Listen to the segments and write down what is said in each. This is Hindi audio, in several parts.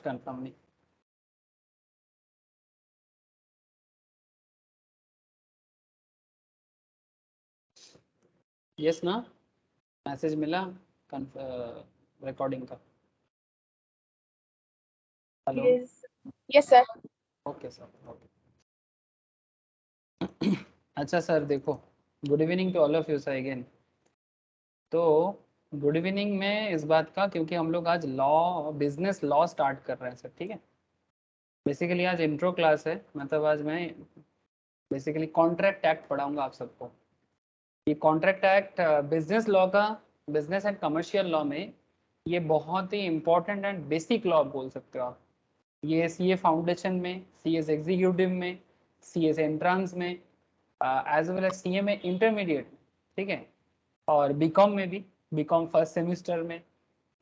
confirm me. Yes ना, मैसेज मिला रिकॉर्डिंग का? Hello. Yes sir. Okay sir, okay. अच्छा सर, देखो, good evening to all of you sir again. तो गुड इवनिंग में इस बात का, क्योंकि हम लोग आज लॉ, बिजनेस लॉ स्टार्ट कर रहे हैं सर, ठीक है. बेसिकली आज इंट्रो क्लास है, मतलब आज मैं बेसिकली कॉन्ट्रैक्ट एक्ट पढ़ाऊंगा आप सबको. ये कॉन्ट्रैक्ट एक्ट बिजनेस लॉ का, बिजनेस एंड कमर्शियल लॉ में ये बहुत ही इंपॉर्टेंट एंड बेसिक लॉ बोल सकते हो आप. ये सीए फाउंडेशन में, सीएस एग्जीक्यूटिव में, सीएस एंट्रांस में, एज वेल एज सीए में इंटरमीडिएट में, ठीक है. और बीकॉम में भी, बीकॉम फर्स्ट सेमिस्टर में,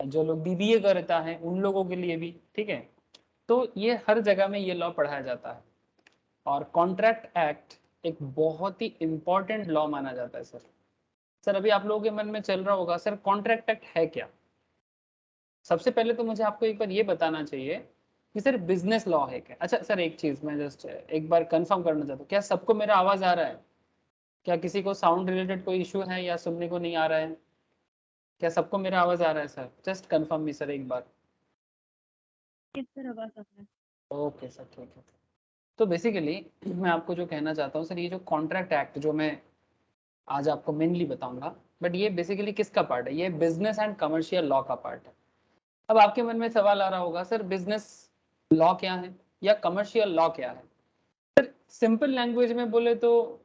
जो लोग बीबीए करता है उन लोगों के लिए भी, ठीक है. तो ये हर जगह में ये लॉ पढ़ाया जाता है. और कॉन्ट्रैक्ट एक्ट एक बहुत ही इंपॉर्टेंट लॉ माना जाता है सर. सर अभी आप लोगों के मन में चल रहा होगा, सर कॉन्ट्रैक्ट एक्ट है क्या? सबसे पहले तो मुझे आपको एक बार ये बताना चाहिए कि सर बिजनेस लॉ है क्या. अच्छा सर, एक चीज मैं जस्ट एक बार कंफर्म करना चाहता हूँ, क्या सबको मेरा आवाज आ रहा है? क्या किसी को साउंड रिलेटेड कोई इशू है या सुनने को नहीं आ रहा है? क्या सबको मेरा आवाज आ रहा है sir? Just confirm me sir एक बार. सर आवाज आ रहा है. ओके सर, ठीक है. तो बेसिकली मैं आपको जो कहना चाहता हूँ सर, ये जो कॉन्ट्रैक्ट एक्ट जो मैं आज आपको मेनली बताऊंगा, बट ये बेसिकली किसका पार्ट है? ये बिजनेस एंड कमर्शियल लॉ का पार्ट है. अब आपके मन में सवाल आ रहा होगा, सर बिजनेस लॉ क्या है या कमर्शियल लॉ क्या है? सर सिंपल लैंग्वेज में बोले तो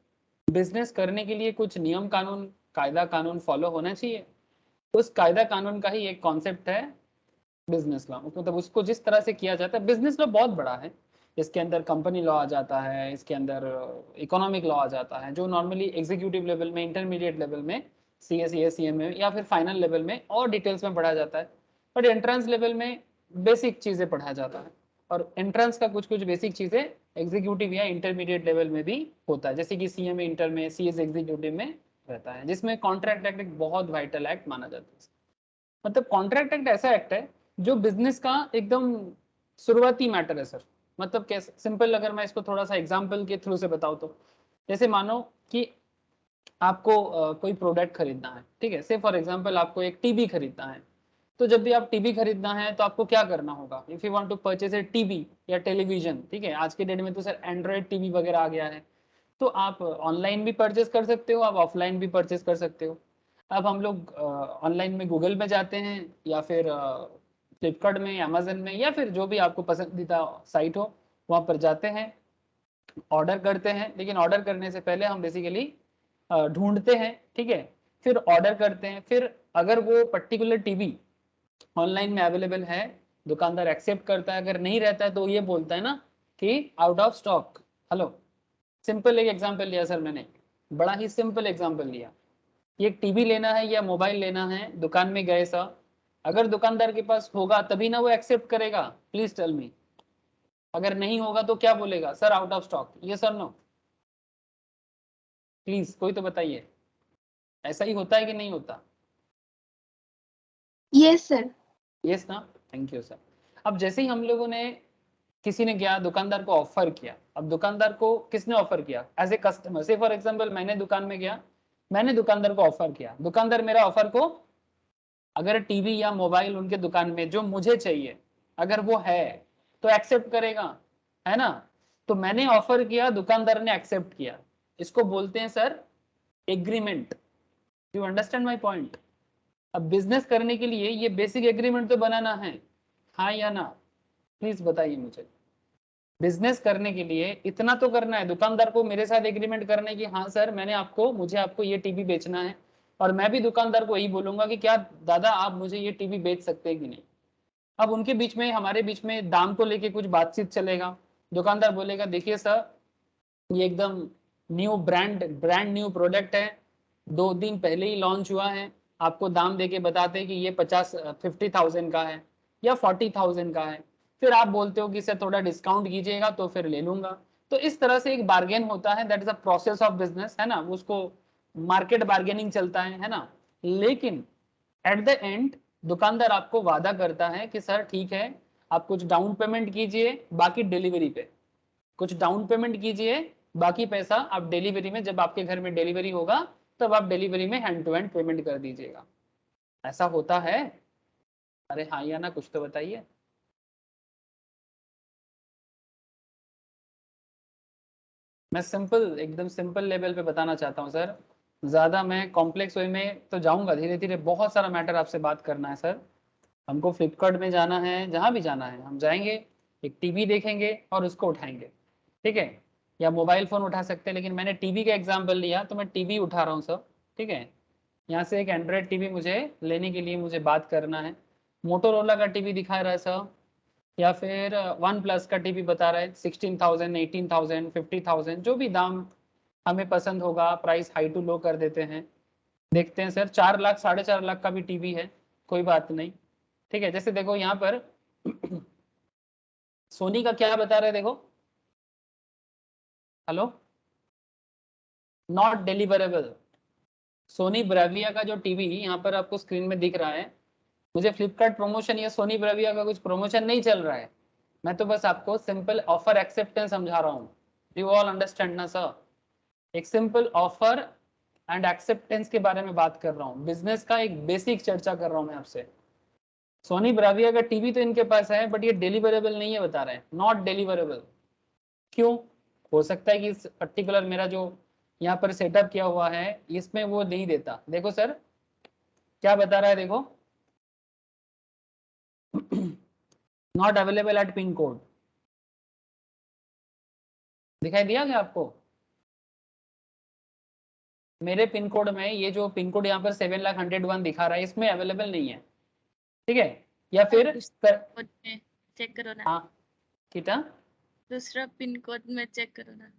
बिजनेस करने के लिए कुछ नियम कानून, कायदा कानून फॉलो होना चाहिए. उस कायदा कानून का ही एक कॉन्सेप्ट है बिजनेस लॉ. मतलब उसको जिस तरह से किया जाता है, बिजनेस लॉ बहुत बड़ा है. इसके अंदर कंपनी लॉ आ जाता है, इसके अंदर इकोनॉमिक लॉ आ जाता है, जो नॉर्मली एग्जीक्यूटिव लेवल में, इंटरमीडिएट लेवल में, सी एस सी एम में या फिर फाइनल लेवल में और डिटेल्स में पढ़ा जाता है. बट एंट्रेंस लेवल में बेसिक चीज़ें पढ़ाया जाता है. और एंट्रेंस का कुछ कुछ बेसिक चीज़ें एग्जीक्यूटिव या इंटरमीडिएट लेवल में भी होता है, जैसे कि सी एम इंटर में, सी एस एग्जीक्यूटिव में रहता है, जिसमें कॉन्ट्रैक्ट एक्ट एक बहुत वाइटल एक्ट माना जाता है. मतलब कॉन्ट्रैक्ट एक्ट ऐसा एक्ट है जो बिजनेस का एकदम शुरुआती मैटर है सर. मतलब कैसे, सिंपल अगर मैं इसको थोड़ा सा एग्जांपल के थ्रू से बताऊं तो, जैसे मानो कि आपको कोई प्रोडक्ट खरीदना है, ठीक है. से फॉर एग्जांपल आपको एक टीवी खरीदना है. तो जब भी आप टीवी खरीदना है तो आपको क्या करना होगा? If you want to purchase a TV या टेलीविजन, ठीक है, आज के डेट में तो सर एंड्रॉयड टीवी वगैरह आ गया है. तो आप ऑनलाइन भी परचेज कर सकते हो, आप ऑफलाइन भी परचेज कर सकते हो. अब हम लोग ऑनलाइन में गूगल में जाते हैं या फिर फ्लिपकार्ट में, अमेजन में, या फिर जो भी आपको पसंदीदा साइट हो वहाँ पर जाते हैं, ऑर्डर करते हैं. लेकिन ऑर्डर करने से पहले हम बेसिकली ढूंढते हैं, ठीक है, फिर ऑर्डर करते हैं. फिर अगर वो पर्टिकुलर टीवी ऑनलाइन में अवेलेबल है, दुकानदार एक्सेप्ट करता है. अगर नहीं रहता है तो ये बोलता है ना कि out of stock. Hello, simple एक एग्जांपल लिया सर मैंने, बड़ा ही सिंपल एग्जांपल लिया. ये टीवी लेना है या मोबाइल लेना है, दुकान में गए सर, अगर दुकानदार के पास होगा तभी ना वो एक्सेप्ट करेगा. Please tell me. अगर नहीं होगा तो क्या बोलेगा? Sir out of stock. ये सर नो, प्लीज कोई तो बताइए. ऐसा ही होता है कि नहीं होता? Yes sir. यस ना, थैंक यू सर. अब जैसे ही हम लोगों ने, किसी ने गया दुकानदार को ऑफर किया. अब दुकानदार को किसने ऑफर किया? As a customer. Say for example मैंने दुकान में गया, मैंने दुकानदार को ऑफर किया. दुकानदार मेरा ऑफर को, अगर टीवी या मोबाइल उनके दुकान में जो मुझे चाहिए अगर वो है तो एक्सेप्ट करेगा, है ना. तो मैंने ऑफर किया, दुकानदार ने एक्सेप्ट किया. इसको बोलते हैं sir agreement. You understand my point? अब बिजनेस करने के लिए ये बेसिक एग्रीमेंट तो बनाना है, हाँ या ना? प्लीज बताइए मुझे. बिजनेस करने के लिए इतना तो करना है दुकानदार को मेरे साथ एग्रीमेंट करने की, हाँ सर मैंने आपको, मुझे आपको ये टीवी बेचना है. और मैं भी दुकानदार को यही बोलूंगा कि क्या दादा आप मुझे ये टीवी बेच सकते हैं कि नहीं. अब उनके बीच में, हमारे बीच में दाम को लेके कुछ बातचीत चलेगा. दुकानदार बोलेगा देखिए सर, ये एकदम न्यू ब्रांड न्यू प्रोडक्ट है, 2 दिन पहले ही लॉन्च हुआ है. आपको दाम देके बताते हैं कि ये 50,000 का है या 40,000 का है. फिर आप बोलते हो कि सर थोड़ा डिस्काउंट कीजिएगा तो फिर ले लूंगा. तो इस तरह से एक बार्गेन होता है, that is a process of business, है ना. उसको मार्केट बार्गेनिंग चलता है ना. लेकिन एट द एंड दुकानदार आपको वादा करता है कि सर ठीक है, आप कुछ डाउन पेमेंट कीजिए, बाकी डिलीवरी पे, कुछ डाउन पेमेंट कीजिए, बाकी पैसा आप डिलीवरी में, जब आपके घर में डिलीवरी होगा तब आप डिलीवरी में हैंड टू हैंड पेमेंट कर दीजिएगा। ऐसा होता है? अरे हाँ या ना, कुछ तो बताइए। मैं सिंपल, एकदम सिंपल लेवल पे बताना चाहता हूँ सर, ज़्यादा मैं कॉम्प्लेक्स वे में तो जाऊँगा धीरे धीरे, बहुत सारा मैटर आपसे बात करना है सर। हमको फ्लिपकार्ट में जाना है, जहाँ भी जाना है हम जाएंगे, एक टीवी देखेंगे और उसको उठाएंगे, ठीक है, या मोबाइल फ़ोन उठा सकते हैं, लेकिन मैंने टीवी का एग्जाम्पल लिया तो मैं टीवी उठा रहा हूँ सर, ठीक है। यहाँ से एक एंड्रॉयड टीवी मुझे लेने के लिए मुझे बात करना है, मोटोरोला का टीवी दिखा रहा है सर, या फिर वन प्लस का टीवी बता रहा है 16,000, 18,000, 50,000, जो भी दाम हमें पसंद होगा, प्राइस हाई टू लो कर देते हैं, देखते हैं सर। 4 लाख 4.5 लाख का भी टीवी है, कोई बात नहीं, ठीक है। जैसे देखो यहाँ पर सोनी का क्या बता रहे हैं, देखो, hello, not deliverable. Sony Bravia का जो टीवी यहाँ पर आपको स्क्रीन में दिख रहा है, मुझे फ्लिपकार्ट प्रमोशन या सोनी ब्राविया का कुछ प्रमोशन नहीं चल रहा है, मैं तो बस आपको सिंपल ऑफर एक्सेप्टेंस समझा रहा हूँ। यू ऑल अंडरस्टैंड ना सर? एक सिंपल ऑफर एंड एक्सेप्टेंस के बारे में बात कर रहा हूँ, बिजनेस का एक बेसिक चर्चा कर रहा हूँ मैं आपसे। सोनी ब्राविया का टीवी तो इनके पास है, बट ये डिलीवरेबल नहीं है बता रहे हैं, नॉट डिलीवरेबल। क्यों? हो सकता है कि इस पर्टिकुलर मेरा जो यहाँ पर सेटअप किया हुआ है इसमें वो नहीं देता। देखो सर क्या बता रहा है, देखो, not available at pin code, दिखाई दिया क्या आपको? मेरे पिन कोड में ये जो पिन कोड यहाँ पर 7,101 दिखा रहा है, इसमें अवेलेबल नहीं है, ठीक है। या फिर चेक करो ना। हाँ किटा, दूसरा पिन कोड में चेक करो ना।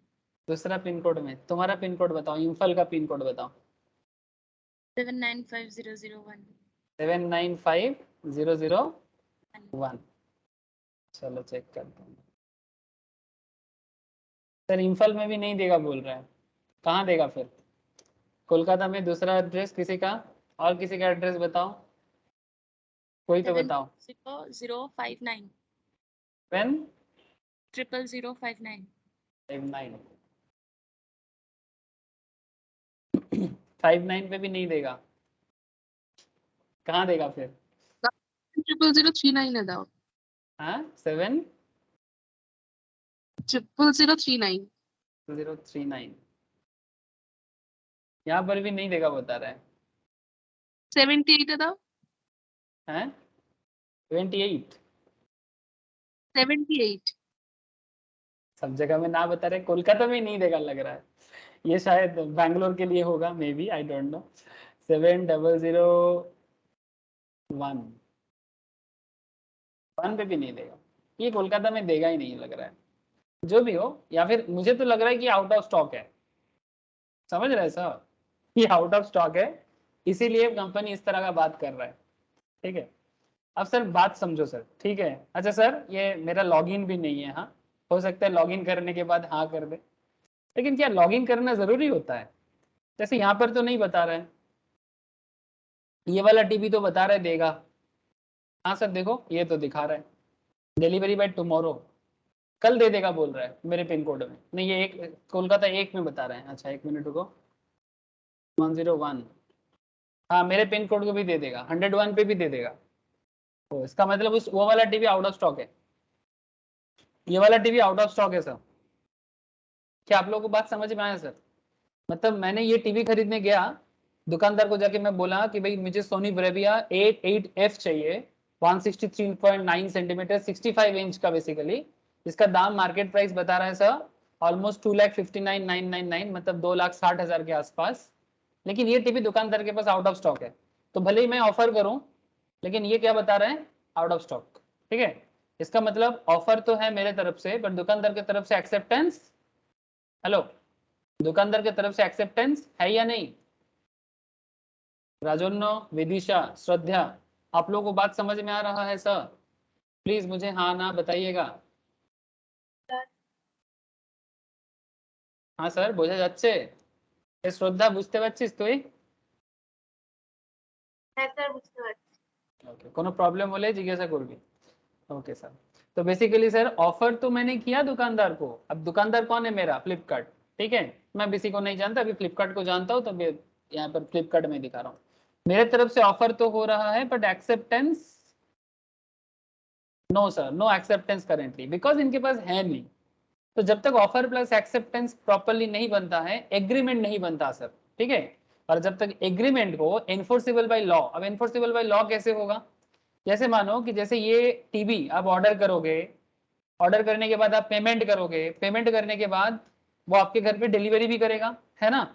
दूसरा पिन कोड में, तुम्हारा पिन कोड बताओ, इम्फल का पिन कोड बताओ। 795001। 795001। चलो चेक करते हैं सर, इम्फल में भी नहीं देगा बोल रहा है, कहाँ देगा फिर? कोलकाता में दूसरा एड्रेस किसी का, और किसी का एड्रेस बताओ, कोई तो बताओ। 70059 पेन 00059। 59 59 पे भी नहीं देगा, कहाँ देगा फिर? 00039 है दाओ। हाँ 7 00039। 039 यहाँ पर भी नहीं देगा बता रहा है। 78 है दाओ। हैं 28 78। सब जगह में ना बता रहे, कोलकाता में नहीं देगा लग रहा है, ये शायद बैंगलोर के लिए होगा, may be, I don't know. 7001 पे भी नहीं देगा, ये कोलकाता में देगा ही नहीं लग रहा है, जो भी हो। या फिर मुझे तो लग रहा है कि आउट ऑफ स्टॉक है, समझ रहे हैं सर, ये आउट ऑफ स्टॉक है, इसीलिए कंपनी इस तरह का बात कर रहा है, ठीक है। अब सर बात समझो सर, ठीक है। अच्छा सर ये मेरा लॉगिन भी नहीं है, हाँ, हो सकता है लॉगिन करने के बाद हाँ कर दे, लेकिन क्या लॉगिन करना जरूरी होता है? जैसे यहाँ पर तो नहीं बता रहे हैं, ये वाला टीवी तो बता रहे देगा, हाँ सर देखो ये तो दिखा रहा है डिलीवरी बाय टुमारो, कल दे देगा बोल रहा है मेरे पिन कोड में, नहीं ये एक कोलकाता एक में बता रहे हैं। अच्छा एक मिनट रुको, 101, हाँ मेरे पिन कोड को भी दे देगा, 101 पे भी दे देगा, तो इसका मतलब उस वो वाला टीवी आउट ऑफ स्टॉक है, ये वाला टीवी आउट ऑफ स्टॉक है सर। क्या आप लोगों को बात समझ में आया सर? मतलब मैंने ये टीवी खरीदने गया, दुकानदार को जाके मैं बोला कि भाई मुझे सोनी ब्रेविया 88F चाहिए, 163.9 सेंटीमीटर, 65 इंच का बेसिकली, इसका दाम मार्केट प्राइस बता रहा है सर ऑलमोस्ट 2,59,999, मतलब 2,60,000 के आसपास, लेकिन ये टीवी दुकानदार के पास आउट ऑफ स्टॉक है, तो भले ही मैं ऑफर करूं, लेकिन ये क्या बता रहे हैं, आउट ऑफ स्टॉक, ठीक है। इसका मतलब ऑफर तो है मेरे तरफ से, पर दुकानदार की तरफ से एक्सेप्टेंस, हेलो, दुकानदार की तरफ से एक्सेप्टेंस है या नहीं? राजोन्नो, विदिशा, श्रद्धा, आप लोगों को बात समझ में आ रहा है सर? प्लीज मुझे हाँ ना बताइएगा। हाँ স্যার বোঝা যাচ্ছে? এ শ্রদ্ধা বুঝতে পারছিস তুই? হ্যাঁ স্যার বুঝতে পারছি। ওকে, কোনো প্রবলেম হলে জিজ্ঞাসা করবি। ओके सर, तो बेसिकली सर ऑफर तो मैंने किया दुकानदार को, अब दुकानदार कौन है मेरा, फ्लिपकार्ट, ठीक है, मैं किसी को नहीं जानता, अभी फ्लिपकार्ट को जानता हूँ, तो यहाँ पर फ्लिपकार्ट में दिखा रहा हूँ, मेरे तरफ से ऑफर तो हो रहा है, but acceptance no sir, no acceptance currently, because इनके पास है नहीं। तो जब तक ऑफर प्लस एक्सेप्टेंस प्रॉपरली नहीं बनता है, एग्रीमेंट नहीं बनता सर, ठीक है, और जब तक एग्रीमेंट को एनफोर्सेबल बाय लॉ, अब एनफोर्सेबल बाय लॉ कैसे होगा, जैसे मानो कि जैसे ये टीवी आप ऑर्डर करोगे, ऑर्डर करने के बाद आप पेमेंट करोगे, पेमेंट करने के बाद वो आपके घर पे डिलीवरी भी करेगा, है ना,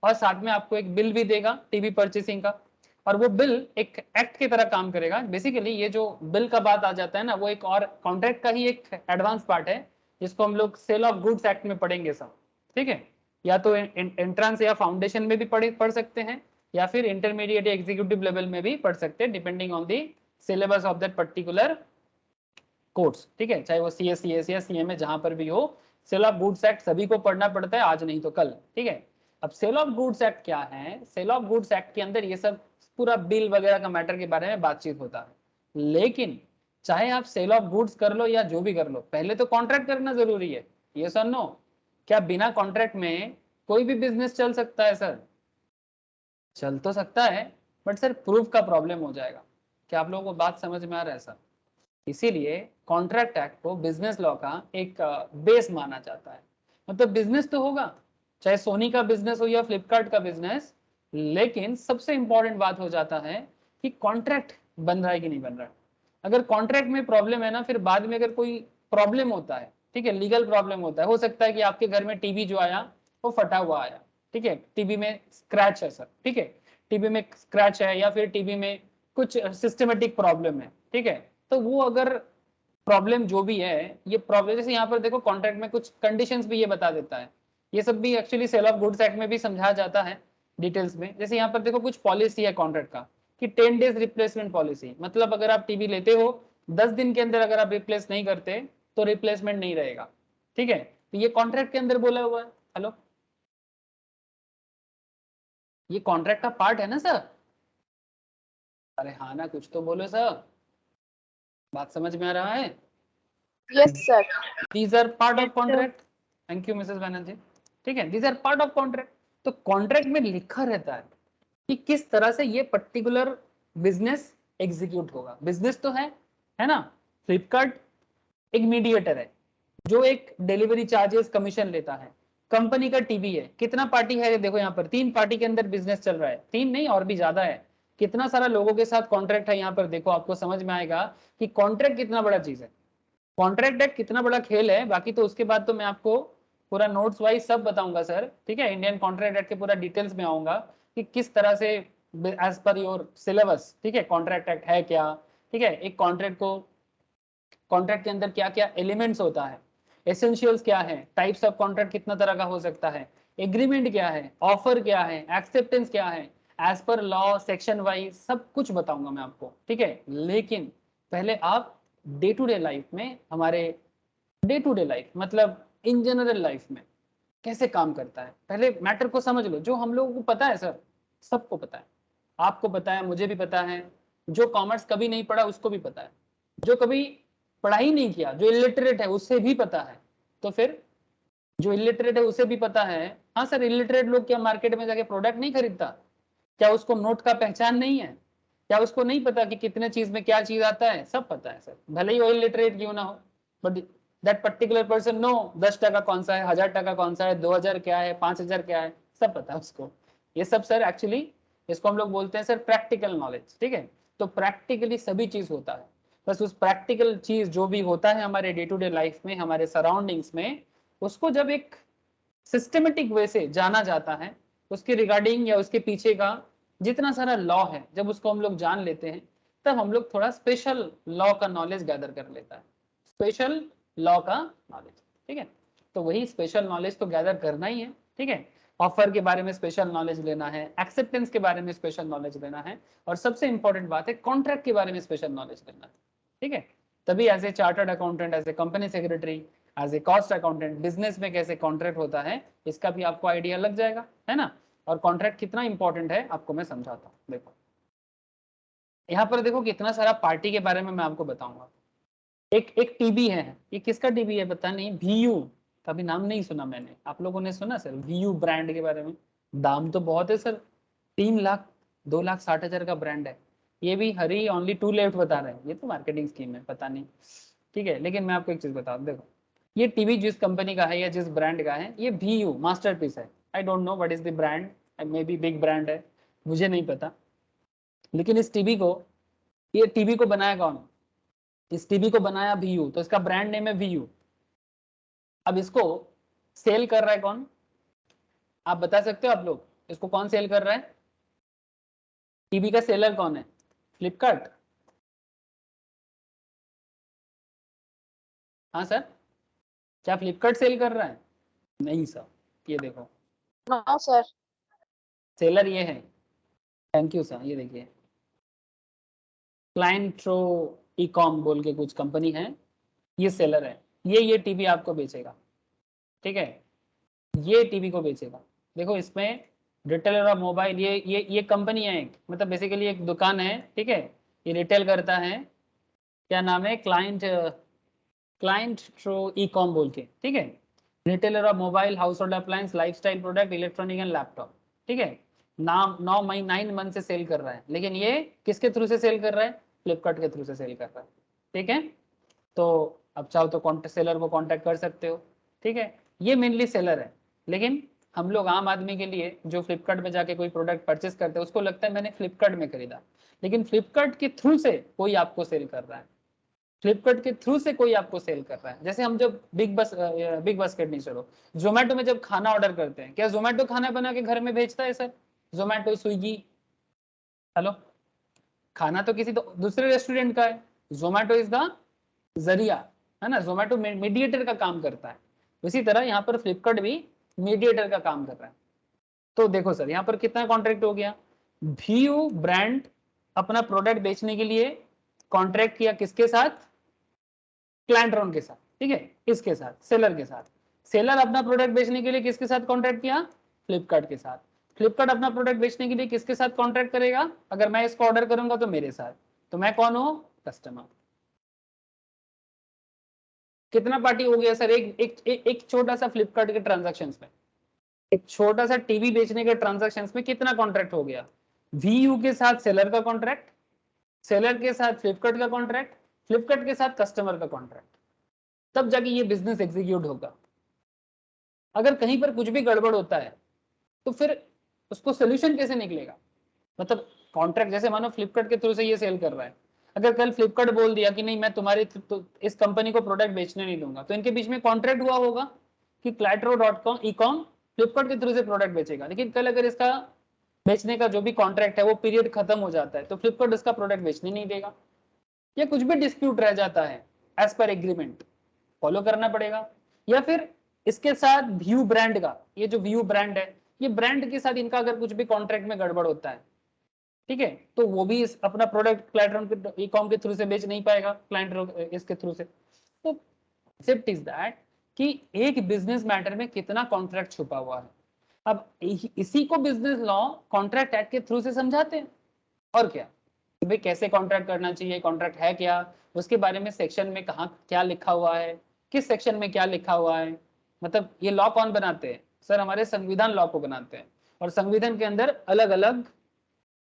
और साथ में आपको एक बिल भी देगा टीवी परचेसिंग का, और वो बिल एक एक्ट की तरह काम करेगा। बेसिकली ये जो बिल का बात आ जाता है ना, वो एक और कॉन्ट्रैक्ट का ही एक एडवांस पार्ट है, जिसको हम लोग सेल ऑफ गुड्स एक्ट में पढ़ेंगे सब, ठीक है, या तो एंट्रेंस या फाउंडेशन में भी पढ़ सकते हैं, या फिर इंटरमीडिएट एग्जीक्यूटिव लेवल में भी पढ़ सकते हैं, depending on the syllabus of that particular course, ठीक है, चाहे वो CS या CMA जहां पर भी हो, सेल ऑफ गुड्स एक्ट सभी को पढ़ना पड़ता है, आज नहीं तो कल, ठीक है। अब सेल ऑफ गुड्स एक्ट क्या है, सेल ऑफ गुड्स एक्ट के अंदर ये सब पूरा बिल वगैरह का मैटर के बारे में बातचीत होता है, लेकिन चाहे आप सेल ऑफ गुड्स कर लो या जो भी कर लो, पहले तो कॉन्ट्रैक्ट करना जरूरी है, ये सर नो, क्या बिना कॉन्ट्रैक्ट में कोई भी बिजनेस चल सकता है सर, चल तो सकता है, बट सर प्रूफ का प्रॉब्लम हो जाएगा, क्या आप लोगों को बात समझ में आ रहा है सर, इसीलिए कॉन्ट्रैक्ट एक्ट को बिजनेस लॉ का एक बेस माना जाता है, मतलब बिजनेस तो होगा, चाहे सोनी का बिजनेस हो या फ्लिपकार्ट का बिजनेस, लेकिन सबसे इंपॉर्टेंट बात हो जाता है कि कॉन्ट्रैक्ट बन रहा है कि नहीं बन रहा है, अगर कॉन्ट्रैक्ट में प्रॉब्लम है ना, फिर बाद में अगर कोई प्रॉब्लम होता है, ठीक है, लीगल प्रॉब्लम होता है, हो सकता है कि आपके घर में टीवी जो आया वो फटा हुआ आया, ठीक है, टीवी में स्क्रैच है सर, ठीक है, टीवी में स्क्रैच है या फिर टीवी में कुछ सिस्टमेटिक प्रॉब्लम है, ठीक है, तो वो अगर प्रॉब्लम जो भी है, ये प्रॉब्लम जैसे यहाँ पर देखो कॉन्ट्रैक्ट में कुछ कंडीशंस भी ये बता देता है, ये सब भी actually sale of goods act में भी समझाया जाता है डिटेल्स में, जैसे यहाँ पर देखो कुछ पॉलिसी है कॉन्ट्रैक्ट का कि 10 डेज रिप्लेसमेंट पॉलिसी, मतलब अगर आप टीवी लेते हो 10 दिन के अंदर अगर आप रिप्लेस नहीं करते तो रिप्लेसमेंट नहीं रहेगा, ठीक है, तो ये कॉन्ट्रैक्ट के अंदर बोला हुआ है, हेलो, ये कॉन्ट्रैक्ट का पार्ट है ना सर, अरे हाँ ना, कुछ तो बोलो सर, बात समझ में आ रहा है, Yes, sir. these are part of contract, thank you Mrs Banerjee, ठीक है, these are part of contract, तो कॉन्ट्रैक्ट में लिखा रहता है कि किस तरह से ये पर्टिकुलर बिजनेस एग्जीक्यूट होगा, बिजनेस तो है ना, फ्लिपकार्ट एक मीडिएटर है जो एक डिलीवरी चार्जेस कमीशन लेता है, कंपनी का टीवी है, कितना पार्टी है, देखो यहाँ पर 3 पार्टी के अंदर बिजनेस चल रहा है, 3 नहीं और भी ज्यादा है, कितना सारा लोगों के साथ कॉन्ट्रैक्ट है यहाँ पर, देखो आपको समझ में आएगा कि कॉन्ट्रैक्ट कितना बड़ा चीज है, कॉन्ट्रैक्ट एक कितना बड़ा खेल है, बाकी तो उसके बाद तो मैं आपको पूरा नोट्स वाइज सब बताऊंगा सर, ठीक है, इंडियन कॉन्ट्रैक्ट एक्ट के पूरा डिटेल्स में आऊंगा कि किस तरह से एज पर योर सिलेबस, ठीक है, कॉन्ट्रैक्ट एक्ट है क्या, ठीक है, एक कॉन्ट्रैक्ट को, कॉन्ट्रैक्ट के अंदर क्या क्या एलिमेंट्स होता है, एसेंशियल्स क्या है, टाइप्स ऑफ कॉन्ट्रैक्ट कितना तरह का हो सकता है, एग्रीमेंट क्या है, ऑफर क्या है, एक्सेप्टेंस क्या है, as per law section wise सब कुछ बताऊंगा मैं आपको, ठीक है, लेकिन पहले आप डे टू डे लाइफ में, हमारे डे टू डे लाइफ मतलब इन जनरल लाइफ में कैसे काम करता है, पहले मैटर को समझ लो, जो हम लोगों को पता है सर, सबको पता है, आपको पता है, मुझे भी पता है, जो कॉमर्स कभी नहीं पढ़ा उसको भी पता है, जो कभी पढ़ाई नहीं किया, जो इलिटरेट है उससे भी पता है, तो फिर जो इलिटरेट है उसे भी पता है, हाँ सर, इलिटरेट लोग क्या मार्केट में जाके प्रोडक्ट नहीं खरीदता, क्या उसको नोट का पहचान नहीं है, क्या उसको नहीं पता कि कितने चीज में क्या चीज आता है, सब पता है सर, भले ही वो इलिटरेट क्यों ना हो, but that particular person know 10 टका कौन सा है, 1000 टका कौन सा है, 2000 क्या है, 5000 क्या है, सब पता है उसको, ये सब सर एक्चुअली इसको हम लोग बोलते हैं सर प्रैक्टिकल नॉलेज, ठीक है, तो प्रैक्टिकली सभी चीज होता है, बस उस प्रैक्टिकल चीज जो भी होता है हमारे डे टू डे लाइफ में, हमारे सराउंडिंग्स में, उसको जब एक सिस्टमेटिक वे से जाना जाता है, उसके रिगार्डिंग या उसके पीछे का जितना सारा लॉ है, जब उसको हम लोग जान लेते हैं, तब हम लोग थोड़ा स्पेशल लॉ का नॉलेज गैदर कर लेता है, स्पेशल लॉ का नॉलेज, ठीक है, तो वही स्पेशल नॉलेज तो गैदर करना ही है, ठीक है, ऑफर के बारे में स्पेशल नॉलेज लेना है, एक्सेप्टेंस के बारे में स्पेशल नॉलेज लेना है, और सबसे इंपॉर्टेंट बात है कॉन्ट्रैक्ट के बारे में स्पेशल नॉलेज लेना है, ठीक है, तभी as a chartered accountant, as a company secretary, as a cost accountant, business में कैसे कॉन्ट्रैक्ट होता है इसका भी आपको आइडिया लग जाएगा, है ना, और कॉन्ट्रैक्ट कितना इंपॉर्टेंट है आपको मैं समझाता हूँ, देखो यहाँ पर देखो कितना सारा पार्टी के बारे में मैं आपको बताऊंगा, एक टीबी है, ये किसका टीबी है पता नहीं, VU, कभी नाम नहीं सुना मैंने, आप लोगों ने सुना सर VU ब्रांड के बारे में? दाम तो बहुत है सर, 3 लाख 2,60,000 का ब्रांड है। ये भी हरी ओनली 2 लेफ्ट बता रहे हैं, ये तो मार्केटिंग स्कीम है पता नहीं, ठीक है। लेकिन मैं आपको एक चीज बता दूं, देखो ये टीवी जिस कंपनी का है या जिस ब्रांड का है, ये VU मास्टरपीस है। I don't know what is the brand, may be big brand है, मुझे नहीं पता। लेकिन इस टीवी को, ये टीवी को बनाया कौन? इस टीवी को बनाया VU, तो इसका ब्रांड नेम है VU। अब इसको सेल कर रहा है कौन, आप बता सकते हो आप लोग, इसको कौन सेल कर रहा है? टीवी का सेलर कौन है? फ्लिपकार्ट? हाँ सर, क्या फ्लिपकार्ट सेल कर रहा है? नहीं सर, ये देखो नो सर। सेलर ये है, थैंक यू सर, ये देखिए क्लाइंट्रो ई-कॉम बोल के कुछ कंपनी है, ये सेलर है, ये टीवी आपको बेचेगा, ठीक है, ये टीवी को बेचेगा। देखो इसमें रिटेलर ऑफ मोबाइल, ये कंपनी है एक, मतलब बेसिकली एक दुकान है, ठीक है, ये रिटेल करता है, क्या नाम है, क्लाइंट ट्रो ई कॉम बोल के, ठीक है, retailer of mobile, house hold appliance, lifestyle product, electronic and laptop, ठीक है। नाम 9 मंथ से सेल कर रहा है, लेकिन ये किसके थ्रू से सेल कर रहा है? फ्लिपकार्ट के थ्रू से सेल कर रहा है, ठीक है। तो अब चाहो तो सेलर को कांटेक्ट कर सकते हो, ठीक है। ये मेनली सेलर है, लेकिन हम लोग आम आदमी के लिए जो फ्लिपकार्ट में जाके कोई प्रोडक्ट परचेस करते हैं, उसको लगता है मैंने फ्लिपकार्ट में खरीदा, लेकिन फ्लिपकार्ट के थ्रू से कोई आपको सेल कर रहा है, फ्लिपकार्ट के थ्रू से कोई आपको सेल कर रहा है। जैसे हम जब बिग बास्केट नहीं, चलो जोमेटो में जब खाना ऑर्डर करते हैं, क्या जोमेटो खाना बना के घर में भेजता है सर? जोमेटो, स्विगी, हेलो, खाना तो किसी तो दूसरे रेस्टोरेंट का है, जोमेटो इज द जरिया, है ना, जोमेटो मीडिएटर का काम करता है। इसी तरह यहाँ पर फ्लिपकार्ट भी मीडिएटर का काम कर रहा है। तो देखो सर यहाँ पर कितना कॉन्ट्रैक्ट हो गया, VU ब्रांड अपना प्रोडक्ट बेचने के लिए कॉन्ट्रैक्ट किया किसके साथ? क्लाइंट्रॉन के साथ, ठीक है, इसके साथ, सेलर के साथ। सेलर अपना प्रोडक्ट बेचने के लिए किसके साथ कॉन्ट्रैक्ट किया? फ्लिपकार्ट के साथ। फ्लिपकार्ट अपना प्रोडक्ट बेचने के लिए किसके साथ कॉन्ट्रैक्ट करेगा? अगर मैं इसको ऑर्डर करूंगा तो मेरे साथ, तो मैं कौन हूं? कस्टमर। कितना पार्टी हो गया सर एक छोटा सा फ्लिपकार्ट के ट्रांजेक्शन में, एक छोटा सा टीवी बेचने के ट्रांजेक्शन में कितना कॉन्ट्रैक्ट हो गया? VU के साथ सेलर का कॉन्ट्रैक्ट, सेलर के साथ फ्लिपकार्ट का कॉन्ट्रैक्ट, फ्लिपकार्ट के साथ कस्टमर का कॉन्ट्रैक्ट, तब जाके ये बिजनेस एग्जीक्यूट होगा। अगर कहीं पर कुछ भी गड़बड़ होता है तो फिर उसको सोल्यूशन कैसे निकलेगा? मतलब कॉन्ट्रैक्ट, जैसे मानो फ्लिपकार्ट के थ्रू से ये सेल कर रहा है, अगर कल फ्लिपकार्ट बोल दिया कि नहीं मैं तुम्हारी तो इस कंपनी को प्रोडक्ट बेचने नहीं दूंगा, तो इनके बीच में कॉन्ट्रैक्ट हुआ होगा कि क्लाइट्रो.com ई-कॉम फ्लिपकार्ट के थ्रू से प्रोडक्ट बेचेगा, लेकिन कल अगर इसका बेचने का जो भी कॉन्ट्रैक्ट है वो पीरियड खत्म हो जाता है, तो फ्लिपकार्ट इसका प्रोडक्ट बेचने नहीं देगा, या कुछ भी डिस्प्यूट रह जाता है एज पर एग्रीमेंट, फॉलो करना पड़ेगा। या फिर इसके साथ व्यू ब्रांड का, ये जो व्यू ब्रांड है, ये ब्रांड के साथ इनका अगर कुछ भी कॉन्ट्रैक्ट में गड़बड़ होता है, ठीक है, तो वो भी अपना प्रोडक्ट क्लाइंट ई-कॉम के थ्रू से बेच नहीं पाएगा, क्लाइंट इसके थ्रू से। तो सिर्फ इज दैट कि एक बिजनेस मैटर में कितना कॉन्ट्रैक्ट छुपा हुआ है। अब इसी को बिजनेस लॉ कॉन्ट्रैक्ट एक्ट के थ्रू से समझाते हैं, और क्या, भाई कैसे कॉन्ट्रैक्ट करना चाहिए, कॉन्ट्रैक्ट है क्या, उसके बारे में सेक्शन में कहाँ क्या लिखा हुआ है, किस सेक्शन में क्या लिखा हुआ है। मतलब ये लॉ कौन बनाते हैं सर? हमारे संविधान लॉ को बनाते हैं, और संविधान के अंदर अलग अलग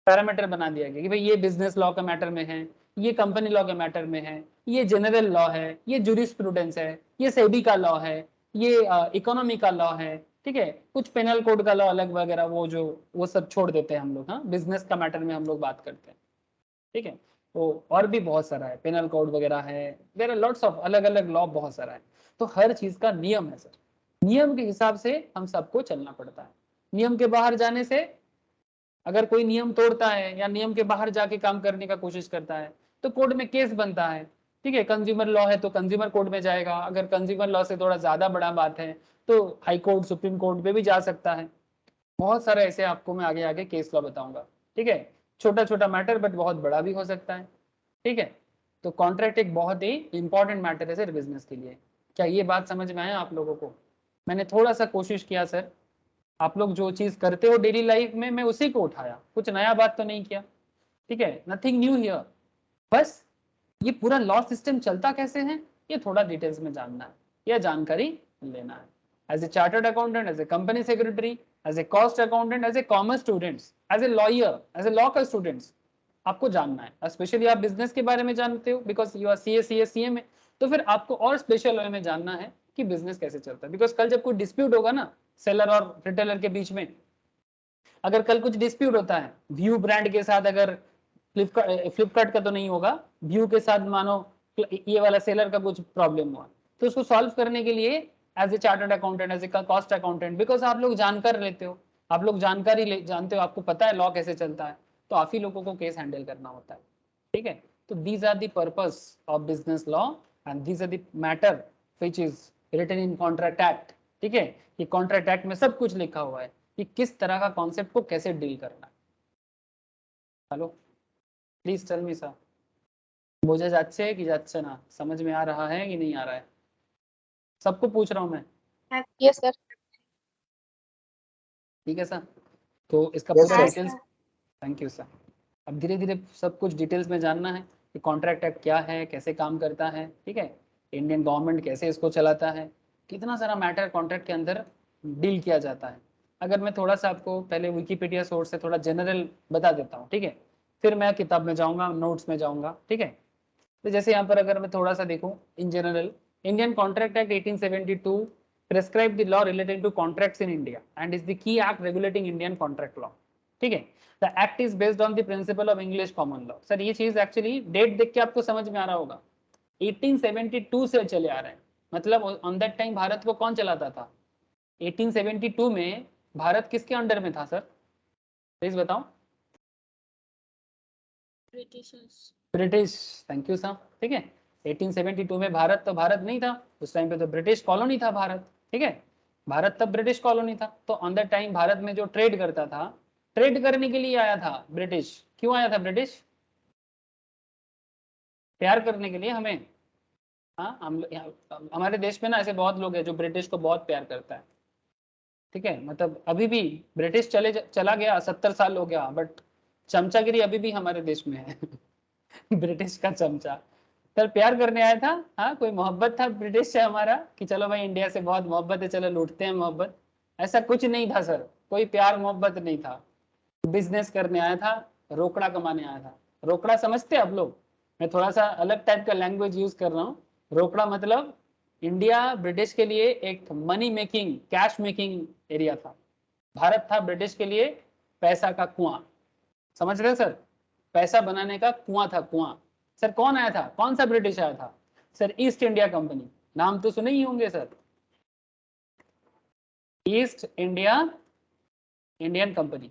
पैरामीटर बना दिया गया कि भाई ये बिजनेस लॉ का मैटर में है, ये कंपनी लॉ के मैटर में है, ये जनरल लॉ है, ये जूरिस्प्रूडेंस है, ये सेबी का लॉ है, ये इकोनॉमी का लॉ है, ठीक है, कुछ पेनल कोड का लॉ अलग वगैरह, वो सब छोड़ देते हैं हम लोग। हाँ, बिजनेस का मैटर में हम लोग बात करते हैं, ठीक है। तो और भी बहुत सारा है, पेनल कोड वगैरह है, देयर आर लॉट्स ऑफ अलग अलग लॉ, बहुत सारा है। तो हर चीज का नियम है सर, नियम के हिसाब से हम सबको चलना पड़ता है। नियम के बाहर जाने से, अगर कोई नियम तोड़ता है या नियम के बाहर जाके काम करने का कोशिश करता है तो कोर्ट में केस बनता है, ठीक है। कंज्यूमर लॉ है तो कंज्यूमर कोर्ट में जाएगा, अगर कंज्यूमर लॉ से थोड़ा ज्यादा बड़ा बात है तो हाई कोर्ट, सुप्रीम कोर्ट पे भी जा सकता है। बहुत सारे ऐसे आपको मैं आगे आगे केस लॉ बताऊंगा, ठीक है। छोटा छोटा मैटर बट बहुत बड़ा भी हो सकता है, ठीक है। तो कॉन्ट्रैक्ट एक बहुत ही इंपॉर्टेंट मैटर है सर बिजनेस के लिए। क्या ये बात समझ में आया आप लोगों को? मैंने थोड़ा सा कोशिश किया सर, आप लोग जो चीज करते हो डेली लाइफ में मैं उसी को उठाया, कुछ नया बात तो नहीं किया, ठीक है, नथिंग न्यू हियर। बस ये पूरा लॉ सिस्टम चलता कैसे है, ये थोड़ा डिटेल्स में जानना है, यह जानकारी लेना है। As a chartered accountant, as a company secretary, as a cost accountant, as a commerce students, as a lawyer, as a law का स्टूडेंट्स, आपको जानना है। स्पेशली आप बिजनेस के बारे में जानते हो बिकॉज यू आर CA में, तो फिर आपको और स्पेशल वे में जानना है कि बिजनेस कैसे चलता है। बिकॉज कल जब कोई डिस्प्यूट होगा ना सेलर और रिटेलर के बीच में, अगर कल कुछ डिस्प्यूट होता है व्यू ब्रांड के साथ, अगर फ्लिपकार्ट का तो नहीं होगा, व्यू के साथ मानो ये वाला सेलर का कुछ प्रॉब्लम हुआ, तो उसको सॉल्व करने के लिए as a chartered accountant, as a cost accountant, because आप लोग जानकार लेते हो, आप लोग जानकारी जानते हो, आपको पता है लॉ कैसे चलता है, तो आप ही लोगों को केस हैंडल करना होता है। ठीक है, तो these are the purpose of business law and these are the matter which is written in contract act. ठीक है, ये कॉन्ट्रैक्ट एक्ट में सब कुछ लिखा हुआ है कि किस तरह का कॉन्सेप्ट को कैसे डील करना है। Hello, please tell me sir, বোঝা যাচ্ছে कि যাচ্ছে না, समझ में आ रहा है कि नहीं आ रहा है? सबको पूछ रहा हूँ मैं। Yes sir. ठीक है सर, तो इसका Yes, पूरा sir. Details, thank you sir. अब धीरे धीरे सब कुछ डिटेल्स में जानना है कि कॉन्ट्रैक्ट एक्ट क्या है, कैसे काम करता है। ठीक है, इंडियन गवर्नमेंट कैसे इसको चलाता है, कितना सारा मैटर कॉन्ट्रैक्ट के अंदर डील किया जाता है। अगर मैं थोड़ा सा आपको पहले विकीपीडिया सोर्स से थोड़ा जनरल बता देता हूँ, ठीक है, फिर मैं किताब में जाऊँगा, नोट्स में जाऊँगा। ठीक है, तो जैसे यहाँ पर अगर मैं थोड़ा सा देखूँ in general, Indian contract act 1872 prescribe the law relating to contracts in India and is the key act regulating Indian contract law. ठीक है, the act is based on the principle of English common law. Sir ये चीज एक्चुअली डेट देख के आपको समझ में आ रहा होगा, 1872 से चले आ रहे हैं, मतलब ऑन दैट टाइम भारत को कौन चलाता था? 1872 में भारत किसके अंडर में था सर, प्लीज बताओ? British, thank you sir. ठीक है, 1872 में भारत तो भारत नहीं था, उस टाइम पे तो ब्रिटिश कॉलोनी था भारत। ठीक है, भारत तब ब्रिटिश कॉलोनी था, तो ऑन दैट टाइम भारत में जो ट्रेड करता था, ट्रेड करने के लिए आया था ब्रिटिश। क्यों आया था ब्रिटिश? प्यार करने के लिए हमें। हाँ, हम हमारे देश में ना ऐसे बहुत लोग हैं जो ब्रिटिश को बहुत प्यार करता है। ठीक है, मतलब अभी भी ब्रिटिश चला गया, 70 साल हो गया, बट चमचागिरी अभी भी हमारे देश में है। ब्रिटिश का चमचा सर प्यार करने आया था। हाँ, कोई मोहब्बत था ब्रिटिश से हमारा कि चलो भाई इंडिया से बहुत मोहब्बत है, चलो लूटते हैं मोहब्बत? ऐसा कुछ नहीं था सर, कोई प्यार मोहब्बत नहीं था। बिजनेस करने आया था, रोकड़ा कमाने आया था। रोकड़ा समझते आप लोग? मैं थोड़ा सा अलग टाइप का लैंग्वेज यूज कर रहा हूँ। रोकड़ा मतलब इंडिया ब्रिटिश के लिए एक money making, cash making area था। भारत था ब्रिटिश के लिए पैसा का कुआं। समझ रहे सर? पैसा बनाने का कुआं था, कुआं। सर कौन आया था, कौन सा ब्रिटिश आया था? सर ईस्ट इंडिया कंपनी, नाम तो सुने ही होंगे sir, east India Indian company.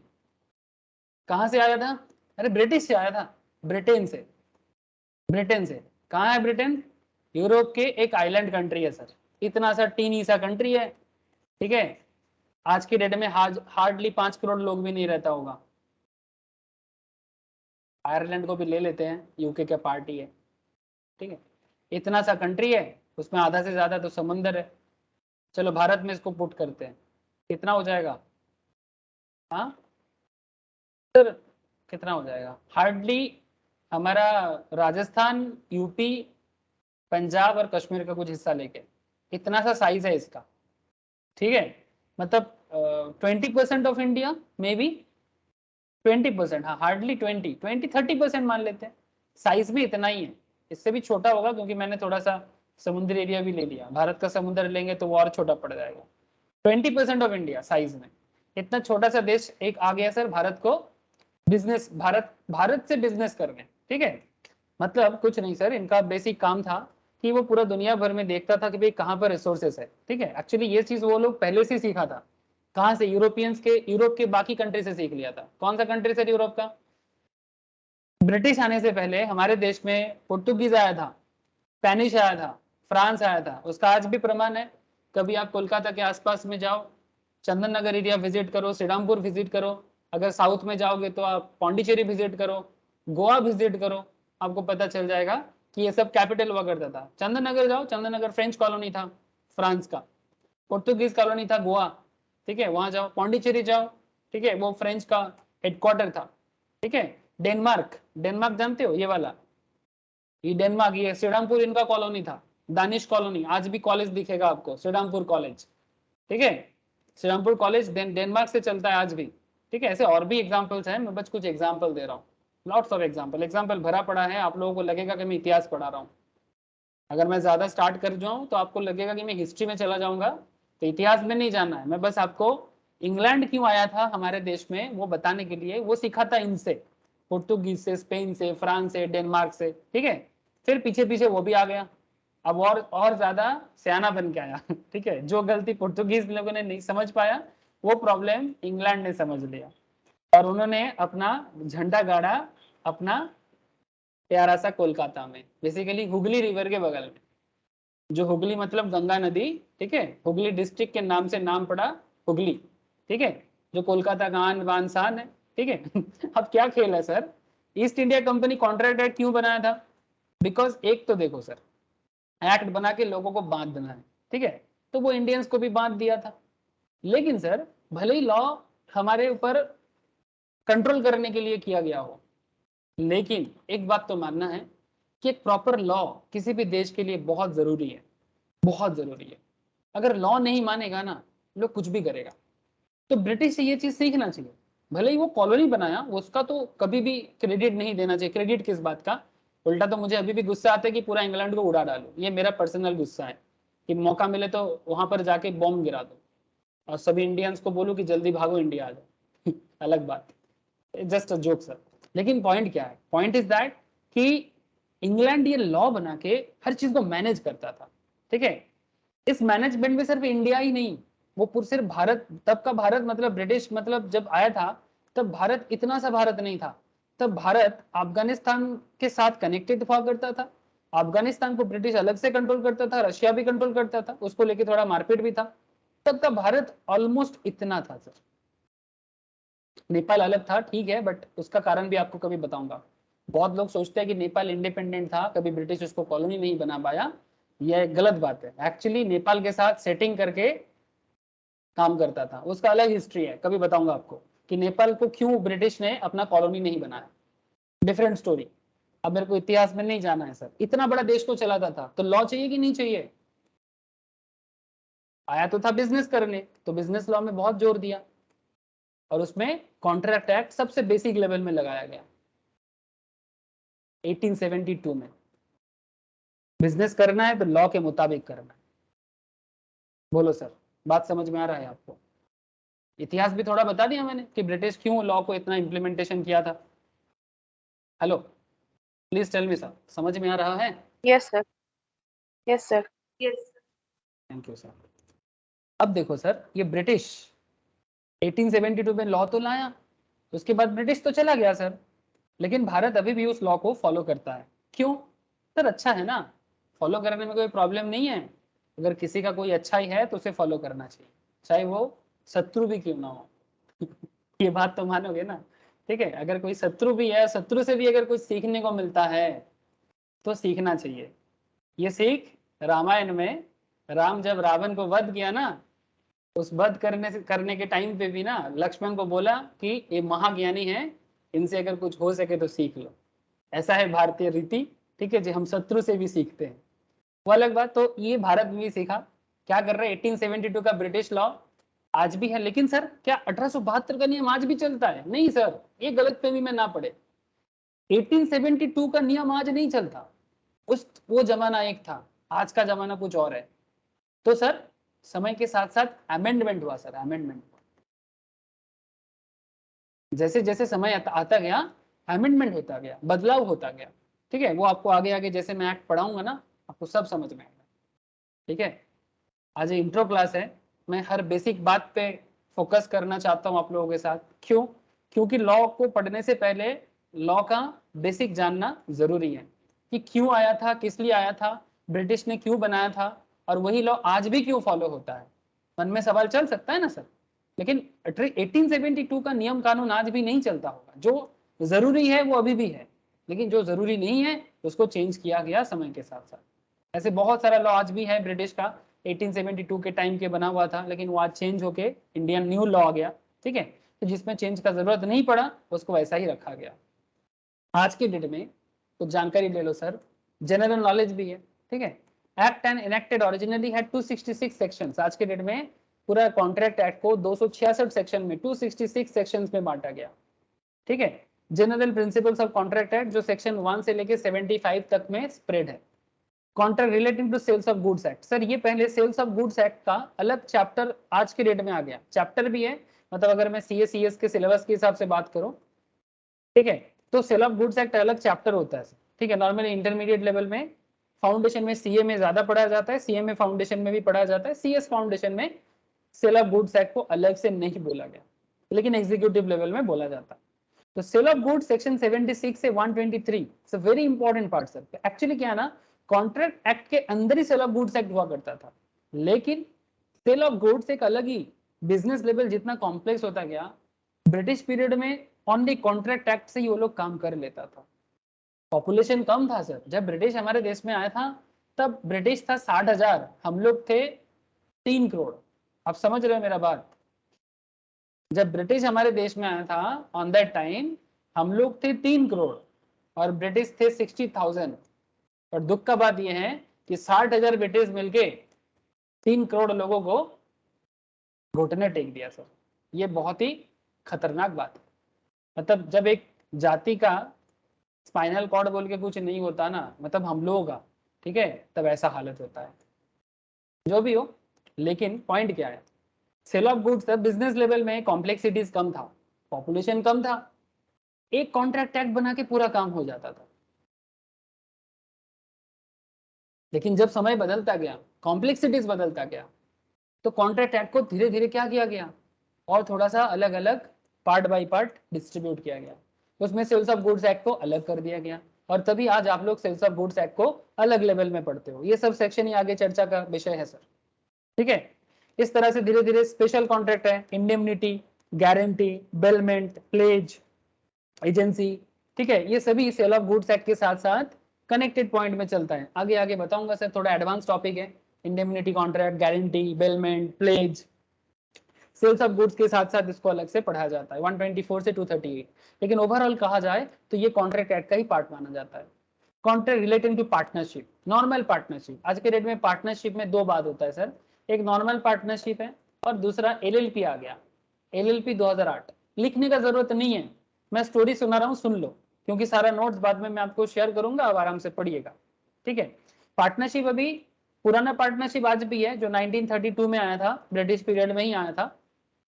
कहां से आया था? अरे ब्रिटिश से आया था, ब्रिटेन से। ब्रिटेन से कहाँ है ब्रिटेन? यूरोप के एक आइलैंड कंट्री है सर, इतना सा टीनी सा कंट्री है। ठीक है, आज की डेट में हार्डली 5 करोड़ लोग भी नहीं रहता होगा। आयरलैंड को भी ले लेते हैं, यूके का पार्टी है। ठीक है, इतना सा कंट्री है, उसमें आधा से ज्यादा तो समुंदर है। चलो भारत में इसको पुट करते हैं, कितना हो जाएगा? हाँ सर, कितना हो जाएगा? हार्डली हमारा राजस्थान, यूपी, पंजाब और कश्मीर का कुछ हिस्सा लेके इतना सा साइज है इसका। ठीक है, मतलब 20% ऑफ इंडिया, मे बी 20%, हाँ हार्डली 20-30% मान लेते हैं। साइज भी इतना ही है, इससे भी छोटा होगा क्योंकि मैंने थोड़ा सा समुद्री एरिया भी ले लिया। भारत का समुद्र लेंगे तो वो और छोटा पड़ जाएगा। 20% ऑफ इंडिया साइज में इतना छोटा सा देश एक आ गया सर भारत को बिजनेस, भारत से बिजनेस करने। ठीक है, मतलब कुछ नहीं सर, इनका बेसिक काम था कि वो पूरा दुनिया भर में देखता था कि भाई कहाँ पर रिसोर्सेस है। ठीक है, एक्चुअली ये चीज वो लोग पहले से सीखा था। कहाँ से? यूरोपियंस के, यूरोप के बाकी कंट्री से सीख लिया था। कौन सा कंट्री सर यूरोप का? ब्रिटिश आने से पहले हमारे देश में पुर्तगीज आया था, स्पेनिश आया था, फ्रांस आया था। उसका आज भी प्रमाण है। कभी आप कोलकाता के आसपास में जाओ, चंदन नगर एरिया विजिट करो, श्रीरामपुर विजिट करो, अगर साउथ में जाओगे तो आप पौंडीचेरी विजिट करो, गोवा विजिट करो, आपको पता चल जाएगा कि ये सब कैपिटल हुआ करता था। चंदन नगर जाओ, चंदन नगर फ्रेंच कॉलोनी था फ्रांस का, पुर्तगीज कॉलोनी था गोवा। ठीक है, वहां जाओ, पौंडीचेरी जाओ, ठीक है, वो फ्रेंच का हेडक्वार्टर था। ठीक है, डेनमार्क, डेनमार्क जानते हो, ये वाला ये डेनमार्क, ये श्रीरामपुर इनका कॉलोनी था, दानिश कॉलोनी, आज भी कॉलेज दिखेगा आपको श्रीरामपुर कॉलेज, ठीक है। श्रीरामपुर कॉलेज डेनमार्क से चलता है आज भी, ठीक है। ऐसे और भी एग्जाम्पल्स हैं, मैं बस कुछ एग्जाम्पल दे रहा हूँ, लॉट्स ऑफ एग्जाम्पल भरा पड़ा है। आप लोगों को लगेगा कि मैं इतिहास पढ़ा रहा हूँ, अगर मैं ज्यादा स्टार्ट कर जाऊं तो आपको लगेगा कि मैं हिस्ट्री में चला जाऊंगा, तो इतिहास में नहीं जाना है। मैं बस आपको इंग्लैंड क्यों आया था हमारे देश में वो बताने के लिए वो सीखा था इनसे, पुर्तगीज से, स्पेन से, फ्रांस से, डेनमार्क से, ठीक है। फिर पीछे पीछे वो भी आ गया, अब और ज्यादा सियाना बन के आया ठीक है। जो गलती पुर्तगीज लोगों ने नहीं समझ पाया वो प्रॉब्लम इंग्लैंड ने समझ लिया, और उन्होंने अपना झंडा गाड़ा अपना प्यारा सा कोलकाता में, बेसिकली हुगली रिवर के बगल में, जो हुगली मतलब गंगा नदी, ठीक है। हुगली डिस्ट्रिक्ट के नाम से नाम पड़ा हुगली, ठीक है, जो कोलकाता का आन बान शान है, ठीक है अब क्या खेल है sir, east India company contract act क्यों बनाया था? बिकॉज एक तो देखो सर, एक्ट बना के लोगों को बांध देना है, ठीक है, तो वो इंडियंस को भी बांध दिया था। लेकिन सर भले ही लॉ हमारे ऊपर कंट्रोल करने के लिए किया गया हो, लेकिन एक बात तो मानना है कि एक प्रॉपर लॉ किसी भी देश के लिए बहुत जरूरी है, बहुत जरूरी है। अगर लॉ नहीं मानेगा ना, लोग कुछ भी करेगा। तो ब्रिटिश से ये चीज सीखना चाहिए, भले ही वो कॉलोनी बनाया, उसका तो कभी भी क्रेडिट नहीं देना चाहिए। क्रेडिट किस बात का, उल्टा तो मुझे अभी भी गुस्सा आता है कि पूरा इंग्लैंड को उड़ा डालो, ये मेरा पर्सनल गुस्सा है कि मौका मिले तो वहां पर जाके बॉम्ब गिरा दो और सभी इंडियंस को बोलो कि जल्दी भागो इंडिया आ जाओ अलग बात, जस्ट अ जोक सर। लेकिन पॉइंट क्या है, पॉइंट इज दैट कि इंग्लैंड ये लॉ बना के हर चीज को मैनेज करता था, ठीक है। इस मैनेजमेंट में सिर्फ इंडिया ही नहीं, वो पूरा सिर्फ भारत, तब का भारत मतलब ब्रिटिश मतलब जब आया था तब भारत इतना सा भारत नहीं था। तब भारत अफगानिस्तान के साथ कनेक्टेड हुआ करता था, अफगानिस्तान को ब्रिटिश अलग से कंट्रोल करता था, रशिया भी कंट्रोल करता था, उसको लेके थोड़ा मारपीट भी था। तब का भारत ऑलमोस्ट इतना था सर। नेपाल अलग था ठीक है, बट उसका कारण भी आपको कभी बताऊंगा। बहुत लोग सोचते हैं कि नेपाल इंडिपेंडेंट था, कभी ब्रिटिश उसको कॉलोनी नहीं बना पाया, यह गलत बात है। एक्चुअली नेपाल के साथ सेटिंग करके काम करता था, उसका अलग हिस्ट्री है, कभी बताऊंगा आपको कि नेपाल को क्यों ब्रिटिश ने अपना कॉलोनी नहीं बनाया, डिफरेंट स्टोरी। अब मेरे को इतिहास में नहीं जाना है सर, इतना बड़ा देश को चलाता था तो लॉ चाहिए कि नहीं चाहिए? आया तो था बिजनेस करने, तो बिजनेस लॉ में बहुत जोर दिया, और उसमें कॉन्ट्रैक्ट एक्ट सबसे बेसिक लेवल में लगाया गया 1872 में। बिजनेस करना है तो लॉ के मुताबिक करना है। बोलो सर, बात समझ में आ रहा है आपको? इतिहास भी थोड़ा बता दिया मैंने कि ब्रिटिश क्यों लॉ को इतना इम्प्लीमेंटेशन किया था। Hello, please tell me sir, समझ में आ रहा है? Yes sir, yes sir, yes. Thank you sir. अब देखो सर, ये ब्रिटिश 1872 में लॉ तो लाया, उसके बाद ब्रिटिश तो चला गया सर, लेकिन भारत अभी भी उस लॉ को फॉलो करता है। क्यों सर? अच्छा है ना, फॉलो करने में कोई प्रॉब्लम नहीं है। अगर किसी का कोई अच्छा ही है तो उसे फॉलो करना चाहिए, चाहे वो शत्रु भी क्यों ना हो ये बात तो मानोगे ना? ठीक है, अगर कोई शत्रु भी है, शत्रु से भी अगर कुछ सीखने को मिलता है तो सीखना चाहिए। ये सीख रामायण में राम जब रावण को वध किया ना, उस वध करने के टाइम पे भी ना लक्ष्मण को बोला कि ये महाज्ञानी है, इनसे अगर कुछ हो सके तो सीख लो। ऐसा है भारतीय रीति, ठीक है जी, हम शत्रु से भी सीखते हैं, वो अलग बात। तो ये भारत में भी सीखा। क्या कर रहे हैं, 1872 का ब्रिटिश लॉ आज भी है। लेकिन सर क्या 1872 का नियम आज भी चलता है? नहीं सर, ये गलतफहमी में ना पड़े। 1872 का नियम आज नहीं चलता, उस वो जमाना एक था, आज का जमाना कुछ और है। तो सर समय के साथ साथ अमेंडमेंट हुआ सर, अमेंडमेंट। जैसे जैसे समय आता गया अमेंडमेंट होता गया, बदलाव होता गया, ठीक है। वो आपको आगे आगे जैसे मैं एक्ट पढ़ाऊंगा ना, आपको सब समझ में आएगा, ठीक है। आज इंट्रो क्लास है, मैं हर बेसिक बात पे फोकस करना चाहता हूँ आप लोगों के साथ। क्यों? क्योंकि लॉ को पढ़ने से पहले लॉ का बेसिक जानना जरूरी है कि क्यों आया था, किस लिए आया था, ब्रिटिश ने क्यों बनाया था, और वही लॉ आज भी क्यों फॉलो होता है। मन में सवाल चल सकता है ना सर, लेकिन 1872 का नियम कानून आज भी नहीं चलता होगा। जो जरूरी है वो अभी भी है, लेकिन जो जरूरी नहीं है उसको चेंज किया गया समय के साथ साथ। ऐसे बहुत सारा लॉ आज भी है ब्रिटिश का, 1872 के टाइम के बना हुआ था, लेकिन वो आज चेंज होके इंडियन न्यू लॉ आ गया, ठीक है। तो जिसमें चेंज का जरूरत नहीं पड़ा उसको वैसा ही रखा गया। आज के डेट में कुछ जानकारी ले लो सर, जनरल नॉलेज भी है, ठीक है। Act and enacted originally had 266 sections. आज के डेट में पूरा कॉन्ट्रैक्ट एक्ट को 266 सेक्शन में 266 सेक्शंस में बांटा गया, ठीक है। General principles of contract act जो सेक्शन 1 से लेके 75 तक में स्प्रेड है। Contract relating to sales of goods act, sir ये पहले सेल्स ऑफ गुड्स एक्ट का अलग चैप्टर आज के डेट में आ गया, चैप्टर भी है, मतलब अगर मैं CA/CS के सिलेबस के हिसाब से बात करूं, ठीक है, तो सेल ऑफ गुड्स एक्ट अलग चैप्टर होता है, ठीक है। नॉर्मली इंटरमीडिएट लेवल में फाउंडेशन में CA में ज्यादा पढ़ाया जाता है, CA में फाउंडेशन में भी पढ़ाया जाता है, CS फाउंडेशन में सेल ऑफ गुड्स एक्ट को अलग से नहीं बोला गया, लेकिन एग्जीक्यूटिव लेवल में बोला जाता है। तो सेल ऑफ गुड्स सेक्शन 76 से 123 it's a very important part sir. Actually क्या है ना, कॉन्ट्रैक्ट एक्ट के अंदर ही सेल ऑफ गुड्स एक्ट हुआ करता था, लेकिन सेल ऑफ गुड्स एक अलग ही बिजनेस लेवल जितना कॉम्प्लेक्स होता गया, ब्रिटिश पीरियड में ओनली कॉन्ट्रैक्ट एक्ट से ही वो लोग काम कर लेता था। पॉपुलेशन कम था सर, जब ब्रिटिश हमारे देश में आया था तब ब्रिटिश था 60,000, हम लोग थे 3 करोड़। आप समझ रहे हो मेरा बात? जब ब्रिटिश हमारे देश में आया था ऑन दैट टाइम हम लोग थे 3 करोड़ और ब्रिटिश थे 60,000। और दुख का बात यह है कि 60,000 ब्रिटिश मिलके 3 करोड़ लोगों को घुटने टेक दिया सर। ये बहुत ही खतरनाक बात है। मतलब जब एक जाति का स्पाइनल कॉर्ड बोल के कुछ नहीं होता ना, मतलब हम लोगों का, ठीक है, तब ऐसा हालत होता है। जो भी हो, लेकिन पॉइंट क्या है, sale of goods business level में कॉम्प्लेक्सिटीज कम था, पॉपुलेशन कम था, एक कॉन्ट्रैक्ट एक्ट बना के पूरा काम हो जाता था। लेकिन जब समय बदलता गया, कॉम्प्लेक्सिटीज बदलता गया, तो कॉन्ट्रैक्ट एक्ट को धीरे धीरे क्या किया गया, और थोड़ा सा अलग अलग पार्ट बाय पार्ट डिस्ट्रीब्यूट किया गया। उसमें सेल्स ऑफ गुड्स एक्ट को अलग कर दिया गया, और तभी आज आप लोग सेल्स ऑफ गुड्स एक्ट को अलग लेवल में पढ़ते हो। ये सब सेक्शन ही आगे चर्चा का विषय है सर, ठीक है। इस तरह से धीरे धीरे स्पेशल कॉन्ट्रैक्ट है, indemnity, guarantee, bailment, pledge, agency, ठीक है, ये सभी सेल ऑफ गुड्स एक्ट के साथ साथ कनेक्टेड पॉइंट में चलता है। आगे आगे बताऊंगा सर, थोड़ा एडवांस टॉपिक है। Indemnity contract, guarantee, bailment, pledge, sales of goods के साथ साथ इसको अलग से पढ़ाया जाता है 124 से 238। लेकिन ओवरऑल कहा जाए तो ये कॉन्ट्रैक्ट एक्ट का ही पार्ट माना जाता है। Contract relating to partnership, normal partnership. आज के डेट में पार्टनरशिप में 2 बात होता है सर, एक नॉर्मल पार्टनरशिप है और दूसरा LLP आ गया। LLP 2008, लिखने का जरूरत नहीं है, मैं स्टोरी सुना रहा हूँ, सुन लो, क्योंकि सारा नोट्स बाद में मैं आपको शेयर करूंगा, आप आराम से पढ़िएगा, ठीक है। पार्टनरशिप अभी पुराना पार्टनरशिप आज भी है, जो 1932 में आया था, ब्रिटिश पीरियड में ही आया था,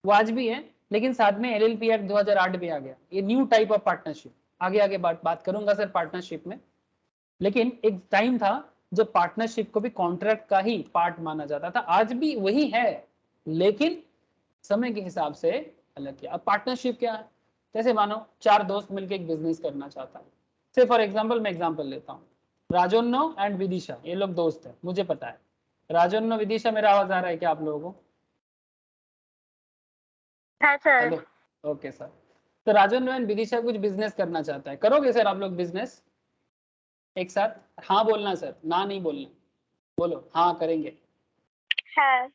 वो आज भी है, लेकिन साथ में LLP एक्ट 2008 भी आ गया। ये न्यू टाइप ऑफ पार्टनरशिप, आगे आगे बात करूंगा सर पार्टनरशिप में। लेकिन एक टाइम था जब पार्टनरशिप को भी कॉन्ट्रैक्ट का ही पार्ट माना जाता था, आज भी वही है, लेकिन समय के हिसाब से अलग किया। अब पार्टनरशिप क्या है, जैसे मानो 4 दोस्त मिलकर एक बिजनेस करना चाहता है। से फॉर एग्जाम्पल मैं एग्जाम्पल लेता हूँ, राजोन्नो एंड विदिशा, ये लोग दोस्त है, मुझे पता है। राजोन्नो, विदिशा, मेरा आवाज आ रहा है क्या आप लोगों को? हाँ सर। Hello, okay sir. तो राजोन्नो एंड विदिशा कुछ बिजनेस करना चाहता है, करोगे सर आप लोग बिजनेस एक साथ? हाँ बोलना सर, ना नहीं बोलना, बोलो हाँ करेंगे। हाँ।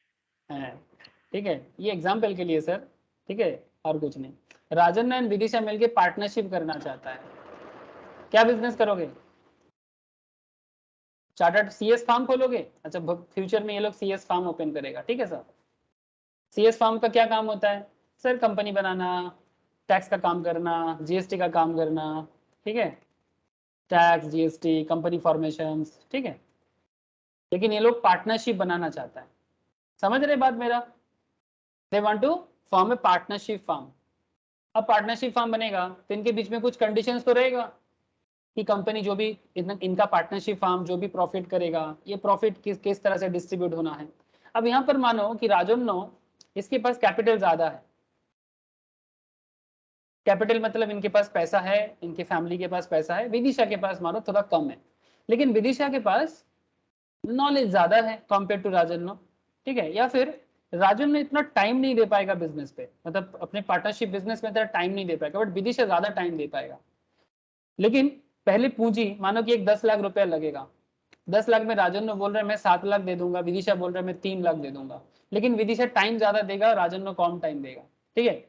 ठीक है, ये एग्जाम्पल के लिए सर, ठीक है, और कुछ नहीं। राजन एंड विदिशा मिलके पार्टनरशिप करना चाहता है, क्या बिजनेस करोगे? चार्टर्ड CS फार्म खोलोगे? अच्छा, फ्यूचर में ये लोग CS फार्म ओपन करेगा, ठीक है सर। CS फार्म का क्या काम होता है सर? कंपनी बनाना, टैक्स का काम करना, GST का काम करना, ठीक है, टैक्स, GST, कंपनी फॉर्मेशन, ठीक है। लेकिन ये लोग पार्टनरशिप बनाना चाहता है, समझ रहे बात मेरा? They want to form a partnership firm. अब पार्टनरशिप फार्म बनेगा तो इनके बीच में कुछ कंडीशंस तो रहेगा कि कंपनी जो भी इनका पार्टनरशिप फार्म जो भी प्रॉफिट करेगा, ये प्रॉफिट किस तरह से डिस्ट्रीब्यूट होना है। अब यहाँ पर मानो कि राजोन्नो, इसके पास कैपिटल ज्यादा है, कैपिटल मतलब इनके पास पैसा है, इनके फैमिली के पास पैसा है। विदिशा के पास मानो थोड़ा कम है, लेकिन विदिशा के पास नॉलेज ज्यादा है कंपेयर टू राजोन्नो, ठीक है। या फिर राजोन्नो इतना टाइम नहीं दे पाएगा बिजनेस पे, मतलब अपने पार्टनरशिप बिजनेस में इतना टाइम नहीं दे पाएगा, बट विदिशा ज्यादा टाइम दे पाएगा। लेकिन पहले पूंजी मानो कि एक 10 लाख रुपया लगेगा, 10 लाख में राजन बोल रहे हैं मैं 7 लाख दे दूंगा, विदिशा बोल रहे हैं मैं 3 लाख दे दूंगा, लेकिन विदिशा टाइम ज्यादा देगा, राजन कम टाइम देगा, ठीक है।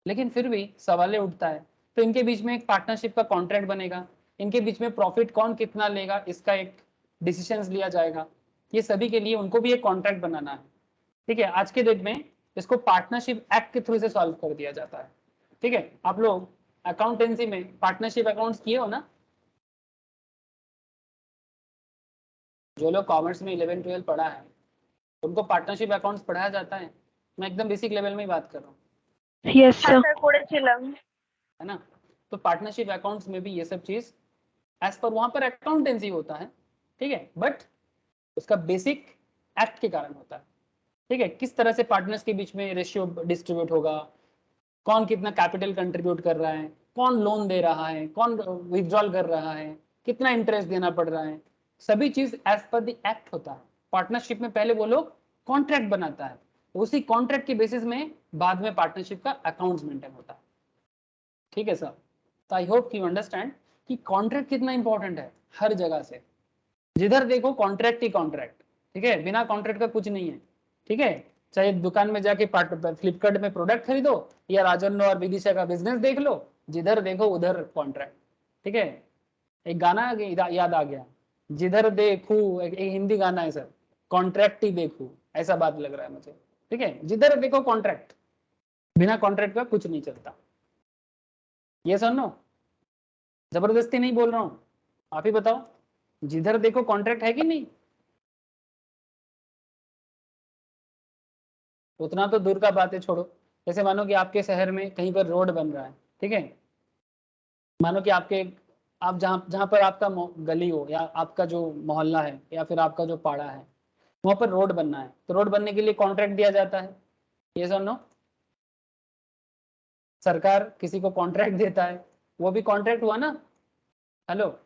लेकिन फिर भी सवाल उठता है, तो इनके बीच में एक पार्टनरशिप का कॉन्ट्रैक्ट बनेगा, इनके बीच में प्रॉफिट कौन कितना लेगा इसका एक डिसीजंस लिया जाएगा। ये सभी के लिए उनको भी एक कॉन्ट्रैक्ट बनाना है। ठीक है, आज के डेट में इसको पार्टनरशिप एक्ट के थ्रू से सॉल्व कर दिया जाता है। ठीक है, आप लोग अकाउंटेंसी में पार्टनरशिप अकाउंट्स किए हो ना? जो लोग कॉमर्स में 11-12 पढ़ा है उनको पार्टनरशिप अकाउंट्स पढ़ाया जाता है। मैं एकदम बेसिक लेवल में ही बात कर रहा हूँ। यस सर, पढ़ेছিলাম। है ना? तो पार्टनरशिप अकाउंट्स में भी ये सब चीज एज पर वहां पर अकाउंटेंसी होता है। ठीक है, बट उसका बेसिक एक्ट के कारण होता है। ठीक है, किस तरह से पार्टनर्स के बीच में रेशियो डिस्ट्रीब्यूट होगा, कौन कितना कैपिटल कंट्रीब्यूट कर रहा है, कौन लोन दे रहा है, कौन विथड्रॉल कर रहा है, कितना इंटरेस्ट देना पड़ रहा है, सभी चीज एज पर द एक्ट होता है। पार्टनरशिप में पहले वो लोग कॉन्ट्रैक्ट बनाता है, उसी कॉन्ट्रैक्ट के बेसिस में बाद में पार्टनरशिप का अकाउंट्स मेंटेन होता है। ठीक है सर, तो आई होप यू अंडरस्टैंड कि कॉन्ट्रैक्ट कितना इंपॉर्टेंट है। हर जगह से जिधर देखो कॉन्ट्रैक्ट ही कॉन्ट्रैक्ट। ठीक है, बिना कॉन्ट्रैक्ट का कुछ नहीं है। ठीक है, चाहे दुकान में जाके फ्लिपकार्ट में प्रोडक्ट खरीदो या राजन और विदिशा का बिजनेस देख लो, जिधर देखो उधर कॉन्ट्रैक्ट। ठीक है, एक गाना याद आ गया, जिधर देखूं, एक हिंदी गाना है सर, कॉन्ट्रैक्ट ही देखूं, ऐसा बात लग रहा है मुझे। ठीक है, जिधर देखो कॉन्ट्रैक्ट, बिना कॉन्ट्रैक्ट का कुछ नहीं चलता। ये सुनो, जबरदस्ती नहीं बोल रहा हूं, आप ही बताओ, जिधर देखो कॉन्ट्रैक्ट है कि नहीं? उतना तो दूर का बात है, छोड़ो। जैसे मानो कि आपके शहर में कहीं पर रोड बन रहा है। ठीक है, मानो कि आप जहाँ जहाँ पर आपका गली हो या आपका जो मोहल्ला है या फिर आपका जो पाड़ा है, वहां पर रोड बनना है, तो रोड बनने के लिए कॉन्ट्रैक्ट दिया जाता है। ये सुनो, सरकार किसी को कॉन्ट्रैक्ट देता है, वो भी कॉन्ट्रैक्ट हुआ ना। हेलो,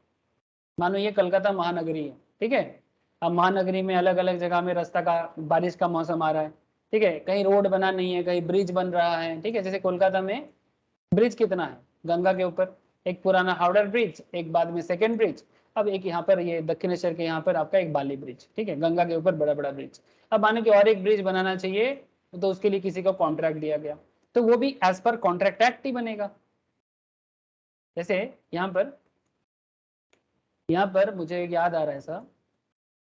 मानो ये कलकत्ता महानगरी है। ठीक है, अब महानगरी में अलग अलग जगह में रास्ता का, बारिश का मौसम आ रहा है। ठीक है, कहीं रोड बना नहीं है, कहीं ब्रिज बन रहा है। ठीक है, जैसे कोलकाता में ब्रिज कितना है गंगा के ऊपर, एक पुराना हावड़ा ब्रिज, एक बाद में सेकंड ब्रिज, अब एक यहाँ पर ये दक्षिणेश्वर के यहाँ पर आपका एक बाली ब्रिज। ठीक है, गंगा के ऊपर बड़ा बड़ा ब्रिज। अब माने कि और एक ब्रिज बनाना चाहिए, तो उसके लिए किसी को कॉन्ट्रैक्ट दिया गया, तो वो भी एज पर कॉन्ट्रैक्ट एक्ट ही बनेगा। जैसे यहाँ पर मुझे याद आ रहा है सर,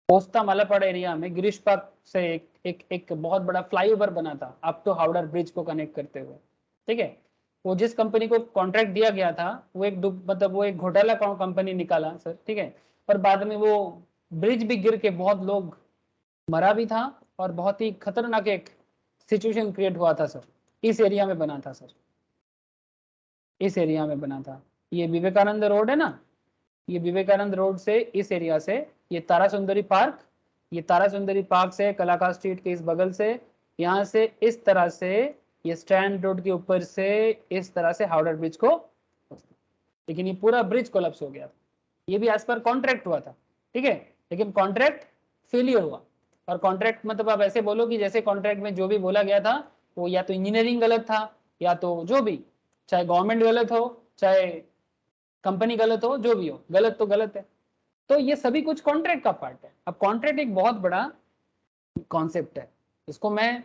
पोस्ता मलापाड़ा एरिया में गिरीश पार्क से एक बहुत बड़ा फ्लाईओवर बना था अप टू हावड़ा ब्रिज को कनेक्ट करते हुए। ठीक है, वो जिस कंपनी को कॉन्ट्रैक्ट दिया गया था वो मतलब वो एक घोटाला कंपनी निकाला सर। ठीक है, और बाद में वो ब्रिज भी गिर के बहुत लोग मरा भी था और बहुत ही खतरनाक एक सिचुएशन क्रिएट हुआ था सर। इस एरिया में बना था सर, इस एरिया में बना था। ये विवेकानंद रोड है ना, ये विवेकानंद रोड से इस एरिया से ये तारा सुंदरी पार्क, ये तारा सुंदरी पार्क से कलाकार स्ट्रीट के इस बगल से, यहाँ से इस तरह से ये स्टैंड रोड के ऊपर से इस तरह से हावड़ा ब्रिज को, लेकिन ये पूरा ब्रिज कोलैप्स हो गया। ये भी एज पर कॉन्ट्रैक्ट हुआ था। ठीक है, लेकिन कॉन्ट्रैक्ट फेलियर हुआ। और कॉन्ट्रैक्ट मतलब आप ऐसे बोलो कि जैसे कॉन्ट्रैक्ट में जो भी बोला गया था वो या तो इंजीनियरिंग गलत था, या तो जो भी, चाहे गवर्नमेंट गलत हो, चाहे कंपनी गलत हो, जो भी हो, गलत तो गलत है। तो ये सभी कुछ कॉन्ट्रैक्ट का पार्ट है। अब कॉन्ट्रैक्ट एक बहुत बड़ा कॉन्सेप्ट है, इसको मैं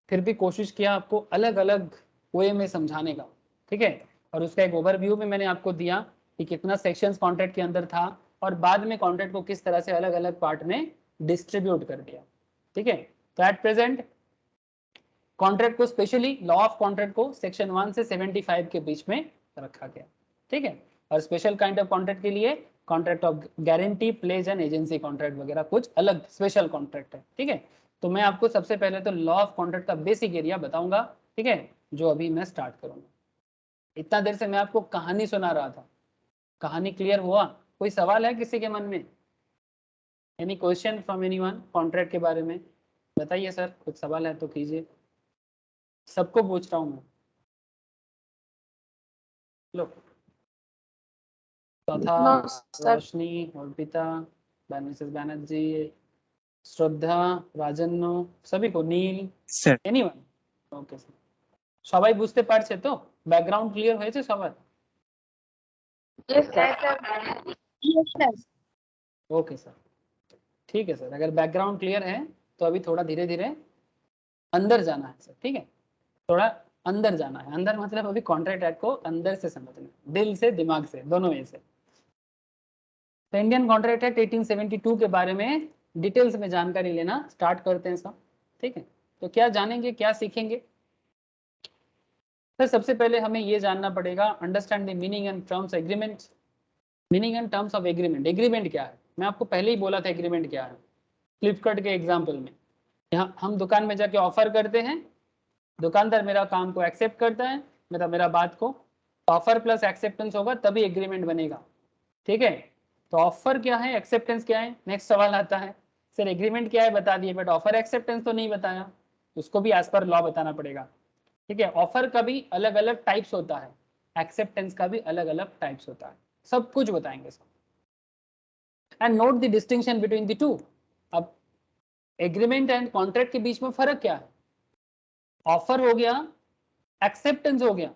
फिर भी कोशिश किया आपको अलग अलग वे में समझाने का। ठीक है, और उसका एक ओवरव्यू भी मैंने आपको दिया कि कितना सेक्शंस कॉन्ट्रैक्ट के अंदर था और बाद में कॉन्ट्रैक्ट को किस तरह से अलग अलग पार्ट में डिस्ट्रीब्यूट कर दिया। ठीक है, तो एट प्रेजेंट कॉन्ट्रैक्ट को, स्पेशली लॉ ऑफ कॉन्ट्रैक्ट को सेक्शन 1 से 75 के बीच में रखा गया। ठीक है, और स्पेशल काइंड ऑफ कॉन्ट्रैक्ट के लिए contract of guarantee, plays and agency contract वगैरह कुछ अलग स्पेशल कॉन्ट्रैक्ट है। ठीक है, तो मैं आपको सबसे पहले तो लॉ ऑफ कॉन्ट्रैक्ट का बेसिक एरिया बताऊंगा। ठीक है, जो अभी मैं स्टार्ट करूंगा। इतना देर से मैं आपको कहानी सुना रहा था, कहानी क्लियर हुआ? कोई सवाल है किसी के मन में? Any question from anyone contract के बारे में? बताइए सर, कुछ सवाल है तो कीजिए, सबको पूछ रहा हूँ मैं। लो, तथा रोशनी, अर्पिता, मिसेस बैनर्जी, শ্রদ্ধা, রাজন্য, সবই কো, নীল, স্যার এনিওয়ান? ওকে স্যার, সবাই বুঝতে পারছে তো? ব্যাকগ্রাউন্ড ক্লিয়ার হয়েছে সবার? Yes sir. Yes sir. Okay sir, ठीक है सर। अगर बैकग्राउंड क्लियर है तो अभी थोड़ा धीरे धीरे अंदर जाना है सर। ठीक है, थोड़ा अंदर जाना है। अंदर मतलब अभी कॉन्ट्रैक्ट एक्ट को अंदर से समझना, दिल से दिमाग से, दोनों वे से। तो इंडियन कॉन्ट्रैक्ट एक्ट 1872 के बारे में डिटेल्स में जानकारी लेना स्टार्ट करते हैं सब, ठीक है। तो क्या जानेंगे, क्या सीखेंगे? सर सबसे पहले हमें ये जानना पड़ेगा, understand the meaning and terms agreement. Meaning and terms of agreement. Agreement क्या है? मैं आपको पहले ही बोला था एग्रीमेंट क्या है, फ्लिपकार्ट के एग्जाम्पल में। यहाँ हम दुकान में जाके ऑफर करते हैं, दुकानदार मेरा काम को एक्सेप्ट करता है, मतलब मेरा बात को, ऑफर प्लस एक्सेप्टेंस होगा तभी एग्रीमेंट बनेगा, ठीक है। तो ऑफर क्या है, एक्सेप्टेंस क्या है, नेक्स्ट सवाल आता है। सर एग्रीमेंट क्या है बता दिए, बट ऑफर एक्सेप्टेंस तो नहीं बताया, उसको भी एज पर लॉ बताना पड़ेगा, ठीक है। ऑफर का भी अलग अलग टाइप्स होता है, एक्सेप्टेंस का भी अलग अलग टाइप्स होता है, सब कुछ बताएंगे सब। And note the distinction between the two. अब एग्रीमेंट एंड कॉन्ट्रैक्ट के बीच में फर्क क्या है? ऑफर हो गया, एक्सेप्टेंस हो गया,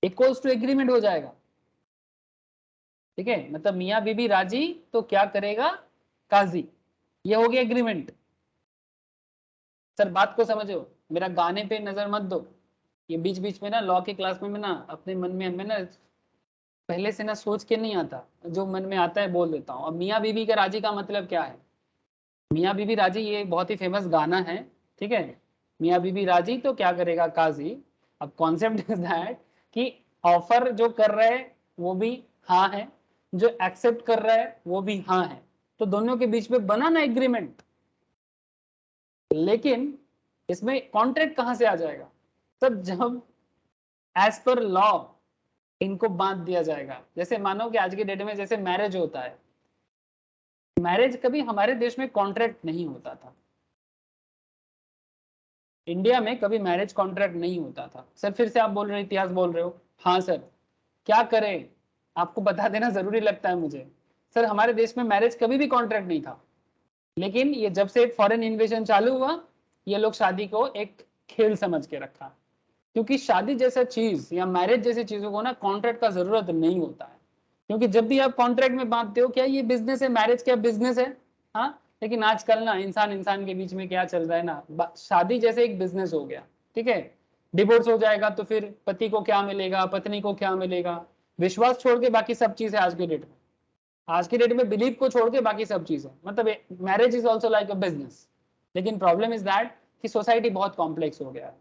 इक्वल्स टू एग्रीमेंट हो जाएगा, ठीक है। मतलब मियाँ बीबी राजी तो क्या करेगा काजी, ये हो गया एग्रीमेंट। सर बात को समझो, मेरा गाने पे नजर मत दो, ये बीच बीच में ना लॉ की क्लास में ना अपने मन में हमें ना पहले से ना सोच के नहीं आता, जो मन में आता है बोल देता हूँ। अब मियाँ बीबी का राजी का मतलब क्या है? मियाँ बीबी राजी ये बहुत ही फेमस गाना है, ठीक है। मियाँ बीबी राजी तो क्या करेगा काजी। अब कॉन्सेप्ट इज दैट कि ऑफर जो कर रहा है वो भी हाँ है, जो एक्सेप्ट कर रहा है वो भी हाँ है, तो दोनों के बीच में बना ना एग्रीमेंट। लेकिन इसमें कॉन्ट्रैक्ट कहां से आ जाएगा? तब जब एज पर लॉ इनको बांध दिया जाएगा। जैसे मानो कि आज के डेट में जैसे मैरिज होता है, मैरिज कभी हमारे देश में कॉन्ट्रैक्ट नहीं होता था, इंडिया में कभी मैरिज कॉन्ट्रैक्ट नहीं होता था। सर फिर से आप बोल रहे हो इतिहास बोल रहे हो? हाँ सर, क्या करें, आपको बता देना जरूरी लगता है मुझे। सर हमारे देश में मैरिज कभी भी कॉन्ट्रैक्ट नहीं था, लेकिन ये जब से फॉरेन इन्वेजन चालू हुआ, ये लोग शादी को एक खेल समझ के रखा, क्योंकि शादी जैसा चीज या मैरिज जैसी चीजों को ना कॉन्ट्रैक्ट का जरूरत नहीं होता है। क्योंकि जब भी आप कॉन्ट्रैक्ट में बांधते हो, क्या ये बिजनेस है, मैरिज क्या बिजनेस है? हाँ। लेकिन आजकल ना इंसान इंसान के बीच में क्या चल रहा है ना, शादी जैसे एक बिजनेस हो गया, ठीक है। डिवोर्स हो जाएगा तो फिर पति को क्या मिलेगा, पत्नी को क्या मिलेगा, विश्वास छोड़ के बाकी सब चीज है आज के डेट में। आज के डेट में बिलीव को छोड़ के बाकी सब चीज है, मतलब marriage is also like a business. लेकिन प्रॉब्लम इज दैट कि सोसाइटी बहुत कॉम्प्लेक्स हो गया है,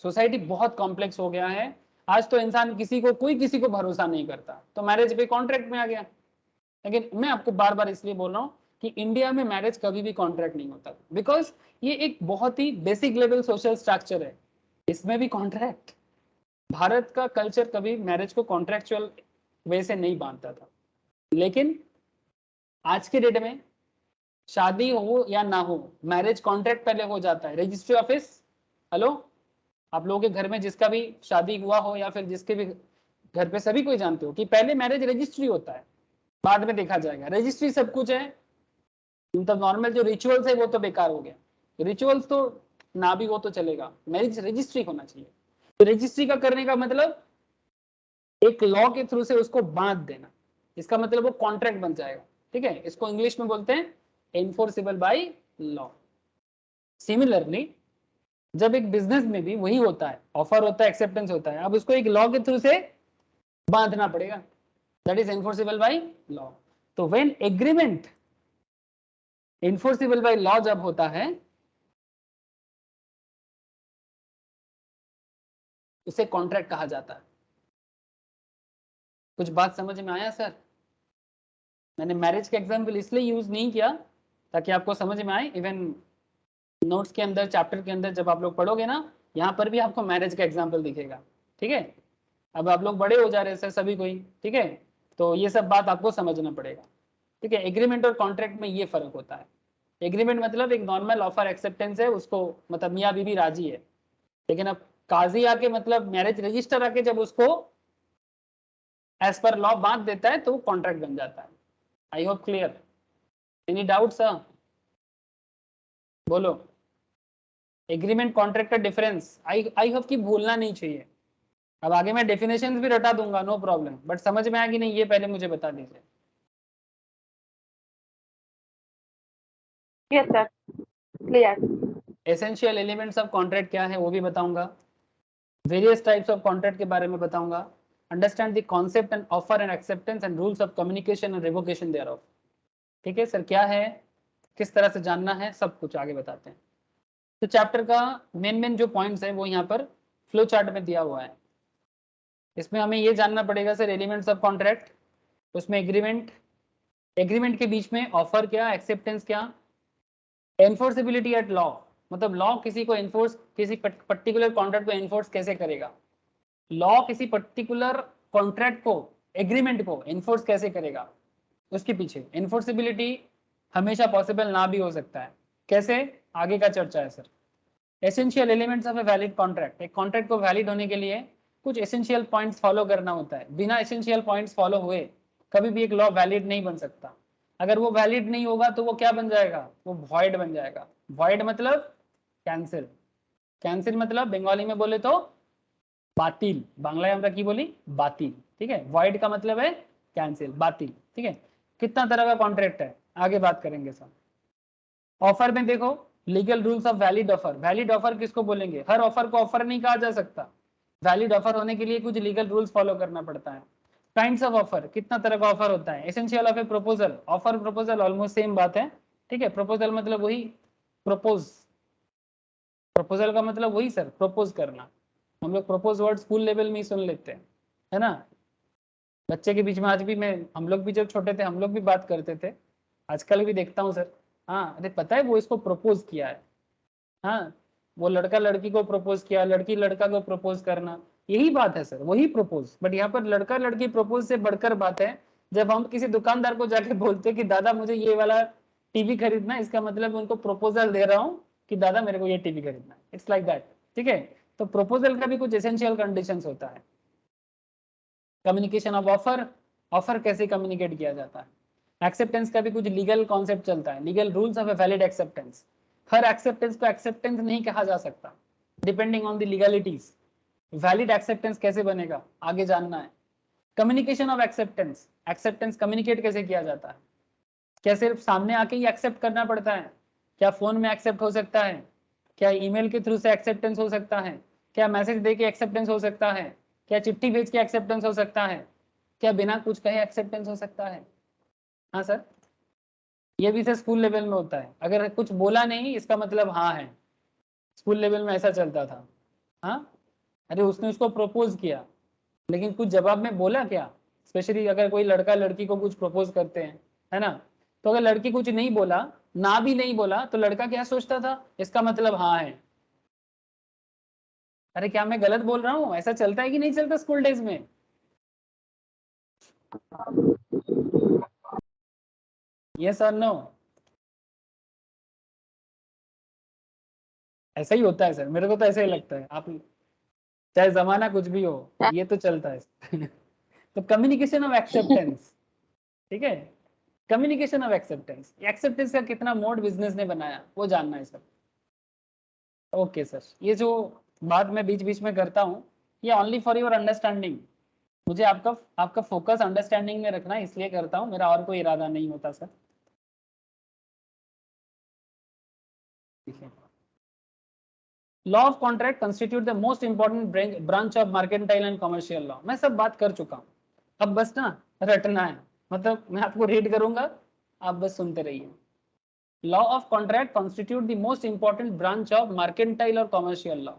सोसाइटी बहुत कॉम्प्लेक्स हो गया है। आज तो इंसान किसी को, कोई किसी को भरोसा नहीं करता, तो मैरिज भी कॉन्ट्रैक्ट में आ गया। लेकिन मैं आपको बार बार इसलिए बोल रहा हूँ कि इंडिया में मैरिज कभी भी कॉन्ट्रैक्ट नहीं होता, बिकॉज ये एक बहुत ही बेसिक लेवल सोशल स्ट्रक्चर है, इसमें भी कॉन्ट्रैक्ट। भारत का कल्चर कभी मैरिज को कॉन्ट्रैक्चुअल वे से नहीं बांधता था। लेकिन आज के डेट में शादी हो या ना हो, मैरिज कॉन्ट्रैक्ट पहले हो जाता है रजिस्ट्री ऑफिस। हेलो, आप लोगों के घर में जिसका भी शादी हुआ हो या फिर जिसके भी घर पे, सभी कोई जानते हो कि पहले मैरिज रजिस्ट्री होता है, बाद में देखा जाएगा। रजिस्ट्री सब कुछ है, मतलब नॉर्मल जो रिचुअल्स है वो तो बेकार हो गया, रिचुअल्स तो ना भी हो तो चलेगा, मैरिज रजिस्ट्री होना चाहिए। तो रजिस्ट्री का करने का मतलब एक लॉ के थ्रू से उसको बांध देना, इसका मतलब वो कॉन्ट्रैक्ट बन जाएगा, ठीक है। इसको इंग्लिश में बोलते हैं एनफोर्सेबल बाय लॉ। सिमिलरली जब एक बिजनेस में भी वही होता है, ऑफर होता है, एक्सेप्टेंस होता है, अब उसको एक लॉ के थ्रू से बांधना पड़ेगा, that is enforceable by law. तो when agreement enforceable by law जब होता है, उसे कॉन्ट्रैक्ट कहा जाता है। कुछ बात समझ में आया सर? मैंने मैरिज का एग्जाम्पल इसलिए यूज नहीं किया ताकि आपको समझ में आए। इवन नोट्स के अंदर, चैप्टर के अंदर जब आप लोग पढ़ोगे ना, यहाँ पर भी आपको मैरिज का एग्जाम्पल दिखेगा, ठीक है। अब आप लोग बड़े हो जा रहे हैं सर सभी कोई, ठीक है, तो ये सब बात आपको समझना पड़ेगा, ठीक है। एग्रीमेंट और कॉन्ट्रैक्ट में ये फर्क होता है। एग्रीमेंट मतलब एक नॉर्मल ऑफर एक्सेप्टेंस है, उसको मतलब मियाँ बीवी राजी है। लेकिन अब काजी आके, मतलब मैरिज रजिस्टर आके जब उसको एज पर लॉ बांध देता है तो वो कॉन्ट्रैक्ट बन जाता है। I hope clear. Any doubt sir? बोलो। एग्रीमेंट कॉन्ट्रैक्ट का डिफरेंस आई होप कि भूलना नहीं चाहिए। अब आगे मैं डेफिनेशंस भी रटा दूंगा, नो प्रॉब्लम, बट समझ में आया कि नहीं ये पहले मुझे बता दीजिए। Yes sir, clear. Essential elements of contract क्या है वो भी बताऊंगा, वेरियस टाइप्स ऑफ कॉन्ट्रैक्ट के बारे में बताऊंगा, understand the concept and offer and acceptance and rules of communication and revocation thereof. ठीक है सर, क्या है, किस तरह से जानना है, सब कुछ आगे बताते हैं। तो चैप्टर का मेन जो पॉइंट्स है वो यहाँ पर फ्लो चार्ट में दिया हुआ है। इसमें हमें ये जानना पड़ेगा सर एलिमेंट्स ऑफ कॉन्ट्रैक्ट, उसमें एग्रीमेंट, एग्रीमेंट के बीच में ऑफर क्या, एक्सेप्टेंस क्या, एनफोर्सेबिलिटी एट लॉ, मतलब लॉ किसी को एनफोर्स, किसी पर्टिकुलर कॉन्ट्रैक्ट को एनफोर्स कैसे करेगा, लॉ किसी पर्टिकुलर कॉन्ट्रैक्ट को, एग्रीमेंट को एनफोर्स कैसे करेगा, उसके पीछे एनफोर्सेबिलिटी हमेशा पॉसिबल ना भी हो सकता है, कैसे, आगे का चर्चा है sir. Essential elements of a valid contract, एक कॉन्ट्रैक्ट को वैलिड होने के लिए कुछ एसेंशियल पॉइंट्स फॉलो करना होता है, बिना एसेंशियल पॉइंट्स फॉलो हुए कभी भी एक लॉ वैलिड नहीं बन सकता। अगर वो वैलिड नहीं होगा तो वो क्या बन जाएगा, वो वॉइड बन जाएगा। वॉइड मतलब कैंसिल, कैंसिल मतलब बंगाली में बोले तो बातिल, बांग्लाয় আমরা কি বলি बातिल, ठीक है। वॉइड का मतलब है कैंसिल, बातिल, ठीक है। कितना तरह का कॉन्ट्रैक्ट है आगे बात करेंगे सर। ऑफर में देखो legal rules of valid offer, valid offer किसको बोलेंगे, हर ऑफर को ऑफर नहीं कहा जा सकता, वैलिड ऑफर होने के लिए कुछ लीगल रूल्स फॉलो करना पड़ता है। काइंड्स ऑफ ऑफर, कितना तरह का ऑफर होता है, essential of A proposal, offer proposal almost same बात है, ठीक है। प्रपोजल मतलब वही प्रपोज, प्रपोजल का मतलब वही सर प्रपोज करना, हम लोग प्रपोज वर्ड स्कूल लेवल में ही सुन लेते हैं, है ना। बच्चे के बीच में आज भी मैं, हम लोग भी जब छोटे थे हम लोग भी बात करते थे, आजकल भी देखता हूँ सर, हाँ अरे पता है वो इसको प्रपोज किया है, हाँ वो लड़का लड़की को प्रपोज किया, लड़की लड़का को प्रपोज करना, यही बात है सर, वही प्रपोज। बट यहाँ पर लड़का लड़की प्रपोज से बढ़कर बात है जब हम किसी दुकानदार को जाके बोलते कि दादा मुझे ये वाला टीवी खरीदना है, इसका मतलब उनको प्रपोजल दे रहा हूँ कि दादा मेरे को ये टीवी खरीदना है, इट्स लाइक दैट, ठीक है। तो प्रपोजल का भी कुछ एसेंशियल कंडीशंस होता है। कम्युनिकेशन ऑफ ऑफर, ऑफर कैसे कम्युनिकेट किया जाता है। एक्सेप्टेंस का भी कुछ लीगल कॉन्सेप्ट चलता है, legal rules of a valid acceptance. Her acceptance को एक्सेप्टेंस नहीं कहा जा सकता, depending on the legalities. Valid acceptance कैसे बनेगा आगे जानना है। Communication of acceptance, acceptance communicate कैसे किया जाता है, क्या सिर्फ सामने आके ही एक्सेप्ट करना पड़ता है, क्या फोन में एक्सेप्ट हो सकता है, क्या ईमेल के थ्रू से एक्सेप्टेंस हो सकता है, क्या मैसेज दे के एक्सेप्टेंस हो सकता है, क्या चिट्ठी भेज के एक्सेप्टेंस हो सकता है, क्या बिना कुछ कहे एक्सेप्टेंस हो सकता है। हाँ सर, ये भी सर स्कूल लेवल में होता है, अगर कुछ बोला नहीं इसका मतलब हाँ है, स्कूल लेवल में ऐसा चलता था। हाँ अरे उसने उसको प्रपोज किया लेकिन कुछ जवाब में बोला क्या, स्पेशली अगर कोई लड़का लड़की को कुछ प्रपोज करते हैं, है ना, तो अगर लड़की कुछ नहीं बोला, ना भी नहीं बोला, तो लड़का क्या सोचता था, इसका मतलब हाँ है। अरे क्या मैं गलत बोल रहा हूँ, ऐसा चलता है कि नहीं चलता स्कूल डेज में। यस और नो, ऐसा ही होता है सर, मेरे को तो ऐसा ही लगता है, आप चाहे जमाना कुछ भी हो ये तो चलता है। तो कम्युनिकेशन ऑफ एक्सेप्टेंस, ठीक है, कम्युनिकेशन ऑफ एक्सेप्टेंस, एक्सेप्टेंस का कितना मोड बिजनेस ने बनाया वो जानना है सर। ओके सर, ये जो बात मैं बीच बीच में करता हूँ ये ओनली फॉर योर अंडरस्टैंडिंग, मुझे आपका आपका फोकस अंडरस्टैंडिंग में रखना है इसलिए करता हूँ, मेरा और कोई इरादा नहीं होता sir. Law of contract constitute the most important branch of mercantile and commercial law, मैं सब बात कर चुका हूँ, अब बस ना रटना है, मतलब मैं आपको रीड करूंगा आप बस सुनते रहिए। Law of contract constitute the most important branch of mercantile और कमर्शियल लॉ।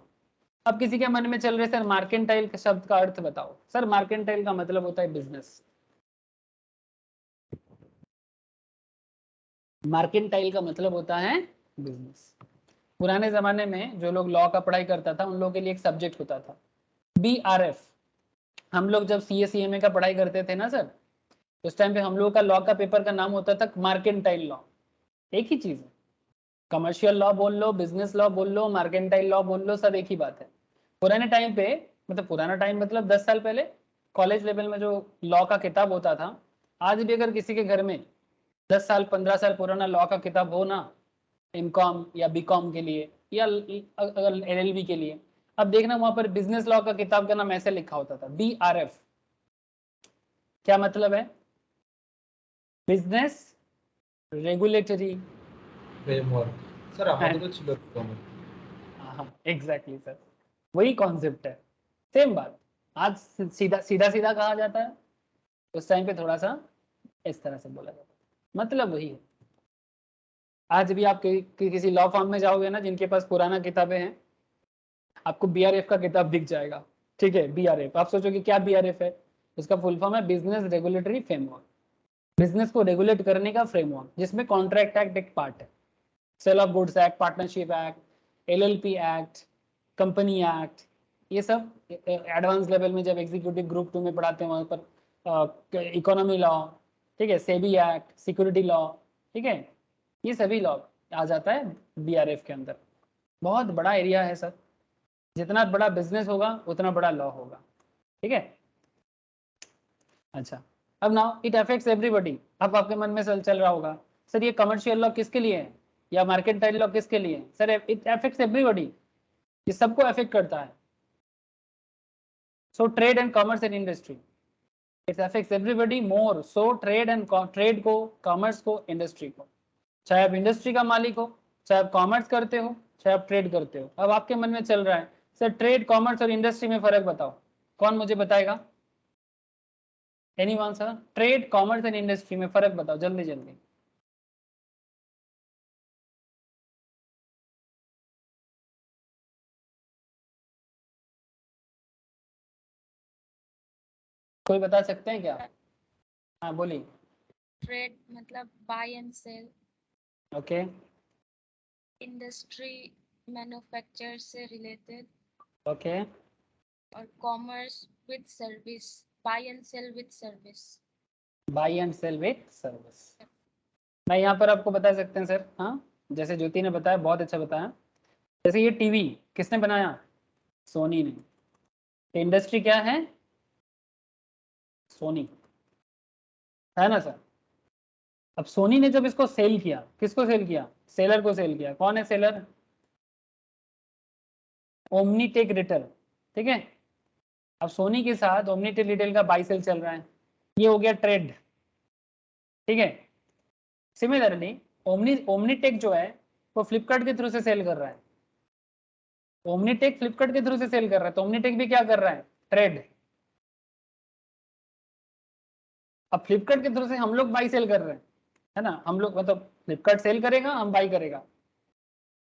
अब किसी के मन में चल रहे सर मार्केंटाइल के शब्द का अर्थ बताओ, सर मार्केंटाइल का मतलब होता है बिजनेस, मार्केंटाइल का मतलब होता है बिजनेस। पुराने जमाने में जो लोग लॉ का पढ़ाई करता था उन लोगों के लिए एक सब्जेक्ट होता था BRF। हम लोग जब CA CMA का पढ़ाई करते थे ना सर, उस टाइम पे हम लोगों का लॉ का पेपर का नाम होता था मार्केंटाइल लॉ, एक ही चीज है, कमर्शियल लॉ बोल लो, बिजनेस लॉ बोल लो, मार्केंटाइल लॉ बोल लो, सब एक ही बात है। पुराने टाइम पे, मतलब पुराना टाइम मतलब 10 साल पहले कॉलेज लेवल में जो लॉ का किताब होता था, आज भी अगर किसी के घर में 10 साल 15 साल पुराना लॉ का किताब हो ना, MCOM या BCOM के लिए या अगर LLB के लिए, अब देखना वहां पर बिजनेस लॉ का किताब का नाम ऐसे लिखा होता था BRF। क्या मतलब है, बिजनेस रेगुलेटरी फ्रेमवर्क सर আমাদেরও ছিল এরকম। हाँ एग्जैक्टली सर, वही कॉन्सेप्ट है, सेम बात। आज सीधा सीधा सीधा कहा जाता है, उस टाइम पे थोड़ा सा इस तरह से बोला जाता है, मतलब वही है। आज भी आप किसी लॉ फॉर्म में जाओगे ना, जिनके पास पुराना किताबें हैं, आपको बीआरएफ का किताब दिख जाएगा, ठीक है। बीआरएफ, आप सोचोगे क्या बीआरएफ है, उसका फुल फॉर्म है बिजनेस रेगुलेटरी फ्रेमवर्क, बिजनेस को रेगुलेट करने का फ्रेमवर्क, जिसमें कॉन्ट्रैक्ट एक्ट एक पार्ट है, sale of goods act, partnership act, LLP act, company act, ये सब एडवांस लेवल में जब एग्जीक्यूटिव ग्रुप 2 में पढ़ाते हैं वहां पर इकोनॉमी लॉ, ठीक है, सेबी एक्ट, सिक्योरिटी लॉ, ठीक है, ये सभी लॉ आ जाता है बीआरएफ के अंदर। बहुत बड़ा एरिया है सर, जितना बड़ा बिजनेस होगा उतना बड़ा लॉ होगा, ठीक है। अच्छा, अब नाउ इट अफेक्ट्स एवरीबॉडी। अब आपके मन में चल रहा होगा सर ये कमर्शियल लॉ किसके लिए है या मार्केटाइल लॉ किसके लिए है? सर इट अफेक्ट्स एवरीबॉडी, ये सबको अफेक्ट करता है। So trade and commerce and industry, it affects everybody more so trade को, कॉमर्स को, इंडस्ट्री को। चाहे आप इंडस्ट्री का मालिक हो, चाहे आप कॉमर्स करते हो, चाहे आप ट्रेड करते हो। अब आपके मन में चल रहा है सर ट्रेड, कॉमर्स और इंडस्ट्री में फर्क बताओ, कौन मुझे बताएगा? Anyone sir, trade, commerce and industry में फर्क बताओ जल्दी जल्दी। कोई बता सकते हैं क्या? हाँ बोलिए। ट्रेड मतलब buy and sale, okay, industry manufacture से रिलेटेड, ओके, और commerce with service, buy and sale with service. Buy and sale with service. मैं यहाँ पर आपको बता सकते हैं सर, हाँ, जैसे ज्योति ने बताया, बहुत अच्छा बताया। जैसे ये टीवी किसने बनाया? सोनी ने। इंडस्ट्री क्या है? सोनी, है ना सर। अब सोनी ने जब इसको सेल किया, किसको सेल किया? सेलर को सेल किया। कौन है सेलर? ओमनीटेक रिटेल, ठीक है। अब सोनी के साथ ओमनीटेक रिटेल का बाई सेल चल रहा है, ये हो गया ट्रेड, ठीक है। सिमिलरली ओमनीटेक जो है वो फ्लिपकार्ट के थ्रू से सेल कर रहा है, ओमनीटेक फ्लिपकार्ट के थ्रू से सेल कर रहा है, तो ओमनीटेक भी क्या कर रहा है? ट्रेड। अब फ्लिपकार्ट के थ्रू से हम लोग बाई सेल कर रहे हैं, है ना, हम लोग मतलब फ्लिपकार्ट सेल करेगा, हम बाई करेगा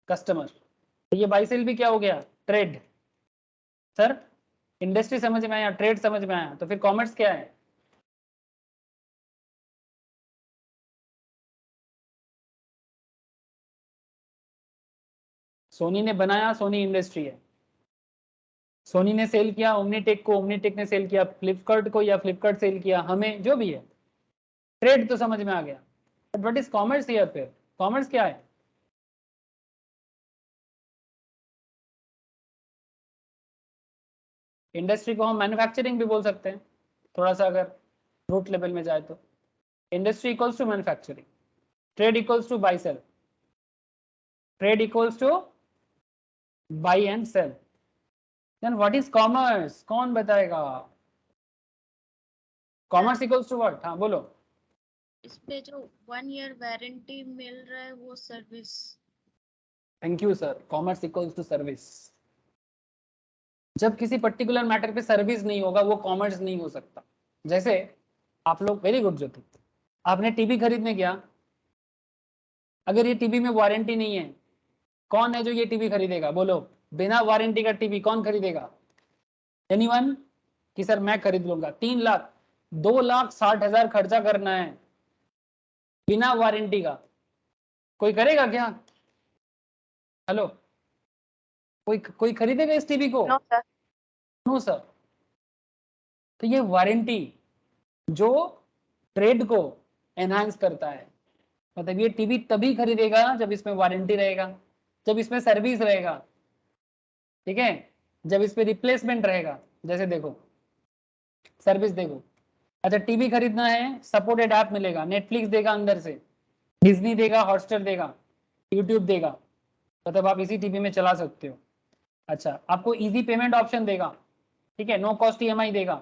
कस्टमर, तो ये बाई सेल भी क्या हो गया? ट्रेड। सर इंडस्ट्री समझ में आया, ट्रेड समझ में आया, तो फिर कॉमर्स क्या है? सोनी ने बनाया, सोनी इंडस्ट्री है। सोनी ने सेल किया ओमनीटेक को, ओमनीटेक ने सेल किया फ्लिपकार्ट को, या फ्लिपकार्ट सेल किया हमें, जो भी है ट्रेड तो समझ में आ गया। But what is commerce here? फिर कॉमर्स क्या है? इंडस्ट्री को हम मैन्युफैक्चरिंग भी बोल सकते हैं, थोड़ा सा अगर रूट लेवल में जाए तो। Industry equals to manufacturing, trade equals to buy sale, trade equals to buy and sale. Then what is commerce? कौन बताएगा? Commerce equals to what? हाँ बोलो। इस पे जो 1 ईयर वारंटी मिल रहा है वो service. Thank you sir, commerce equals to service. जब किसी पर्टिकुलर मैटर पे सर्विस नहीं होगा वो कॉमर्स नहीं हो सकता। जैसे आप लोग, वेरी गुड ज्योति, आपने टीवी खरीदने गया, अगर ये टीवी में वारंटी नहीं है, कौन है जो ये टीवी खरीदेगा? बोलो, बिना वारंटी का टीवी कौन खरीदेगा? एनीवन? कि सर मैं खरीद लूंगा, 3 लाख 2,60,000 खर्चा करना है बिना वारंटी का, कोई करेगा क्या? हेलो, कोई खरीदेगा इस टीवी को? No sir. No sir. तो ये वारंटी जो ट्रेड को एनहांस करता है, मतलब ये टीवी तभी खरीदेगा जब इसमें वारंटी रहेगा, जब इसमें सर्विस रहेगा, ठीक है, जब इस पे रिप्लेसमेंट रहेगा। जैसे देखो, सर्विस देखो, अच्छा टीवी खरीदना है, सपोर्टेड ऐप मिलेगा, नेटफ्लिक्स देगा अंदर से, डिज्नी देगा, हॉटस्टार देगा, यूट्यूब देगा, मतलब आप इसी टीवी में चला सकते हो। अच्छा, आपको इजी पेमेंट ऑप्शन देगा, ठीक है, नो कॉस्ट ईएमआई देगा,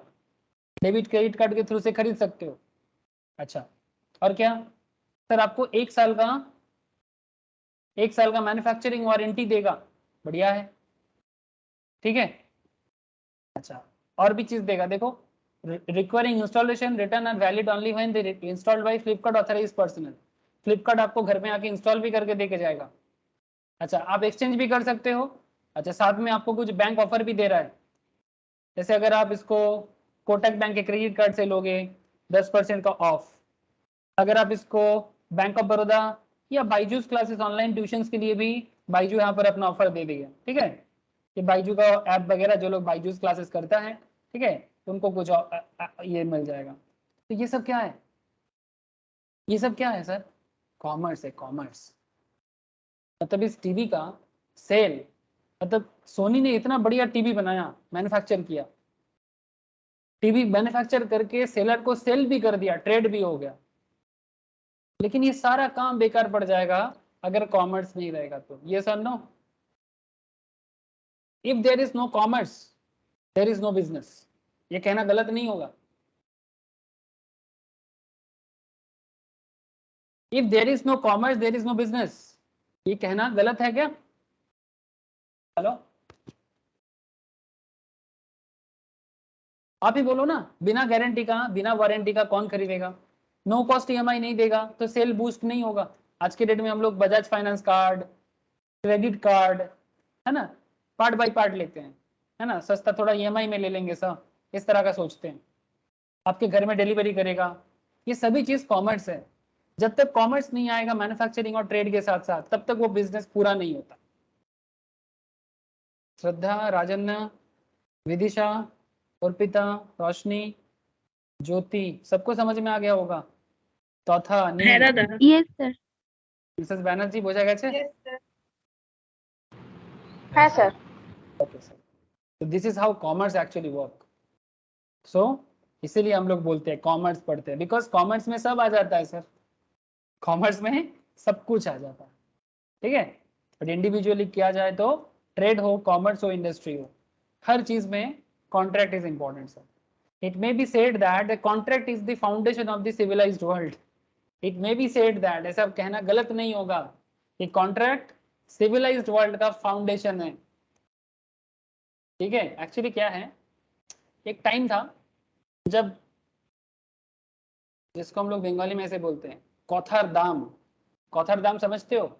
डेबिट क्रेडिट कार्ड के थ्रू से खरीद सकते हो। अच्छा, और क्या सर? आपको 1 साल का मैन्युफैक्चरिंग वारंटी देगा, बढ़िया है, ठीक है। अच्छा, और भी चीज देगा, देखो requiring installation return are valid only when they installed by Flipkart authorised personal. Flipkart आपको घर में आके इंस्टॉल भी करके देके जाएगा। अच्छा, आप एक्सचेंज भी कर सकते हो। अच्छा, साथ में आपको कुछ बैंक ऑफर भी दे रहा है, जैसे अगर आप इसको कोटक बैंक के क्रेडिट कार्ड से लोगे 10% का ऑफ। अगर आप इसको बैंक ऑफ बड़ौदा या बाइजूस क्लासेस ऑनलाइन ट्यूशंस के लिए भी बाइजू यहाँ पर अपना ऑफर दे देगा, ठीक है। ये बाइजू का ऐप वगैरह जो लोग बाइजूस क्लासेस करता है, ठीक है, तो उनको कुछ ये मिल जाएगा। तो ये सब क्या है, ये सब क्या है सर? कॉमर्स है, कॉमर्स। मतलब इस टीवी का सेल, मतलब सोनी ने इतना बढ़िया टीवी बनाया, मैन्युफैक्चर किया, टीवी मैन्युफैक्चर करके सेलर को सेल भी कर दिया, ट्रेड भी हो गया, लेकिन ये सारा काम बेकार पड़ जाएगा अगर कॉमर्स नहीं रहेगा तो। ये sir no, if there is no commerce there is no business. ये कहना गलत नहीं होगा। If there is no commerce there is no business, ये कहना गलत है क्या? हेलो, आप ही बोलो ना, बिना गारंटी का बिना वारंटी का कौन खरीदेगा? नो कॉस्ट ईएमआई नहीं देगा तो सेल बूस्ट नहीं होगा। आज के डेट में हम लोग Bajaj finance card, credit card, है ना, पार्ट बाय पार्ट लेते हैं, है ना, सस्ता थोड़ा ईएमआई में ले लेंगे सर, इस तरह का सोचते हैं। आपके घर में डिलीवरी करेगा, ये सभी चीज कॉमर्स है। जब तक कॉमर्स नहीं आएगा मैन्युफैक्चरिंग और ट्रेड के साथ साथ, तब तक वो बिजनेस पूरा नहीं होता। श्रद्धा, राजन्ना, विदिशा, अर्पिता, रोशनी, ज्योति, सबको समझ में आ गया होगा? चौथा Neel, yes sir. Mrs Banerjee बोझा गए? हाँ सर। ओके सर, तो this is how commerce actually work. So इसीलिए हम लोग बोलते हैं कॉमर्स पढ़ते हैं, बिकॉज कॉमर्स में सब आ जाता है सर, कॉमर्स में सब कुछ आ जाता है, ठीक है। बट इंडिविजुअली किया जाए तो ट्रेड हो, कॉमर्स हो, इंडस्ट्री हो, हर चीज में contract is important sir. It may be said that the contract is the foundation of the civilised world. It may be said that, ऐसा कहना गलत नहीं होगा कि कॉन्ट्रैक्ट सिविलाइज्ड वर्ल्ड का फाउंडेशन है, ठीक है। एक्चुअली क्या है, एक टाइम था जब, जिसको हम लोग बंगाली में ऐसे बोलते हैं कौथर दाम। कौथर दाम समझते हो?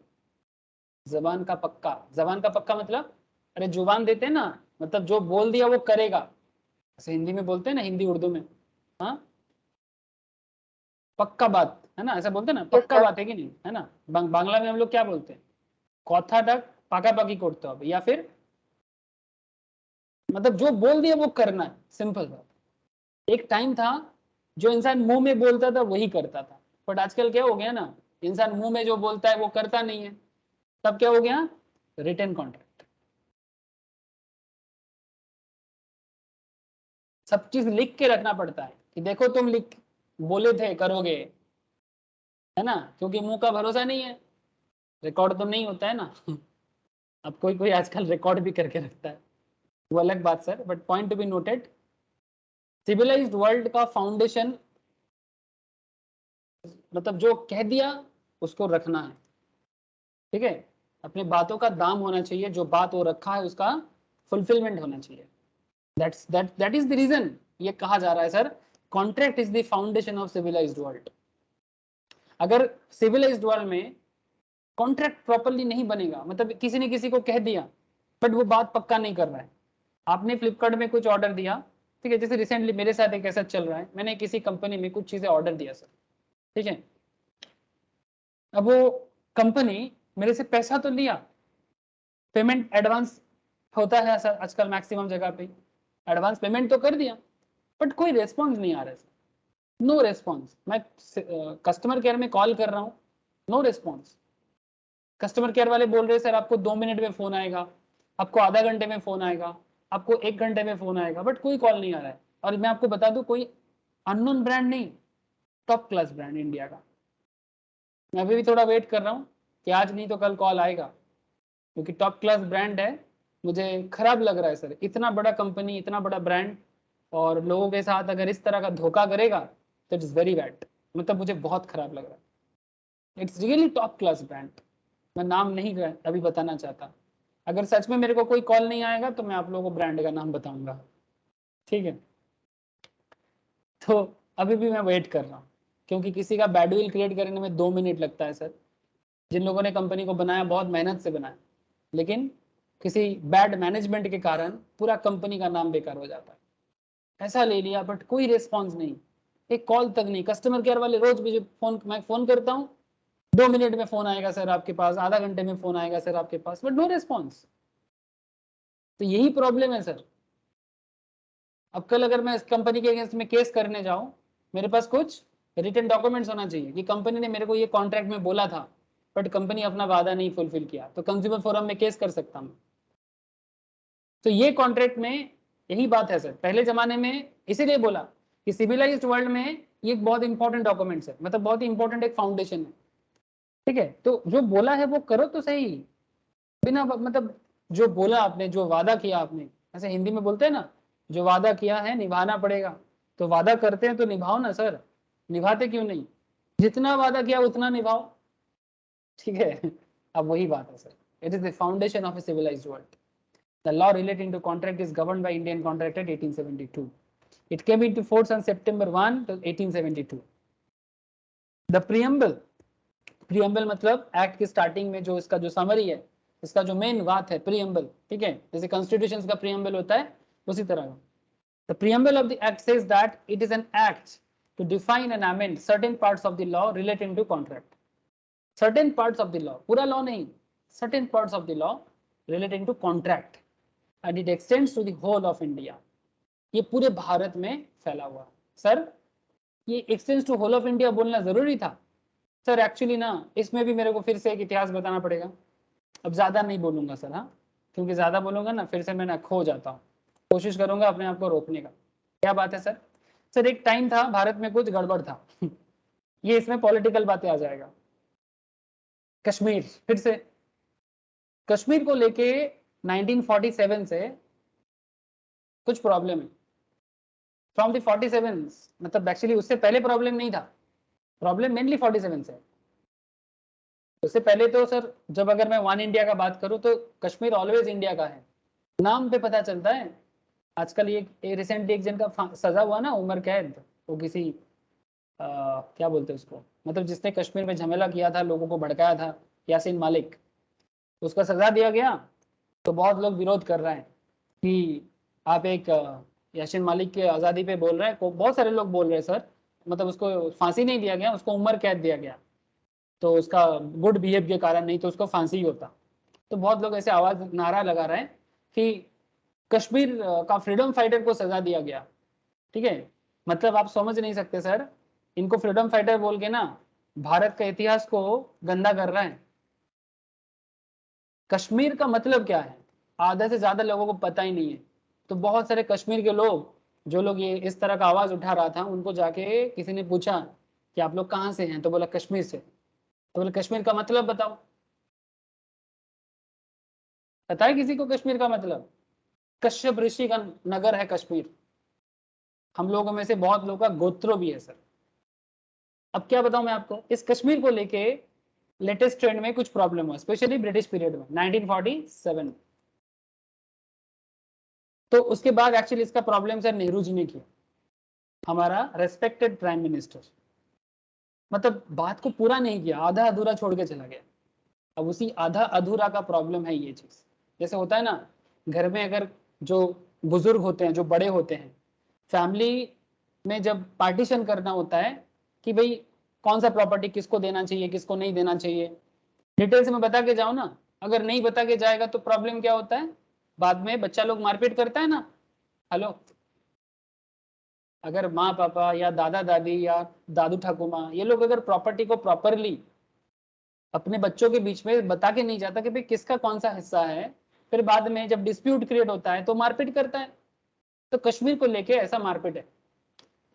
जबान का पक्का। जबान का पक्का मतलब, अरे जुबान देते हैं ना, मतलब जो बोल दिया वो करेगा, ऐसे हिंदी में बोलते हैं ना, हिंदी उर्दू में, हाँ, पक्का बात है ना, ऐसा बोलते हैं ना, पक्का बात है कि नहीं, है ना। बांग्ला में हम लोग क्या बोलते हैं? कौथा तक पाका पाकी करते हो, या फिर मतलब जो बोल दिया वो करना है, सिंपल बात। एक टाइम था जो इंसान मुंह में बोलता था वही करता था, बट आजकल क्या हो गया ना, इंसान मुंह में जो बोलता है वो करता नहीं है। तब क्या हो गया? Written contract. सब चीज लिख के रखना पड़ता है कि देखो तुम लिख बोले थे करोगे, है ना, क्योंकि मुंह का भरोसा नहीं है, रिकॉर्ड तो नहीं होता है ना। अब कोई कोई आजकल रिकॉर्ड भी करके रखता है, वो अलग बात sir, but point to be noted, civilised world का फाउंडेशन मतलब जो कह दिया उसको रखना है, ठीक है। अपनी बातों का दाम होना चाहिए, जो बात वो रखा है उसका फुलफिलमेंट होना चाहिए। दैट इज द रीजन ये कहा जा रहा है sir, contract is the foundation of civilised world. अगर सिविलाइज्ड वर्ल्ड में कॉन्ट्रैक्ट प्रॉपर्ली नहीं बनेगा, मतलब किसी ने किसी को कह दिया बट वो बात पक्का नहीं कर रहा है। आपने फ्लिपकार्ट में कुछ ऑर्डर दिया, ठीक है, जैसे रिसेंटली मेरे साथ एक ऐसा चल रहा है, मैंने किसी कंपनी में कुछ चीजें ऑर्डर दिया सर, ठीक है। अब वो कंपनी मेरे से पैसा तो लिया, पेमेंट एडवांस होता है सर आजकल मैक्सिमम जगह पे, एडवांस पेमेंट तो कर दिया, बट कोई रेस्पॉन्स नहीं आ रहा है सर, नो रेस्पॉन्स। मैं कस्टमर केयर में कॉल कर रहा हूँ, नो रेस्पॉन्स। कस्टमर केयर वाले बोल रहे हैं सर आपको 2 मिनट में फोन आएगा, आपको आधा घंटे में फोन आएगा, आपको 1 घंटे में फोन आएगा, बट कोई कॉल नहीं आ रहा है। और मैं आपको बता दूं, कोई अननोन ब्रांड नहीं, टॉप क्लास ब्रांड इंडिया का। मैं अभी भी थोड़ा वेट कर रहा हूँ कि आज नहीं तो कल कॉल आएगा, क्योंकि टॉप क्लास ब्रांड है। मुझे खराब लग रहा है सर, इतना बड़ा कंपनी, इतना बड़ा ब्रांड, और लोगों के साथ अगर इस तरह का धोखा करेगा तो इट्स वेरी बैड, मतलब मुझे बहुत खराब लग रहा है। It's really top class brand, मैं नाम नहीं अभी बताना चाहता। अगर सच में मेरे को कोई कॉल नहीं आएगा तो मैं आप लोगों को ब्रांड का नाम बताऊंगा, ठीक है, तो अभी भी मैं वेट कर रहा हूँ, क्योंकि किसी का बैडविल क्रिएट करने में 2 मिनट लगता है सर। जिन लोगों ने कंपनी को बनाया बहुत मेहनत से बनाया, लेकिन किसी बैड मैनेजमेंट के कारण पूरा कंपनी का नाम बेकार हो जाता है। ऐसा ले लिया बट कोई रिस्पॉन्स नहीं, एक कॉल तक नहीं। कस्टमर केयर वाले रोज मुझे मैं फोन करता हूँ, 2 मिनट में फोन आएगा सर आपके पास, आधा घंटे में फोन आएगा सर आपके पास, बट नो रिस्पॉन्स। तो यही प्रॉब्लम है सर। अब कल अगर मैं इस कंपनी के अगेंस्ट में केस करने जाऊं, मेरे पास कुछ रिटन डॉक्यूमेंट्स होना चाहिए कि कंपनी ने मेरे को ये कॉन्ट्रैक्ट में बोला था बट कंपनी अपना वादा नहीं फुलफिल किया, तो कंज्यूमर फोरम में केस कर सकता हूं। तो ये कॉन्ट्रैक्ट में यही बात है सर। पहले जमाने में इसीलिए बोला कि सिविलाइज्ड वर्ल्ड में ये एक बहुत इंपॉर्टेंट डॉक्यूमेंट्स है, मतलब बहुत ही इंपॉर्टेंट एक फाउंडेशन है। ठीक है, तो जो बोला है वो करो तो सही, बिना मतलब जो बोला आपने, जो वादा किया आपने, ऐसे हिंदी में बोलते हैं ना, जो वादा किया है निभाना पड़ेगा। तो वादा करते हैं तो निभाओ ना सर, निभाते क्यों नहीं? जितना वादा किया उतना निभाओ। ठीक है, अब वही बात है sir. It is the foundation of a civilised world. The law relating to contract is governed by Indian contract act 1872. It came into force on September 1, 1872. The preamble मतलब एक्ट की स्टार्टिंग में जो इसका जो समरी है, इसका जो मेन बात है प्रीएम्बल। ठीक है, जैसे कॉन्स्टिट्यूशन का प्रीएम्बल होता है उसी तरह। The preamble of the act says that it is an act to define and amend certain parts of the law relating to contract. Certain parts of the law, पूरा law नहीं, certain parts of the law relating to contract, and it extends to the whole of India. ये पूरे भारत में फैला हुआ। सर ये extends to whole of India बोलना जरूरी था सर? एक्चुअली ना, इसमें भी मेरे को फिर से एक इतिहास बताना पड़ेगा। अब ज्यादा नहीं बोलूंगा सर, हाँ, क्योंकि ज्यादा बोलूंगा ना फिर से मैं ना खो जाता हूँ। कोशिश करूंगा अपने आप को रोकने का। क्या बात है सर? सर एक टाइम था भारत में कुछ गड़बड़ था ये इसमें पॉलिटिकल बातें आ जाएगा। कश्मीर, फिर से कश्मीर को लेके 1947 से कुछ प्रॉब्लम है। फ्रॉम द 47, मतलब एक्चुअली उससे पहले प्रॉब्लम नहीं था, प्रॉब्लम मेनली 47 से। उससे पहले तो सर जब अगर मैं वन इंडिया का बात करूं तो कश्मीर ऑलवेज इंडिया का है, नाम पे पता चलता है। आजकल ये रिसेंटली एक जन का सजा हुआ ना, उम्र कैद, वो किसी क्या बोलते हैं उसको, मतलब जिसने कश्मीर में झमेला किया था, लोगों को भड़काया था, यासीन मालिक, उसका सजा दिया गया। तो बहुत लोग विरोध कर रहे हैं कि आप एक यासीन मालिक के आज़ादी पे बोल रहे हैं। बहुत सारे लोग बोल रहे हैं सर, मतलब उसको फांसी नहीं दिया गया, उसको उम्र कैद दिया गया, तो उसका गुड बिहेव के कारण, नहीं तो उसको फांसी ही होता। तो बहुत लोग ऐसे आवाज नारा लगा रहे हैं कि कश्मीर का फ्रीडम फाइटर को सजा दिया गया। ठीक है, मतलब आप समझ नहीं सकते सर, इनको फ्रीडम फाइटर बोल के ना भारत का इतिहास को गंदा कर रहा है। कश्मीर का मतलब क्या है आधा से ज्यादा लोगों को पता ही नहीं है। तो बहुत सारे कश्मीर के लोग, जो लोग ये इस तरह का आवाज उठा रहा था, उनको जाके किसी ने पूछा कि आप लोग कहाँ से हैं, तो बोला कश्मीर से। तो बोले कश्मीर का मतलब बताओ, पता है किसी को कश्मीर का मतलब? कश्यप ऋषि का नगर है कश्मीर। हम लोगों में से बहुत लोगों का गोत्रो भी है सर। अब क्या बताऊं मैं आपको, इस कश्मीर को लेके लेटेस्ट ट्रेंड में कुछ प्रॉब्लम हुआ, स्पेशली ब्रिटिश पीरियड में 1947। तो उसके बाद एक्चुअली इसका प्रॉब्लम सर नेहरू जी ने किया, हमारा रेस्पेक्टेड प्राइम मिनिस्टर। मतलब बात को पूरा नहीं किया, आधा अधूरा छोड़ के चला गया। अब उसी आधा अधूरा का प्रॉब्लम है ये चीज। जैसे होता है ना, घर में अगर जो बुजुर्ग होते हैं, जो बड़े होते हैं, फैमिली में जब पार्टीशन करना होता है कि भाई कौन सा प्रॉपर्टी किसको देना चाहिए, किसको नहीं देना चाहिए, डिटेल्स में बता के जाओ ना। अगर नहीं बता के जाएगा तो प्रॉब्लम क्या होता है, बाद में बच्चा लोग मारपीट करता है ना। हेलो, अगर माँ पापा या दादा दादी या दादू ठाकुमा ये लोग अगर प्रॉपर्टी को प्रॉपरली अपने बच्चों के बीच में बता के नहीं जाता कि भाई किसका कौन सा हिस्सा है, फिर बाद में जब डिस्प्यूट क्रिएट होता है तो मारपीट करता है। तो कश्मीर को लेके ऐसा मारपीट है।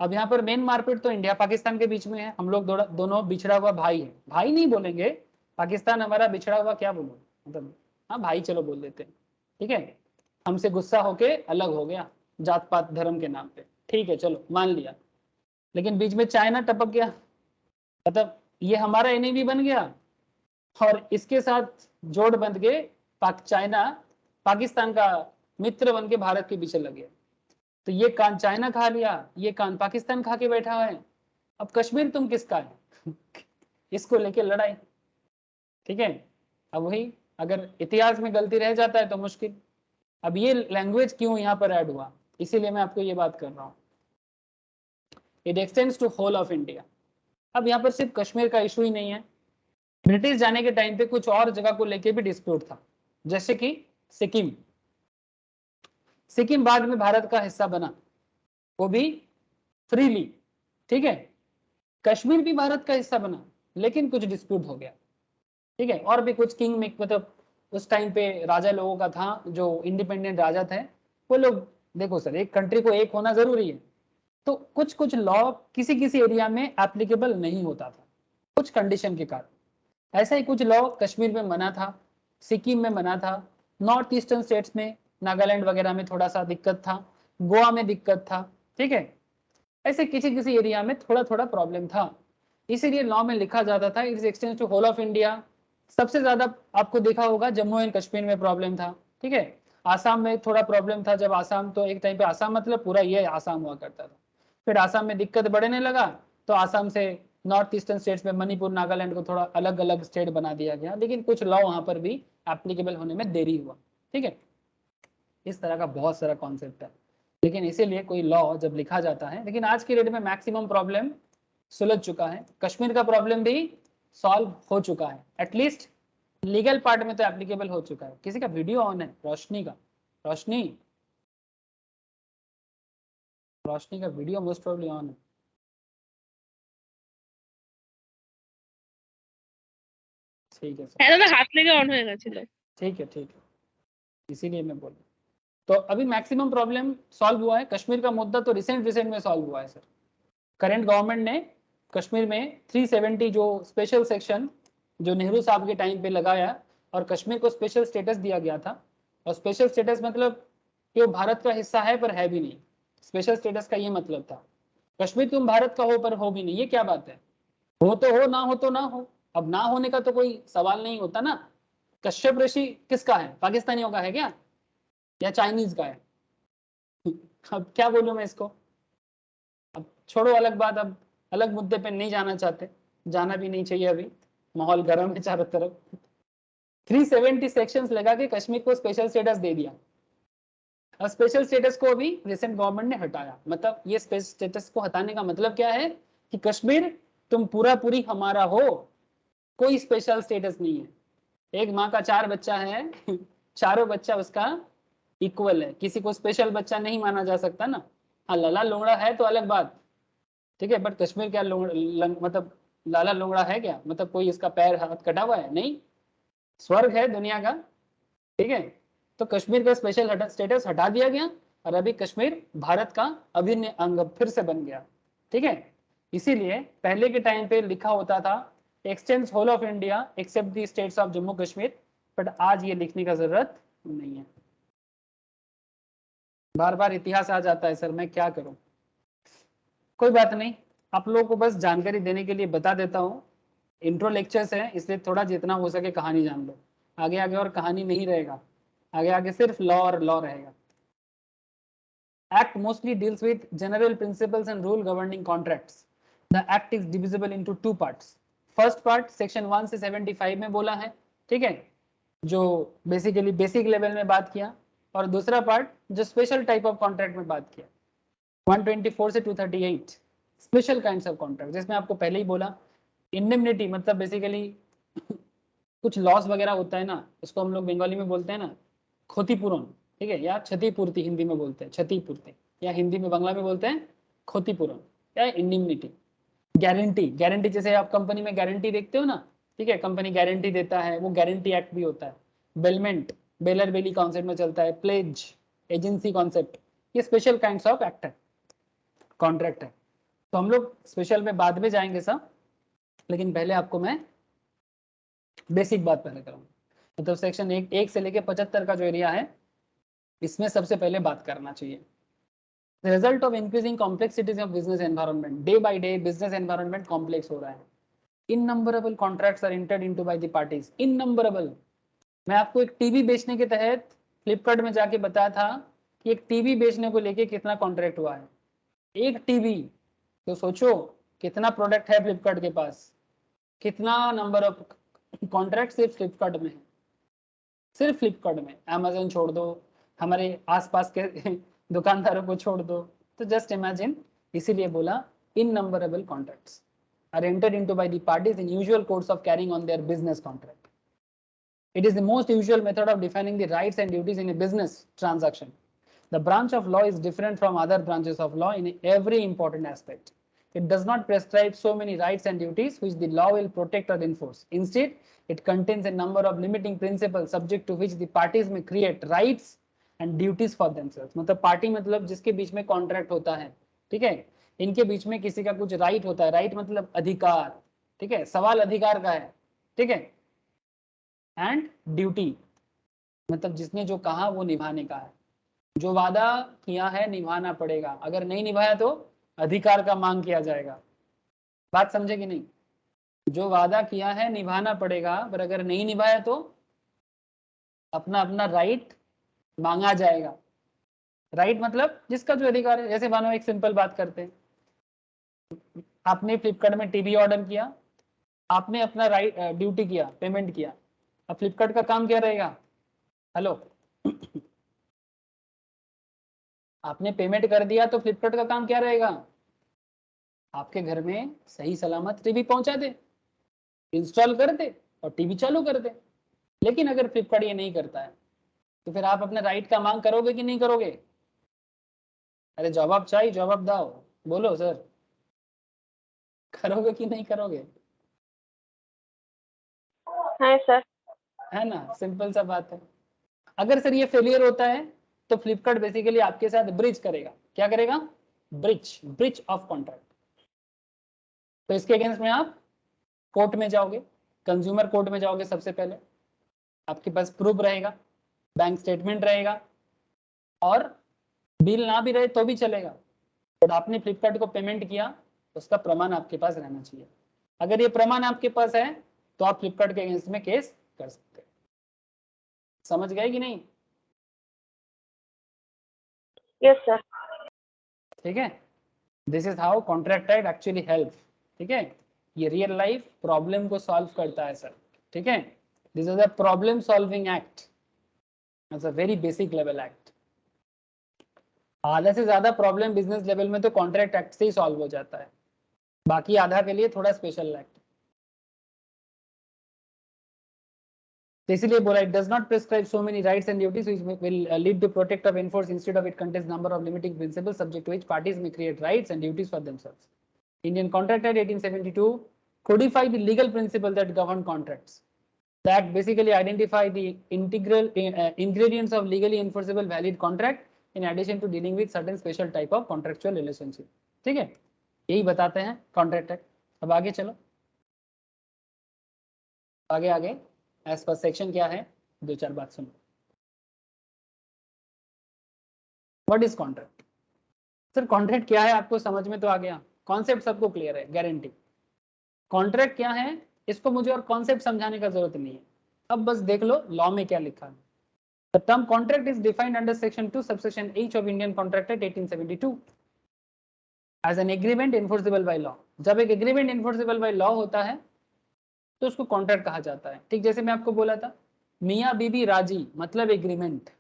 अब यहाँ पर मेन मारपीट तो इंडिया पाकिस्तान के बीच में है। हम लोग दोनों बिछड़ा हुआ भाई है, भाई नहीं बोलेंगे, पाकिस्तान हमारा बिछड़ा हुआ क्या बोलो, मतलब हाँ भाई चलो बोल देते हैं। ठीक है, हमसे गुस्सा होके अलग हो गया जात पात धर्म के नाम पे, ठीक है चलो मान लिया। लेकिन बीच में चाइना टपक गया, मतलब ये हमारा एनिमी बन गया और इसके साथ जोड़ बंध के चाइना पाकिस्तान का मित्र बन के भारत के पीछे लग गया। तो ये कान चाइना खा लिया, ये कान पाकिस्तान खा के बैठा है, अब कश्मीर तुम किसका है? इसको लेके लड़ाई, ठीक है। अब वही, अगर इतिहास में गलती रह जाता है तो मुश्किल। अब ये लैंग्वेज क्यों यहाँ पर ऐड हुआ, इसीलिए मैं आपको ये बात कर रहा हूँ। It extends to whole of India. अब यहाँ पर सिर्फ कश्मीर का इशू ही नहीं है, ब्रिटिश जाने के टाइम पे कुछ और जगह को लेके भी डिस्प्यूट था, जैसे कि सिक्किम। सिक्किम बाद में भारत का हिस्सा बना, वो भी फ्रीली, ठीक है। कश्मीर भी भारत का हिस्सा बना, लेकिन कुछ डिस्प्यूट हो गया, ठीक है। और भी कुछ किंग में, मतलब उस टाइम पे राजा लोगों का था, जो इंडिपेंडेंट राजा थे, वो लोग, देखो सर, एक कंट्री को एक होना जरूरी है, तो कुछ कुछ लॉ किसी किसी एरिया में एप्लीकेबल नहीं होता था, कुछ कंडीशन के कारण। ऐसा ही कुछ लॉ कश्मीर में मना था, सिक्किम में मना था, नॉर्थ ईस्टर्न स्टेट्स में, नागालैंड वगैरह में थोड़ा सा दिक्कत था, गोवा में दिक्कत था, ठीक है। ऐसे किसी किसी एरिया में थोड़ा थोड़ा प्रॉब्लम था, इसीलिए लॉ में लिखा जाता था it's extends to whole of India. सबसे ज्यादा आपको देखा होगा जम्मू एंड कश्मीर में प्रॉब्लम था, ठीक है। आसाम में थोड़ा प्रॉब्लम था, जब आसाम, तो एक टाइम पे आसाम मतलब पूरा ये आसाम हुआ करता था, फिर आसाम में दिक्कत बढ़ने लगा, तो आसाम से नॉर्थ ईस्टर्न स्टेट्स में मणिपुर, नागालैंड को थोड़ा अलग अलग स्टेट बना दिया गया, लेकिन कुछ लॉ वहां पर भी एप्लीकेबल होने में देरी हुआ, ठीक है। इस तरह का बहुत सारा कॉन्सेप्ट है, लेकिन इसीलिए कोई लॉ जब लिखा जाता है, लेकिन आज की डेट में मैक्सिमम प्रॉब्लम सुलझ चुका है, कश्मीर का प्रॉब्लम भी सॉल्व हो चुका है, एटलीस्ट लीगल पार्ट में तो एप्लीकेबल हो चुका है। किसी का वीडियो ऑन है? रोशनी का, रोशनी, रोशनी का वीडियो मोस्ट प्रोबेबली ऑन है। ठीक है सर, দাদা হাত লেগে অন হয়ে গেছিল। ठीक है, ठीक है, इसीलिए मैं बोल, तो अभी मैक्सिमम प्रॉब्लम सॉल्व हुआ है। कश्मीर का मुद्दा तो रिसेंट में सॉल्व हुआ है सर। करंट गवर्नमेंट ने कश्मीर में 370 जो स्पेशल सेक्शन जो नेहरू साहब के टाइम पे लगाया, और कश्मीर को स्पेशल स्टेटस दिया गया था। और स्पेशल स्टेटस मतलब कि वो भारत का हिस्सा है पर है भी नहीं, स्पेशल स्टेटस का ये मतलब था, कश्मीर तुम भारत का हो पर हो भी नहीं। ये क्या बात है, हो तो हो, ना हो तो ना हो। अब ना होने का तो कोई सवाल नहीं होता ना। कश्यप ऋषि किसका है, पाकिस्तानियों का है क्या, या चाइनीज का है? अब क्या बोलूं मैं इसको, अब छोड़ो, अलग बात। अब अलग मुद्दे पे नहीं जाना चाहते, जाना भी नहीं चाहिए, अभी माहौल गर्म है चारों तरफ। 370 सेक्शंस लगा के कश्मीर को स्पेशल स्टेटस दे दिया। अब स्पेशल स्टेटस को अभी रिसेंट गवर्नमेंट ने हटाया, मतलब ये स्पेशल स्टेटस को हटाने का मतलब क्या है कि कश्मीर तुम पूरा पूरी हमारा हो, कोई स्पेशल स्टेटस नहीं है। एक माँ का 4 बच्चा है, चारों बच्चा उसका इक्वल है, किसी को स्पेशल बच्चा नहीं माना जा सकता ना। हाँ, लला लोंगड़ा है तो अलग बात, ठीक है, बट कश्मीर क्या मतलब लाला लोंगड़ा है क्या, मतलब कोई इसका पैर हाथ कटा हुआ है? नहीं, स्वर्ग है दुनिया का, ठीक है। तो कश्मीर का स्पेशल स्टेटस हटा दिया गया, और अभी कश्मीर भारत का अभिन्न अंग फिर से बन गया, ठीक है। इसीलिए पहले के टाइम पे लिखा होता था extends whole of India except the states of Jammu Kashmir, but आज ये लिखने का जरूरत नहीं है। बार बार इतिहास आ जाता है सर, मैं क्या करूं, कोई बात नहीं, आप लोगों को बस जानकारी देने के लिए बता देता हूँ। इंट्रो लेक्चर्स है, इसलिए थोड़ा जितना हो सके कहानी जान लो, आगे आगे और कहानी नहीं रहेगा, आगे आगे सिर्फ लॉ और लॉ रहेगा। Act mostly deals with general principles and rule governing contracts. The act is divisible into 2 parts. First part section 1 से 75 में बोला है, ठीक है, जो बेसिकली बेसिक लेवल में बात किया, और दूसरा पार्ट जो स्पेशल टाइप ऑफ कॉन्ट्रैक्ट में बात किया 124 से 238 स्पेशल काइंड्स ऑफ कॉन्ट्रैक्ट, जिसमें आपको पहले ही बोला इंडेमनिटी मतलब बेसिकली कुछ लॉस वगैरह होता है ना, इसको हम लोग बंगाली में बोलते हैं ना क्षतिपूरण, ठीक है, या क्षतिपूर्ति हिंदी में बोलते हैं, क्षतिपूर्ति, या हिंदी में बांग्ला में बोलते हैं क्षतिपूरण या इंडेमनिटी। गारंटी, गारंटी जैसे आप कंपनी में गारंटी देखते हो ना, ठीक है, कंपनी गारंटी देता है, वो गारंटी एक्ट भी होता है। बेलमेंट, बेलर बेली कॉन्सेप्ट में चलता है, प्लेज, एजेंसी कॉन्सेप्ट, ये स्पेशल काइंड्स ऑफ एक्ट है, कॉन्ट्रैक्ट है। तो हम लोग स्पेशल में बाद में जाएंगे सब, लेकिन पहले आपको मैं बेसिक बात पहले करूंगा। मतलब सेक्शन 1 से लेके 75 का जो एरिया है, इसमें सबसे पहले बात करना चाहिए। The result of increasing complexities of business environment, day by day business environment complex हो रहा है। Innumerable contracts are entered into by the parties, innumerable। मैं आपको एक टीवी बेचने के तहत फ्लिपकार्ट में जाके बताया था कि एक टीवी बेचने को लेके कितना कॉन्ट्रैक्ट हुआ है, एक टीवी। तो सोचो कितना प्रोडक्ट है फ्लिपकार्ट के पास, कितना नंबर ऑफ कॉन्ट्रैक्ट सिर्फ फ्लिपकार्ट में है, सिर्फ फ्लिपकार्ट में। अमेजोन छोड़ दो, हमारे आसपास के दुकानदारों को छोड़ दो, तो जस्ट इमेजिन। इसीलिए बोला इननंबरेबल contracts are entered into by the parties in usual course of carrying on their business contract. It is the most usual method of defining the rights and duties in a business transaction. The branch of law is different from other branches of law in every important aspect. It does not prescribe so many rights and duties which the law will protect or enforce. Instead, it contains a number of limiting principles subject to which the parties may create rights and duties for themselves. मतलब पार्टी मतलब जिसके बीच में कॉन्ट्रैक्ट होता है, ठीक है, इनके बीच में किसी का कुछ राइट होता है, राइट मतलब अधिकार, ठीक है, सवाल अधिकार का है, ठीक है, एंड ड्यूटी मतलब जिसने जो कहा वो निभाने का है, जो वादा किया है निभाना पड़ेगा, अगर नहीं निभाया तो अधिकार का मांग किया जाएगा। बात समझे कि नहीं? जो वादा किया है निभाना पड़ेगा, पर अगर नहीं निभाया तो अपना अपना राइट मांगा जाएगा। राइट मतलब जिसका जो अधिकार है। जैसे मानो एक सिंपल बात करते हैं, आपने फ्लिपकार्ट में टीवी ऑर्डर किया, आपने अपना राइट ड्यूटी किया, पेमेंट किया, अब फ्लिपकार्ट का काम क्या रहेगा? हेलो आपने पेमेंट कर दिया तो फ्लिपकार्ट का काम क्या रहेगा? आपके घर में सही सलामत टीवी पहुंचा दे, इंस्टॉल कर दे और टीवी चालू कर दे। लेकिन अगर फ्लिपकार्ट ये नहीं करता है तो फिर आप अपने राइट का मांग करोगे कि नहीं करोगे? अरे जवाब चाहिए, जवाब दाओ, बोलो सर, करोगे कि नहीं करोगे? है सर। है ना, सिंपल सा बात है। अगर सर ये फेलियर होता है तो फ्लिपकार्ट बेसिकली आपके साथ ब्रिज करेगा। क्या करेगा? Bridge, bridge of contract. तो इसके अगेंस्ट में आप कोर्ट में जाओगे, कंज्यूमर कोर्ट में जाओगे। सबसे पहले आपके पास प्रूफ रहेगा, बैंक स्टेटमेंट रहेगा, और बिल ना भी रहे तो भी चलेगा, बट आपने फ्लिपकार्ट को पेमेंट किया, उसका प्रमाण आपके पास रहना चाहिए। अगर ये प्रमाण आपके पास है तो आप फ्लिपकार्ट के अगेंस्ट में केस कर सकते हैं। समझ गए कि नहीं? Yes sir. ठीक है, this is how contract act actually help. ठीक है, ये रियल लाइफ प्रॉब्लम को सॉल्व करता है सर। ठीक है, this is a problem solving act, it's a very basic level act. आधा से ज्यादा प्रॉब्लम बिजनेस लेवल में तो कॉन्ट्रैक्ट एक्ट से ही सॉल्व हो जाता है, बाकी आधा के लिए थोड़ा स्पेशल एक्ट। तो इसीलिए बोला it does not prescribe so many rights and duties which will lead to protect और enforce, instead of it contains number of limiting principles subject to which parties may create rights and duties for themselves. Indian Contract Act 1872 codified the legal principle that govern contracts. The act basically identify the integral ingredients of legally enforceable valid contract in addition to dealing with certain special type of contractual relationship. ठीक है, यही बताते हैं कॉन्ट्रैक्ट एक्ट। अब आगे चलो, आगे आगे एज पर सेक्शन क्या है, दो चार बात सुनो। What is contract? Sir contract क्या है आपको समझ में तो आ गया, कॉन्सेप्ट सबको क्लियर है, गारंटी। कॉन्ट्रैक्ट क्या है इसको मुझे और कॉन्सेप्ट समझाने का जरूरत नहीं है, अब बस देख लो लॉ में क्या लिखा है। The term contract is defined under section 2 सबसेक्शन H of Indian contract act 1872 as an agreement enforceable by law. जब एक एग्रीमेंट इन्फोर्सेबल बाय लॉ होता है तो उसको कॉन्ट्रैक्ट कहा जाता है। ठीक, जैसे मैं आपको बोला था मियाँ बीबी राजी मतलब एग्रीमेंट।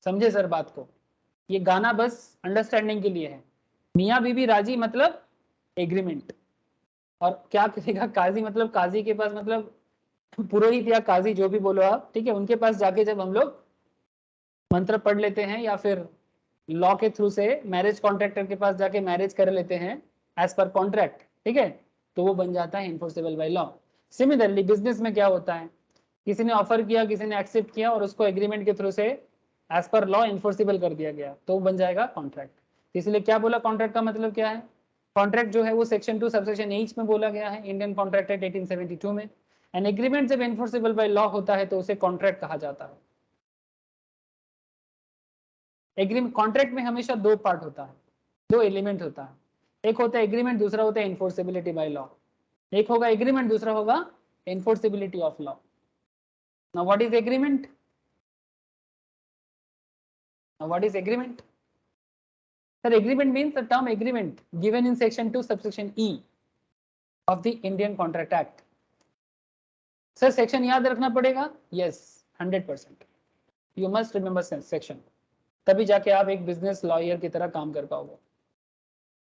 समझे सर बात को? ये गाना बस अंडरस्टैंडिंग के लिए है। मियाँ बीबी राजी मतलब एग्रीमेंट। और क्या करेगा काजी, मतलब काजी के पास, मतलब पुरोहित या काजी जो भी बोलो आप, ठीक है, उनके पास जाके जब हम लोग मंत्र पढ़ लेते हैं या फिर लॉ के थ्रू से मैरिज कॉन्ट्रैक्टर के पास जाके मैरिज कर लेते हैं एज पर कॉन्ट्रैक्ट, ठीक है, तो वो बन जाता है enforceable by law. Similarly business में क्या होता है, किसी ने ऑफर किया, किसी ने एक्सेप्ट किया और उसको एग्रीमेंट के थ्रू से एज पर लॉ इन्फोर्सेबल कर दिया गया, तो वो बन जाएगा कॉन्ट्रैक्ट। इसलिए क्या बोला कॉन्ट्रैक्ट का मतलब क्या है? कॉन्ट्रैक्ट जो है वो सेक्शन 2 सबसेक्शन H में बोला गया है इंडियन कॉन्ट्रैक्ट एक्ट 1872 में। एन एग्रीमेंट जब इन्फोर्सेबल बाय लॉ होता है तो उसे कॉन्ट्रैक्ट कहा जाता है। एग्रीमेंट कॉन्ट्रैक्ट में हमेशा दो पार्ट होता है, दो एलिमेंट होता है, एक होता है एग्रीमेंट, दूसरा होता है इन्फोर्सेबिलिटी बाय लॉ। एक होगा एग्रीमेंट, दूसरा होगा enforceability of law. Now what is agreement? Now what is agreement? Sir, agreement means the term agreement given in section 2 subsection E of the Indian Contract Act. Sir section याद रखना पड़ेगा? Yes 100%. You must remember section, तभी जाके आप एक बिजनेस लॉयर की तरह काम कर पाओगे.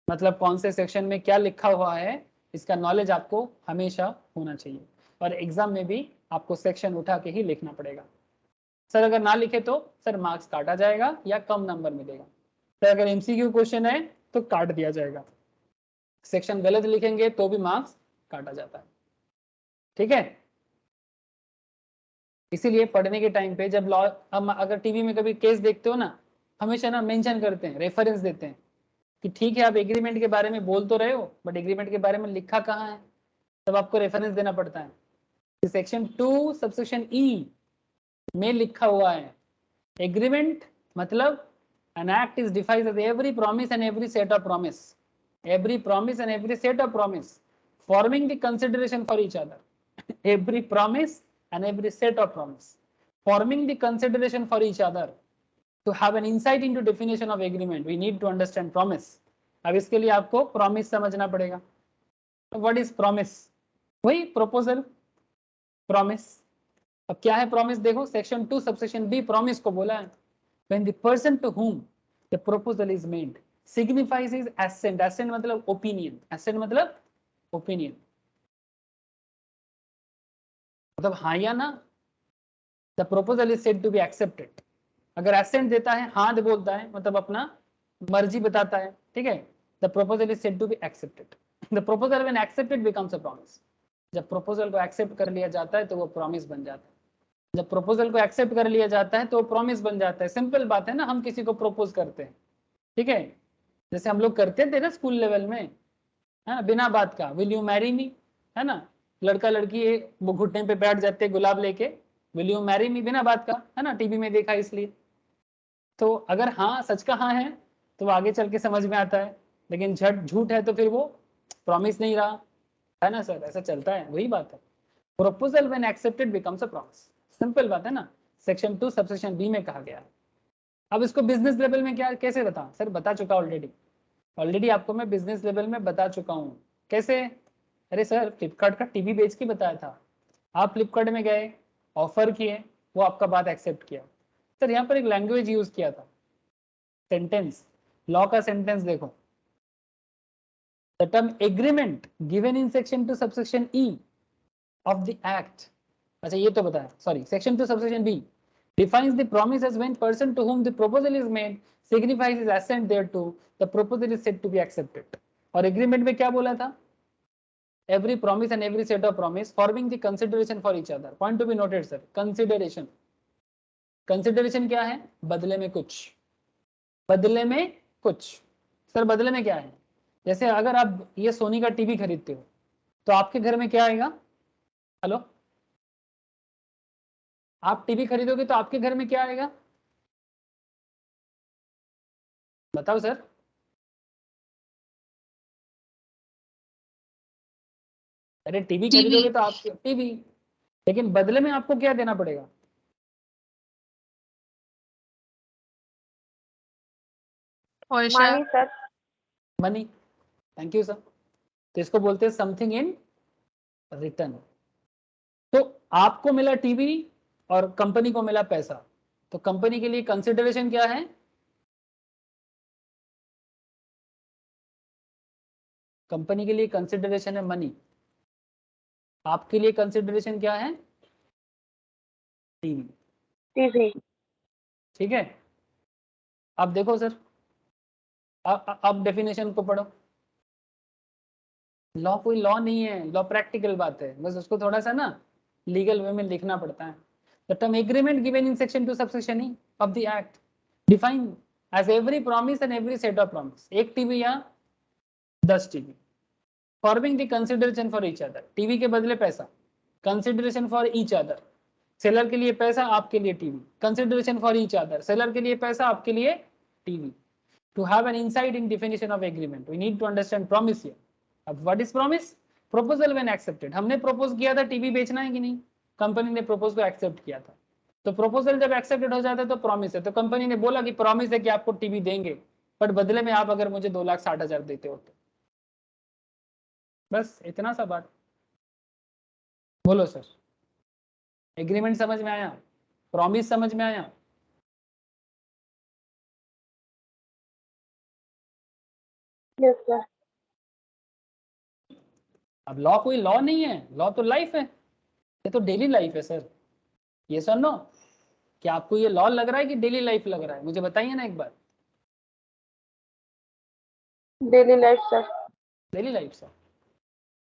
मतलब कौन से सेक्शन में क्या लिखा हुआ है इसका नॉलेज आपको हमेशा होना चाहिए, और एग्जाम में भी आपको सेक्शन उठा के ही लिखना पड़ेगा. सर अगर ना लिखे तो सर मार्क्स काटा जाएगा या कम नंबर मिलेगा. सर अगर एमसीक्यू क्वेश्चन है तो काट दिया जाएगा, सेक्शन गलत लिखेंगे तो भी मार्क्स काटा जाता है. ठीक है, इसीलिए पढ़ने के टाइम पे जब लॉ, हम अगर टीवी में कभी केस देखते हो ना, हमेशा ना मेंशन करते हैं, रेफरेंस देते हैं कि ठीक है आप एग्रीमेंट के बारे में बोल तो रहे हो बट एग्रीमेंट के बारे में लिखा कहाँ है, तब आपको रेफरेंस देना पड़ता है. सेक्शन 2 सबसेक्शन ई में लिखा हुआ है एग्रीमेंट मतलब an act is defined as every promise and every set of promise, every promise and every set of promise forming the consideration for each other, every promise and every set of promise forming the consideration for each other. To have an insight into definition of agreement we need to understand promise. अब इसके लिए आपको promise समझना पड़ेगा. What is promise? वही proposal, promise. अब क्या है promise? देखो section 2 subsection B promise को बोला है when the person to whom the proposal is made signifies his assent. Assent मतलब opinion, assent मतलब opinion, मतलब हाँ या ना. The proposal is said to be accepted. अगर assent देता है, हाँ बोलता है, मतलब अपना मर्जी बताता है. ठीक है, the proposal is said to be accepted. The proposal when accepted becomes a promise. जब proposal को accept कर लिया जाता है तो वो promise बन जाता है. जब प्रपोजल को एक्सेप्ट कर लिया जाता है तो प्रॉमिस बन जाता है. सिंपल बात है ना, हम किसी को प्रपोज करते हैं, ठीक है, जैसे हम लोग करते थे ना स्कूल लेवल में, है ना, बिना बात का विल यू मैरी मी, है ना, लड़का लड़की वो घुटने पे बैठ जाते हैं गुलाब लेके, विल यू मैरी मी, बिना बात का, है ना, टीवी में देखा इसलिए. तो अगर हाँ सच का हाँ है तो आगे चल के समझ में आता है, लेकिन झूठ है तो फिर वो प्रॉमिस नहीं रहा, है ना सर, ऐसा चलता है. वही बात है, proposal when accepted becomes a promise. Simple बात है ना, सेक्शन 2 सबसेक्शन बी में कहा गया. अब इसको बिजनेस लेवल में क्या कैसे बता? सर बता चुका ऑलरेडी आपको मैं बिजनेस लेवल में बता चुका हूँ. कैसे? अरे सर फ्लिपकार्ट का टीवी बेच के बताया था. आप फ्लिपकार्ट में गए, ऑफर किए, वो आपका बात एक्सेप्ट किया. सर यहाँ पर एक लैंग्वेज यूज किया था, सेंटेंस, लॉ का सेंटेंस देखो. The term agreement given in section 2 subsection E of the act. अच्छा ये तो बताया, sorry, section 2 subsection B defines the promise as when person to whom the proposal is made signifies his assent thereto, the proposal is said to be accepted. और agreement में क्या बोला था? Every promise and every set of promise forming the consideration for each other. Point to be noted sir, consideration. Consideration क्या है? बदले में कुछ, बदले में कुछ. सर बदले में क्या है? जैसे अगर आप ये सोनी का टीवी खरीदते हो तो आपके घर में क्या आएगा? हेलो, आप टीवी खरीदोगे तो आपके घर में क्या आएगा? बताओ सर. अरे टीवी खरीदोगे तो आप टीवी, लेकिन बदले में आपको क्या देना पड़ेगा? Money sir. Money. Thank you sir. तो इसको बोलते हैं समथिंग इन रिटर्न. तो आपको मिला टीवी और कंपनी को मिला पैसा, तो कंपनी के लिए कंसिडरेशन क्या है? कंपनी के लिए कंसिडरेशन है मनी. आपके लिए कंसिडरेशन क्या है? टीवी. ठीक है, अब देखो सर, अब डेफिनेशन को पढ़ो. लॉ कोई लॉ नहीं है, लॉ प्रैक्टिकल बात है, बस उसको थोड़ा सा ना लीगल वे में लिखना पड़ता है. The term agreement given in section 2 subsection E of the act defined as every promise and every set of promise. एक टीवी या 10 TV forming the consideration for each other. TV के बदले पैसा, consideration for each other. Seller के लिए पैसा, आपके लिए TV. consideration for each other. Seller के लिए पैसा, आपके लिए TV. To have an insight in definition of agreement, we need to understand promise here. अब what is promise? Proposal when accepted. हमने propose किया था टीवी बेचना है कि नहीं, कंपनी ने प्रपोज को एक्सेप्ट किया था. तो प्रपोजल जब एक्सेप्टेड हो जाता है तो प्रॉमिस है, तो कंपनी ने बोला कि प्रॉमिस है कि आपको टीवी देंगे, बट बदले में आप अगर मुझे 2,60,000 देते हो तो, बस इतना सा बात। बोलो सर, एग्रीमेंट समझ में आया, प्रॉमिस समझ में आया? Yes sir. अब लॉ कोई लॉ नहीं है, लॉ तो लाइफ है, ये तो डेली लाइफ है सर। ये सर नो, क्या आपको ये लॉ लग रहा है कि डेली लाइफ लग रहा है? मुझे बताइए ना एक बार। Daily life sir. Daily life sir.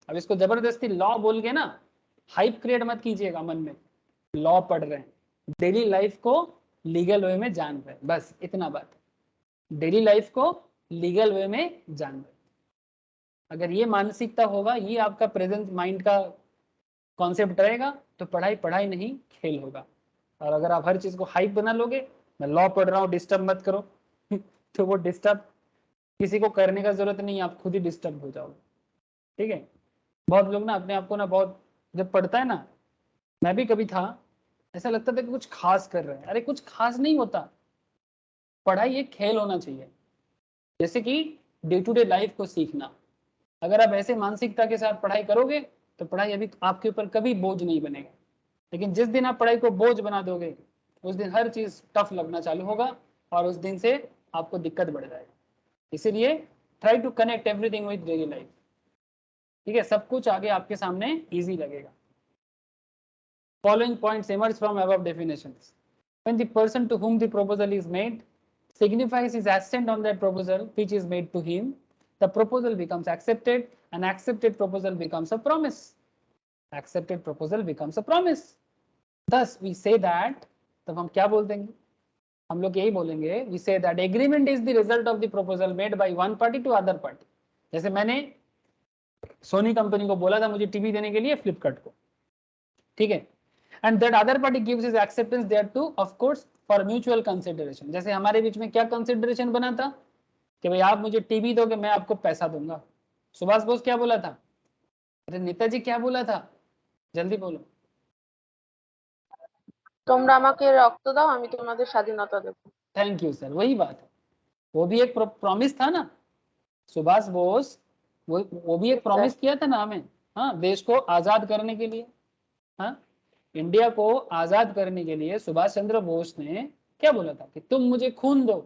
अब इसको जबरदस्ती लॉ बोल के ना हाइप क्रिएट मत कीजिएगा मन में, लॉ पढ़ रहे हैं, डेली लाइफ को लीगल वे में जान रहे हैं, बस इतना बात है। डेली लाइफ को लीगल वे में जान रहे हैं। अगर ये मानसिकता होगा, ये आपका प्रेजेंट माइंड का कॉन्सेप्ट रहेगा, तो पढ़ाई पढ़ाई नहीं खेल होगा। और अगर आप हर चीज को हाइप बना लोगे, मैं लॉ पढ़ रहा हूँ डिस्टर्ब मत करो तो वो डिस्टर्ब किसी को करने का जरूरत नहीं, आप खुद ही डिस्टर्ब हो जाओगे। ठीक है, बहुत लोग ना अपने आप को ना बहुत, जब पढ़ता है ना, मैं भी कभी था, ऐसा लगता था कि कुछ खास कर रहे हैं, अरे कुछ खास नहीं होता। पढ़ाई एक खेल होना चाहिए, जैसे कि डे टू डे लाइफ को सीखना। अगर आप ऐसे मानसिकता के साथ पढ़ाई करोगे तो पढ़ाई अभी आपके ऊपर कभी बोझ नहीं बनेगा। लेकिन जिस दिन आप पढ़ाई को बोझ बना दोगे, उस दिन हर चीज टफ लगना चालू होगा और उस दिन से आपको दिक्कत बढ़ जाएगी। इसीलिए try to connect everything with daily life. ठीक है, सब कुछ आगे आपके सामने इजी लगेगा। Following points emerge from above definitions. When the person to whom the proposal is made signifies his assent on that proposal which is made to him, the proposal becomes accepted, and accepted proposal becomes a promise. Accepted proposal becomes a promise. Thus we say that, तब हम क्या बोल देंगे? हम लोग यही बोलेंगे, we say that agreement is the result of the proposal made by one party to other party. जैसे मैंने सोनी कंपनी को बोला था मुझे टीवी देने के लिए फ्लिपकार्ट को, ठीक है, and that other party gives his acceptance thereto, of course for mutual consideration. जैसे हमारे बीच में क्या कंसिडरेशन बना था कि भाई आप मुझे टीवी दोगे, मैं आपको पैसा दूंगा। सुभाष बोस क्या बोला था? अरे नेताजी क्या बोला था? जल्दी बोलो। তোমরা আমাকে রক্ত দাও, আমি তোমাদের স্বাধীনতা দেব। थैंक यू सर, वही बात है। वो भी एक प्रॉमिस था ना, सुभाष बोस, वो भी एक प्रॉमिस किया था ना हमें, हाँ, देश को आजाद करने के लिए। हाँ, इंडिया को आजाद करने के लिए सुभाष चंद्र बोस ने क्या बोला था कि तुम मुझे खून दो,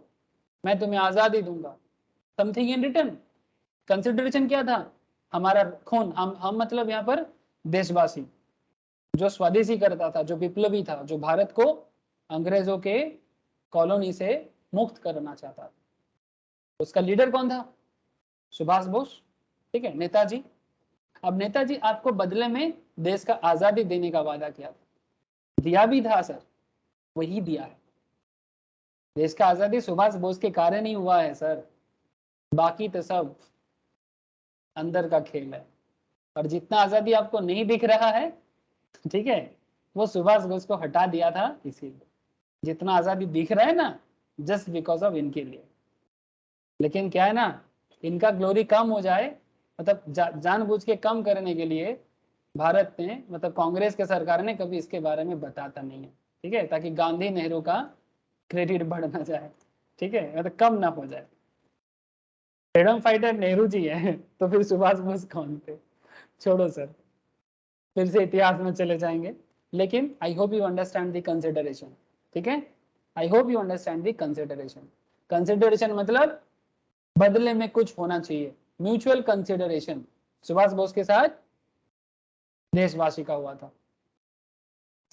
मैं तुम्हें आजादी दूंगा। Something in return. कंसिडरेशन क्या था? हमारा खून, हम मतलब यहाँ पर देशवासी, जो स्वदेशी करता था, जो विप्लवी था, जो भारत को अंग्रेजों के कॉलोनी से मुक्त करना चाहता था, उसका लीडर कौन था? सुभाष बोस। ठीक है, नेताजी। अब नेताजी आपको बदले में देश का आजादी देने का वादा किया था, दिया भी था सर, वही दिया है। देश का आजादी सुभाष बोस के कारण ही हुआ है सर, बाकी तो सब अंदर का खेल है। और जितना आजादी आपको नहीं दिख रहा है, ठीक है, वो सुभाष बोस को हटा दिया था इसीलिए। जितना आजादी दिख रहा है ना, जस्ट बिकॉज ऑफ इनके लिए। लेकिन क्या है ना, इनका ग्लोरी कम हो जाए, मतलब जानबूझ के कम करने के लिए भारत ने, मतलब कांग्रेस के सरकार ने कभी इसके बारे में बताता नहीं है। ठीक है, ताकि गांधी नेहरू का क्रेडिट बढ़ ना जाए। ठीक है, मतलब कम ना हो जाए। फ्रीडम फाइटर नेहरू जी है तो फिर सुभाष बोस कौन थे? छोड़ो सर, फिर से इतिहास में चले जाएंगे। लेकिन I hope you understand the consideration. ठीक है, I hope you understand the consideration. Consideration मतलब बदले में कुछ होना चाहिए, म्यूचुअल कंसिडरेशन सुभाष बोस के साथ देशवासी का हुआ था।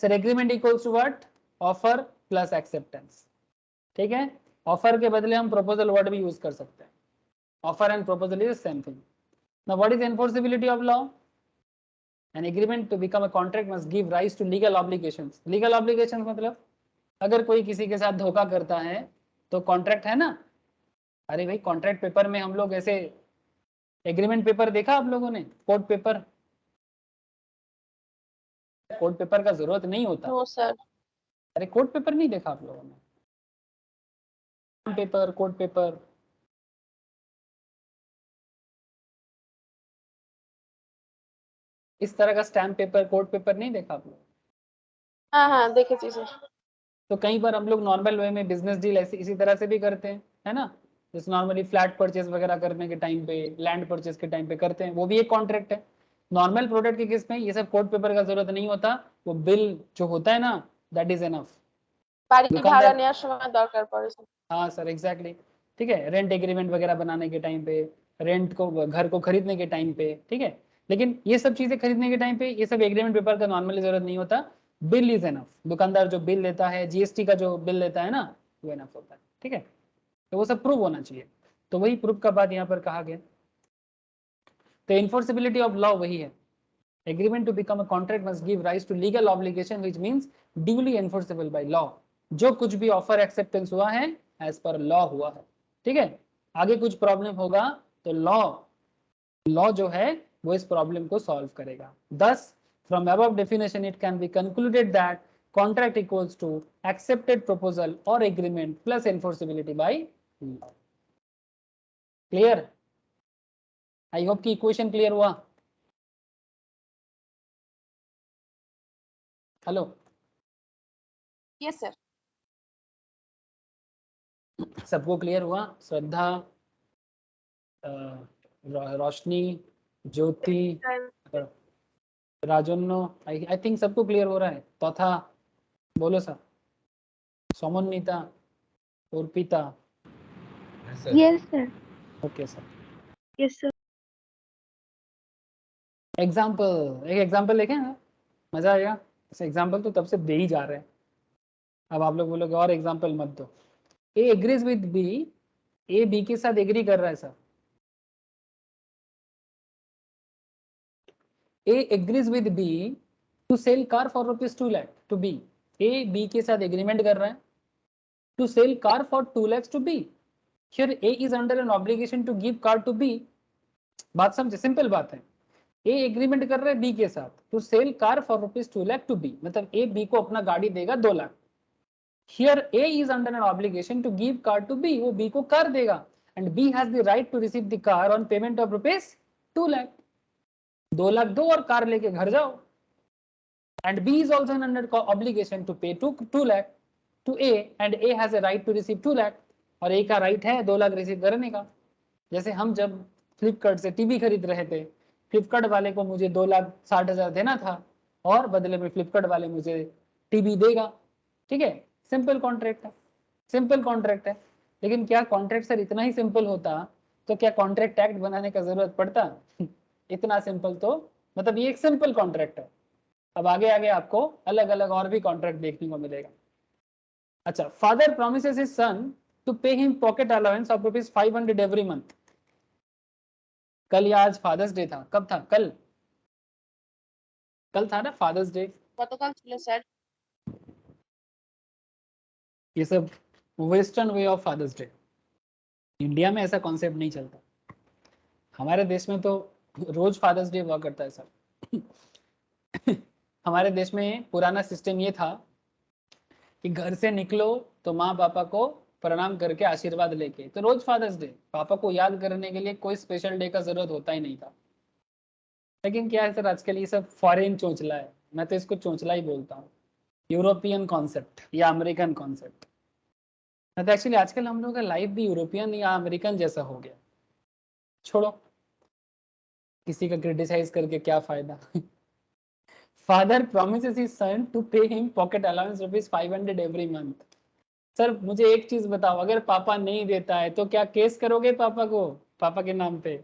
Sir agreement equals to what? Offer plus acceptance. ठीक है, ऑफर के बदले हम प्रपोजल वर्ड भी यूज कर सकते हैं। Offer and proposal is same thing. Now what is enforceability of law? An agreement to become a contract must give rise to legal obligations. Legal obligations मतलब अगर कोई किसी के साथ धोखा करता है तो कॉन्ट्रैक्ट है ना। अरे भाई, कॉन्ट्रैक्ट पेपर में हम लोग ऐसे, एग्रीमेंट पेपर देखा आप लोगों ने? कोर्ट पेपर, कोर्ट पेपर का जरूरत नहीं होता। No sir. अरे कोर्ट पेपर नहीं देखा आप लोगों ने? पेपर, कोर्ट पेपर, इस तरह का स्टैम्प पेपर, कोर्ट पेपर नहीं देखा आप लोग? हाँ हाँ देखेছি স্যার। तो कई बार हम लोग नॉर्मल वे में बिजनेस डील ऐसे इसी तरह से भी करते हैं, है ना, जैसे नॉर्मली फ्लैट परचेज वगैरह करने के टाइम पे, लैंड परचेज के टाइम पे करते हैं, वो भी एक कॉन्ट्रैक्ट है। नॉर्मल प्रोडक्ट के केस में ये सब कोर्ट पेपर का जरूरत नहीं होता, वो बिल जो होता है ना, दैट इज एनफ। বাড়ি ভাড়া दुकानदार, নেওয়ার সময় দরকার পড়ে স্যার। हाँ सर एग्जैक्टली, ठीक है, रेंट एग्रीमेंट वगैरह बनाने के टाइम पे, रेंट को, घर को खरीदने के टाइम पे, ठीक है, लेकिन ये सब चीजें खरीदने के टाइम पे ये सब एग्रीमेंट पेपर का नॉर्मली जरूरत नहीं होता, बिल इज एनफ। दुकानदार जो बिल लेता है, जीएसटी का जो बिल लेता है ना, वो एनफ होता है, ठीक है, तो वो सब प्रूव होना चाहिए। तो वही प्रूफ का बात यहाँ पर कहा गया। तो इन्फोर्सिबिलिटी ऑफ लॉ वही है, agreement to become a contract must give rise to legal obligation which means duly enforceable by law. जो कुछ भी ऑफर एक्सेप्टेंस हुआ है एज पर लॉ हुआ है, ठीक है। आगे कुछ प्रॉब्लम होगा तो लॉ जो है वो इस प्रॉब्लम को सॉल्व करेगा। Thus, from above definition, it can be concluded that contract equals to accepted proposal or agreement plus enforceability by law. Clear? I hope कि इक्वेशन क्लियर हुआ। Hello, yes sir. सबको क्लियर हुआ? श्रद्धा, रोशनी, ज्योति, राजन्नो, आई थिंक सबको क्लियर हो रहा है। तथा बोलो sir, Somonnita, Arpita, Yes, sir. Okay sir. Yes, sir. Example, एक एग्जाम्पल देखें ना, मजा आएगा। ऐसे एग्जाम्पल तो तब से दे ही जा रहे हैं, अब आप लोग बोलोगे और एग्जाम्पल मत दो। A agrees with B, A B के साथ एग्री कर रहा है sir. A agrees with B to sell car for ₹2 lakh to B. A B के साथ एग्रीमेंट कर रहा है to sell car for 2 lakhs to B. Here A is under an obligation to give car to B. बात समझे, सिंपल बात है। ए एग्रीमेंट कर रहा है बी के साथ to sell car for ₹2 lakh to B, मतलब ए बी को अपना गाड़ी देगा 2 lakh. Here A is under an obligation to give car to B, वो बी को कार देगा and B has the right to receive the car on payment of ₹2 lakh. 2 lakh दो और कार लेके घर जाओ। And B is also under obligation to pay 2 lakh to A and A has a right to receive 2 lakh, और ए का राइट है 2 लाख रिसीव करने का। जैसे हम जब फ्लिपकार्ट से टीवी खरीद रहे थे, फ्लिपकार्ट वाले को मुझे 2,60,000 देना था और बदले में फ्लिपकार्ट वाले मुझे टीवी देगा, ठीक है। सिंपल कॉन्ट्रैक्ट है, सिंपल कॉन्ट्रैक्ट है। लेकिन क्या कॉन्ट्रैक्ट सर इतना ही सिंपल होता तो क्या कॉन्ट्रैक्ट एक्ट बनाने का जरूरत पड़ता? इतना सिंपल तो, मतलब ये एक सिंपल कॉन्ट्रैक्ट है। अब आगे आगे आपको अलग अलग और भी कॉन्ट्रैक्ट देखने को मिलेगा। अच्छा, father promises his son to pay him pocket allowance of ₹500 every month. कल या आज फादर्स डे था, कब था? कल था ना फादर्स डे। গতকাল ছিল স্যার। ये सब western way of Father's Day, India में ऐसा कॉन्सेप्ट नहीं चलता। हमारे देश में तो रोज फादर्स डे हुआ करता है सर। हमारे देश में पुराना सिस्टम ये था कि घर से निकलो तो माँ पापा को प्रणाम करके आशीर्वाद लेके, तो रोज फादर्स डे, पापा को याद करने के लिए कोई स्पेशल डे का जरूरत होता ही नहीं था। लेकिन क्या है सर, आजकल ये सब फॉरेन चोंचला है, मैं तो इसको चोंचला ही बोलता हूँ, यूरोपियन कॉन्सेप्ट या अमेरिकन कॉन्सेप्ट। तो एक्चुअली आजकल हम लोग का लाइफ भी यूरोपियन या अमेरिकन जैसा हो गया। छोड़ो, किसी का क्रिटिसाइज करके क्या फायदा। Father promises his son to pay him pocket allowance ₹500 every month। Sir मुझे एक चीज बताओ, अगर पापा नहीं देता है तो क्या केस करोगे पापा को, पापा के नाम पे?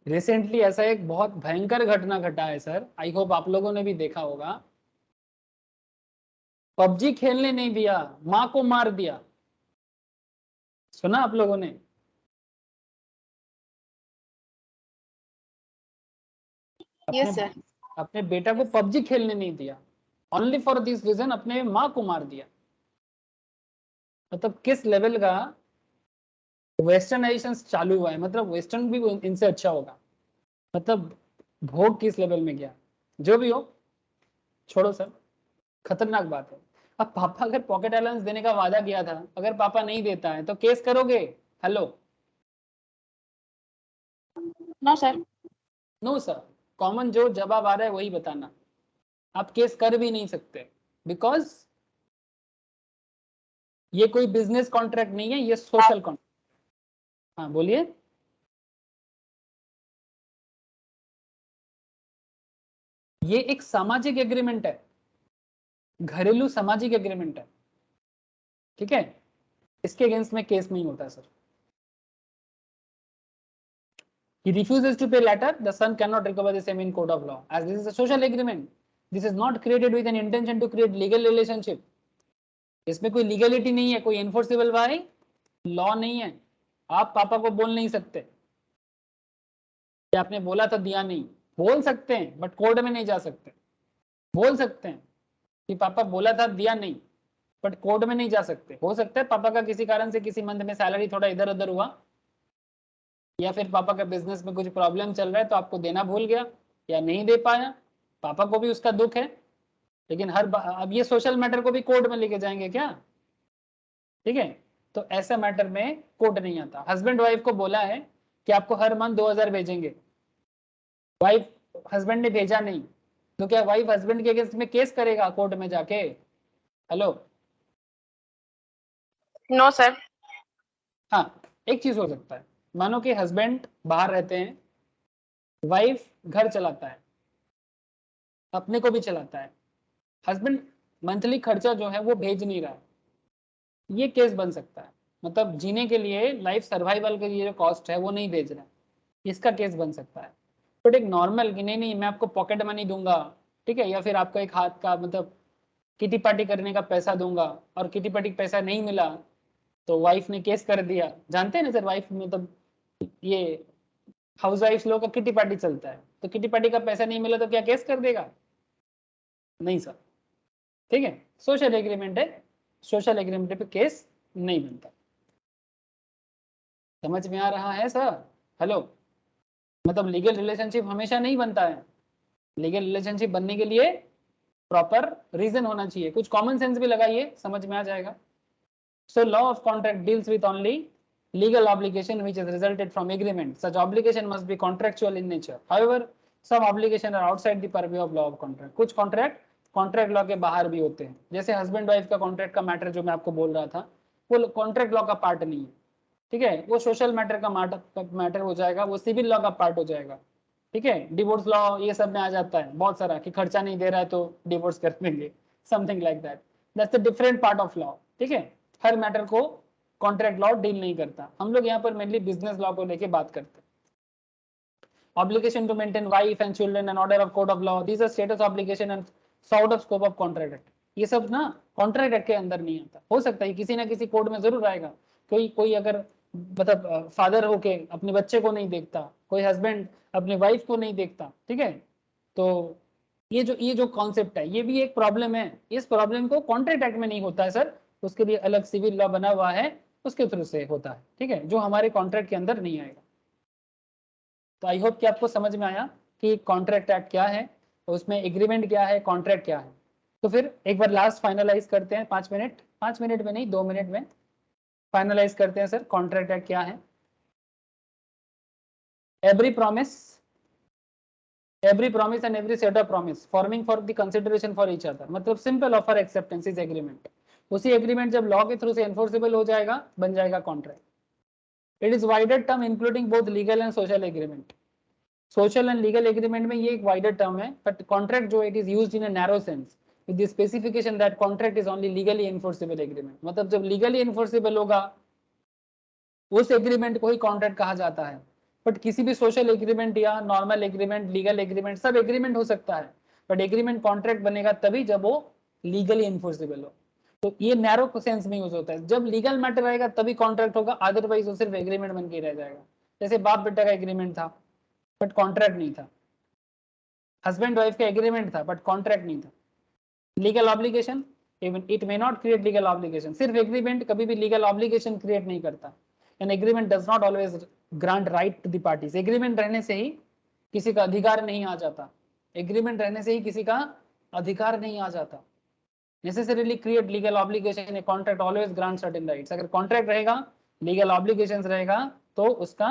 रिसेंटली ऐसा एक बहुत भयंकर घटना घटा है सर, आई होप आप लोगों ने भी देखा होगा। पबजी खेलने नहीं दिया, माँ को मार दिया। सुना आप लोगों ने? Yes sir. अपने बेटा को पबजी खेलने नहीं दिया, ओनली फॉर दिस रीजन अपने माँ को मार दिया। मतलब किस लेवल का वेस्टर्नाइजेशन चालू हुआ है, मतलब वेस्टर्न भी इनसे अच्छा होगा, मतलब भोग किस लेवल में गया। जो भी हो, छोड़ो सर, खतरनाक बात है। अब पापा अगर पॉकेट अलाउंस देने का वादा किया था, अगर पापा नहीं देता है तो केस करोगे? Hello? No sir. No sir, common जो जवाब आ रहा है वही बताना, आप केस कर भी नहीं सकते, बिकॉज ये कोई बिजनेस कॉन्ट्रैक्ट नहीं है, ये सोशल कॉन्ट्रैक्ट। हाँ बोलिए। ये एक सामाजिक एग्रीमेंट है, घरेलू सामाजिक एग्रीमेंट है, ठीक है, इसके अगेंस्ट में केस नहीं होता sir. He refuses to pay later, the son cannot recover the same in court of law, as this is a social agreement. This is not created with an intention to create legal relationship. इसमें कोई लीगलिटी नहीं है, कोई एनफोर्सेबल बाय लॉ नहीं है। आप पापा को बोल नहीं सकते कि आपने बोला था दिया नहीं, बोल सकते हैं बट कोर्ट में नहीं जा सकते। बोल सकते हैं कि पापा बोला था दिया नहीं, बट कोर्ट में नहीं जा सकते। हो सकता है पापा का किसी कारण से किसी मंथ में सैलरी थोड़ा इधर उधर हुआ, या फिर पापा का बिजनेस में कुछ प्रॉब्लम चल रहा है तो आपको देना भूल गया या नहीं दे पाया, पापा को भी उसका दुख है। लेकिन अब ये सोशल मैटर को भी कोर्ट में लेके जाएंगे क्या? ठीक है, तो ऐसा मैटर में कोर्ट नहीं आता। हस्बैंड वाइफ को बोला है कि आपको हर मंथ 2000 भेजेंगे, वाइफ हस्बैंड ने भेजा नहीं, तो क्या वाइफ हस्बैंड के अगेंस्ट में केस करेगा कोर्ट में जाके? Hello, no sir. हाँ, एक चीज हो सकता है, मानो कि हस्बैंड बाहर रहते हैं, वाइफ घर चलाता है, अपने को भी चलाता है, हस्बैंड मंथली खर्चा जो है वो भेज नहीं रहा है, ये केस बन सकता है। मतलब जीने के लिए, लाइफ सर्वाइवल के लिए जो कॉस्ट है वो नहीं भेज रहा है, इसका केस बन सकता है। बट एक नॉर्मल कि नहीं नहीं मैं आपको पॉकेट मनी दूंगा, ठीक है, या फिर आपको एक हाथ का मतलब किटी पार्टी करने का पैसा दूंगा और किटी पार्टी पैसा नहीं मिला तो वाइफ ने केस कर दिया। जानते हैं ना सर, वाइफ मतलब ये हाउस वाइफ लोग का किटी पार्टी चलता है, तो किटी पार्टी का पैसा नहीं मिला तो क्या केस कर देगा? नहीं सर, ठीक है, सोशल एग्रीमेंट है, सोशल एग्रीमेंट पे केस नहीं बनता। समझ में आ रहा है सर? हेलो, मतलब लीगल रिलेशनशिप हमेशा नहीं बनता है, लीगल रिलेशनशिप बनने के लिए प्रॉपर रीजन होना चाहिए, कुछ कॉमन सेंस भी लगाइए, समझ में आ जाएगा। So law of contract deals with only legal obligation which is resulted from agreement. Such obligation must be contractual in nature. However, some obligation are outside the purview of law of contract. कुछ कॉन्ट्रैक्ट लॉ के बाहर भी होते हैं, जैसे हस्बैंड वाइफ का कॉन्ट्रैक्ट का मैटर जो मैं आपको बोल रहा था, वो कॉन्ट्रैक्ट लॉ का पार्ट नहीं है, ठीक है, वो सोशल मैटर का मैटर हो जाएगा, वो सिविल लॉ का पार्ट हो जाएगा, ठीक है। डिवोर्स लॉ ये सब में आ जाता है बहुत सारा कि खर्चा नहीं दे रहा है तो डिवोर्स कर देंगे, something like that, that's the different part of law, ठीक है। हर मैटर को कॉन्ट्रैक्ट लॉ डील नहीं करता, हम लोग यहाँ पर मेनली बिजनेस लॉ को लेके बात करते हैं। Obligation to maintain wife and children and order of code of law, this are status obligation and sort of scope of contract act, ये सब ना कॉन्ट्रैक्ट एक्ट के अंदर नहीं आता। हो सकता है किसी ना किसी कोड में जरूर आएगा, कोई अगर मतलब फादर होके अपने बच्चे को नहीं देखता, कोई हस्बैंड अपनी वाइफ को नहीं देखता, ठीक है, तो ये जो कॉन्सेप्ट है ये भी एक प्रॉब्लम है। इस प्रॉब्लम को कॉन्ट्रैक्ट एक्ट में नहीं होता है सर, उसके लिए अलग सिविल लॉ बना हुआ है, उसके थ्रू से होता है, ठीक है, जो हमारे कॉन्ट्रैक्ट के अंदर नहीं आएगा। तो आई होप कि आपको समझ में आया कि कॉन्ट्रैक्ट एक्ट क्या है, उसमें एग्रीमेंट क्या है, कॉन्ट्रैक्ट क्या है। तो फिर एक बार लास्ट फाइनलाइज करते हैं, 5 मिनट में नहीं 2 मिनट में फाइनलाइज करते हैं सर, कॉन्ट्रैक्ट एक्ट क्या है। Every promise and every set of promise forming for the consideration for each other, मतलब simple offer acceptance is agreement. उसी एग्रीमेंट जब लॉ के थ्रू से एनफोर्सेबल हो जाएगा, बन जाएगा contract. It is wider term including both legal and social agreement. Social and legal agreement में ये एक वाइडर टर्म है, बट कॉन्ट्रैक्ट जो it is used in a narrow sense with the specification that contract is only legally enforceable agreement. मतलब जब लीगली एनफोर्सेबल होगा उस एग्रीमेंट को ही कॉन्ट्रैक्ट कहा जाता है। बट किसी भी सोशल एग्रीमेंट या नॉर्मल एग्रीमेंट, लीगल एग्रीमेंट, सब एग्रीमेंट हो सकता है, बट एग्रीमेंट कॉन्ट्रैक्ट बनेगा तभी जब वो लीगली एनफोर्सेबल हो। तो ये नैरो सेंस में यूज होता है, जब लीगल मैटर आएगा तभी कॉन्ट्रैक्ट होगा, अदरवाइज वो सिर्फ एग्रीमेंट बन के रह जाएगा। जैसे बाप बेटा का एग्रीमेंट था बट कॉन्ट्रैक्ट नहीं था, हस्बैंड वाइफ का एग्रीमेंट था बट कॉन्ट्रैक्ट नहीं था। Legal obligation it may not create legal obligation, सिर्फ एग्रीमेंट कभी भी लीगल ऑब्लिगेशन क्रिएट नहीं करता। An agreement does not always grant right to the parties. Agreement रहने से ही किसी का अधिकार नहीं आ जाता, एग्रीमेंट रहने से ही किसी का अधिकार नहीं आ जाता। necessarily create legal obligation, a contract always grants certain rights। अगर कॉन्ट्रैक्ट रहेगा, लीगल ऑब्लिगेशंस रहेगा तो उसका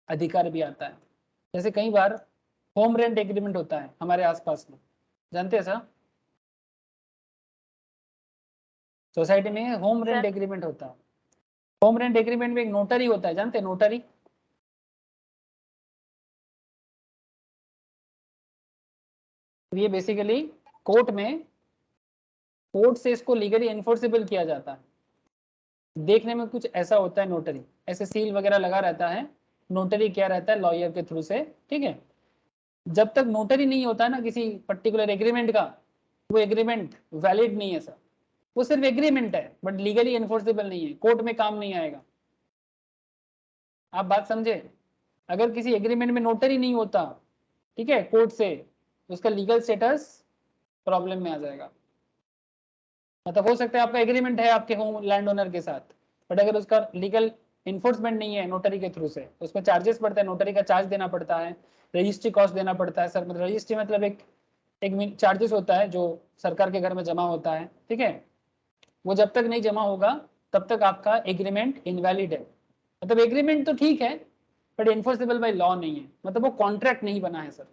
अधिकार भी आता है। जैसे कई बार होम रेंट एग्रीमेंट होता है हमारे आसपास में, जानते हैं सर? सोसाइटी में होम रेंट एग्रीमेंट होता है। होम रेंट एग्रीमेंट में एक नोटरी होता है, जानते हैं नोटरी? ये बेसिकली कोर्ट में, कोर्ट से इसको लीगली एनफोर्सेबल किया जाता है। देखने में कुछ ऐसा होता है नोटरी, ऐसे सील वगैरह लगा रहता है। नोटरी क्या रहता है, लॉयर के थ्रू से, ठीक है। जब तक नोटरी नहीं होता है ना किसी पर्टिकुलर एग्रीमेंट का, वो एग्रीमेंट वैलिड नहीं है सर। वो सिर्फ एग्रीमेंट है बट लीगली एनफोर्सेबल नहीं है, कोर्ट में काम नहीं आएगा। आप बात समझे? अगर किसी एग्रीमेंट में नोटरी नहीं होता, ठीक है, कोर्ट से, उसका लीगल स्टेटस प्रॉब्लम में आ जाएगा। मतलब हो सकता है आपका एग्रीमेंट है आपके होम लैंड ओनर के साथ, बट अगर उसका लीगल इन्फोर्समेंट नहीं है नोटरी के थ्रू से, उसमें चार्जेस पड़ता है, नोटरी का चार्ज देना पड़ता है, रजिस्ट्री कॉस्ट देना पड़ता है सर। मतलब रजिस्ट्री मतलब एक चार्जेस होता है जो सरकार के घर में जमा होता है, ठीक है। वो जब तक नहीं जमा होगा तब तक आपका एग्रीमेंट इनवैलिड है। मतलब एग्रीमेंट तो ठीक है बट इन्फोर्सेबल बाय लॉ नहीं है, मतलब वो कॉन्ट्रैक्ट नहीं बना है सर।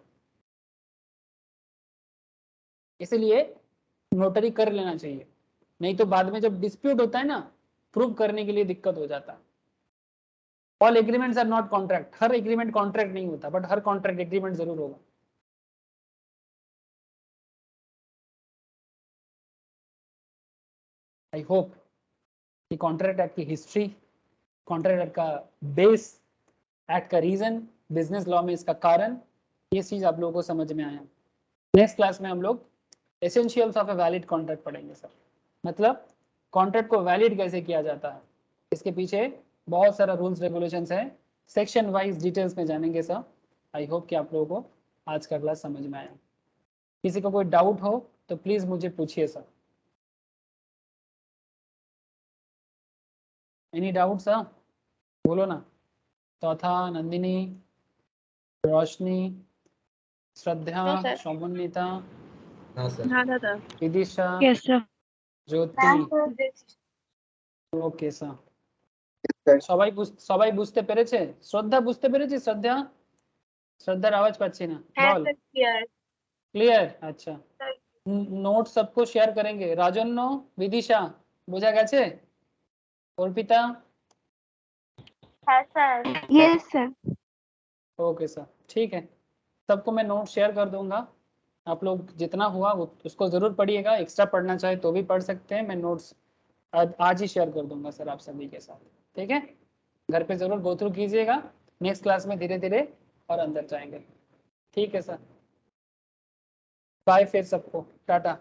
इसलिए नोटरी कर लेना चाहिए, नहीं तो बाद में जब डिस्प्यूट होता है ना, प्रूव करने के लिए दिक्कत हो जाता है। All agreements are not contract, हर एग्रीमेंट कॉन्ट्रैक्ट नहीं होता बट हर कॉन्ट्रैक्ट एग्रीमेंट जरूर होगा। आई होप कि कॉन्ट्रैक्ट एक्ट की हिस्ट्री, कॉन्ट्रैक्ट एक्ट का बेस, एक्ट का रीजन, बिजनेस लॉ में इसका कारण, ये चीज आप लोगों को समझ में आया। नेक्स्ट क्लास में हम लोग essentials of a valid contract पढ़ेंगे सर। मतलब कॉन्ट्रैक्ट को वैलिड कैसे किया जाता है, इसके पीछे बहुत सारा रूल्स रेगुलेशंस है, सेक्शन वाइज डिटेल्स में जानेंगे सर। आई होप कि आप लोगों को आज का क्लास समझ में आया। किसी को कोई डाउट हो तो प्लीज मुझे पूछिए सर। Any doubt sir? बोलो ना। चौथा, नंदिनी, रोशनी, श्रद्धा, No, sir. शौमन्विता, हाँ सर। हाँ दादा। Vidisha, yes sir. Jyoti. Okay sir, সবাই বুঝতে পেরেছে? শ্রদ্ধা বুঝতে পেরেছে? শ্রদ্ধা, শ্রদ্ধার আওয়াজ পাচ্ছি না, বল। ক্লিয়ার? আচ্ছা, নোট सबको शेयर करेंगे। রাজন্য, বিদিশা, বোঝা গেছে? Arpita? Yes sir. Okay sir, ठीक है। सबको मैं नोट शेयर कर दूंगा, आप लोग जितना हुआ उसको जरूर पढ़िएगा। एक्स्ट्रा पढ़ना चाहे तो भी पढ़ सकते हैं, मैं नोट्स आज ही शेयर कर दूंगा सर आप सभी के साथ, ठीक है। घर पे जरूर गो थ्रू कीजिएगा, नेक्स्ट क्लास में धीरे धीरे और अंदर जाएंगे, ठीक है सर। बाय फिर सबको, टाटा।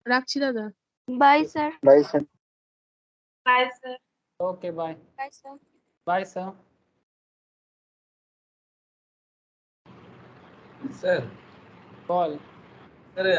রাখছি দাদা। Bye sir. Bye, sir. Okay bye. Bye, sir. Bye sir. Sir ball. Sir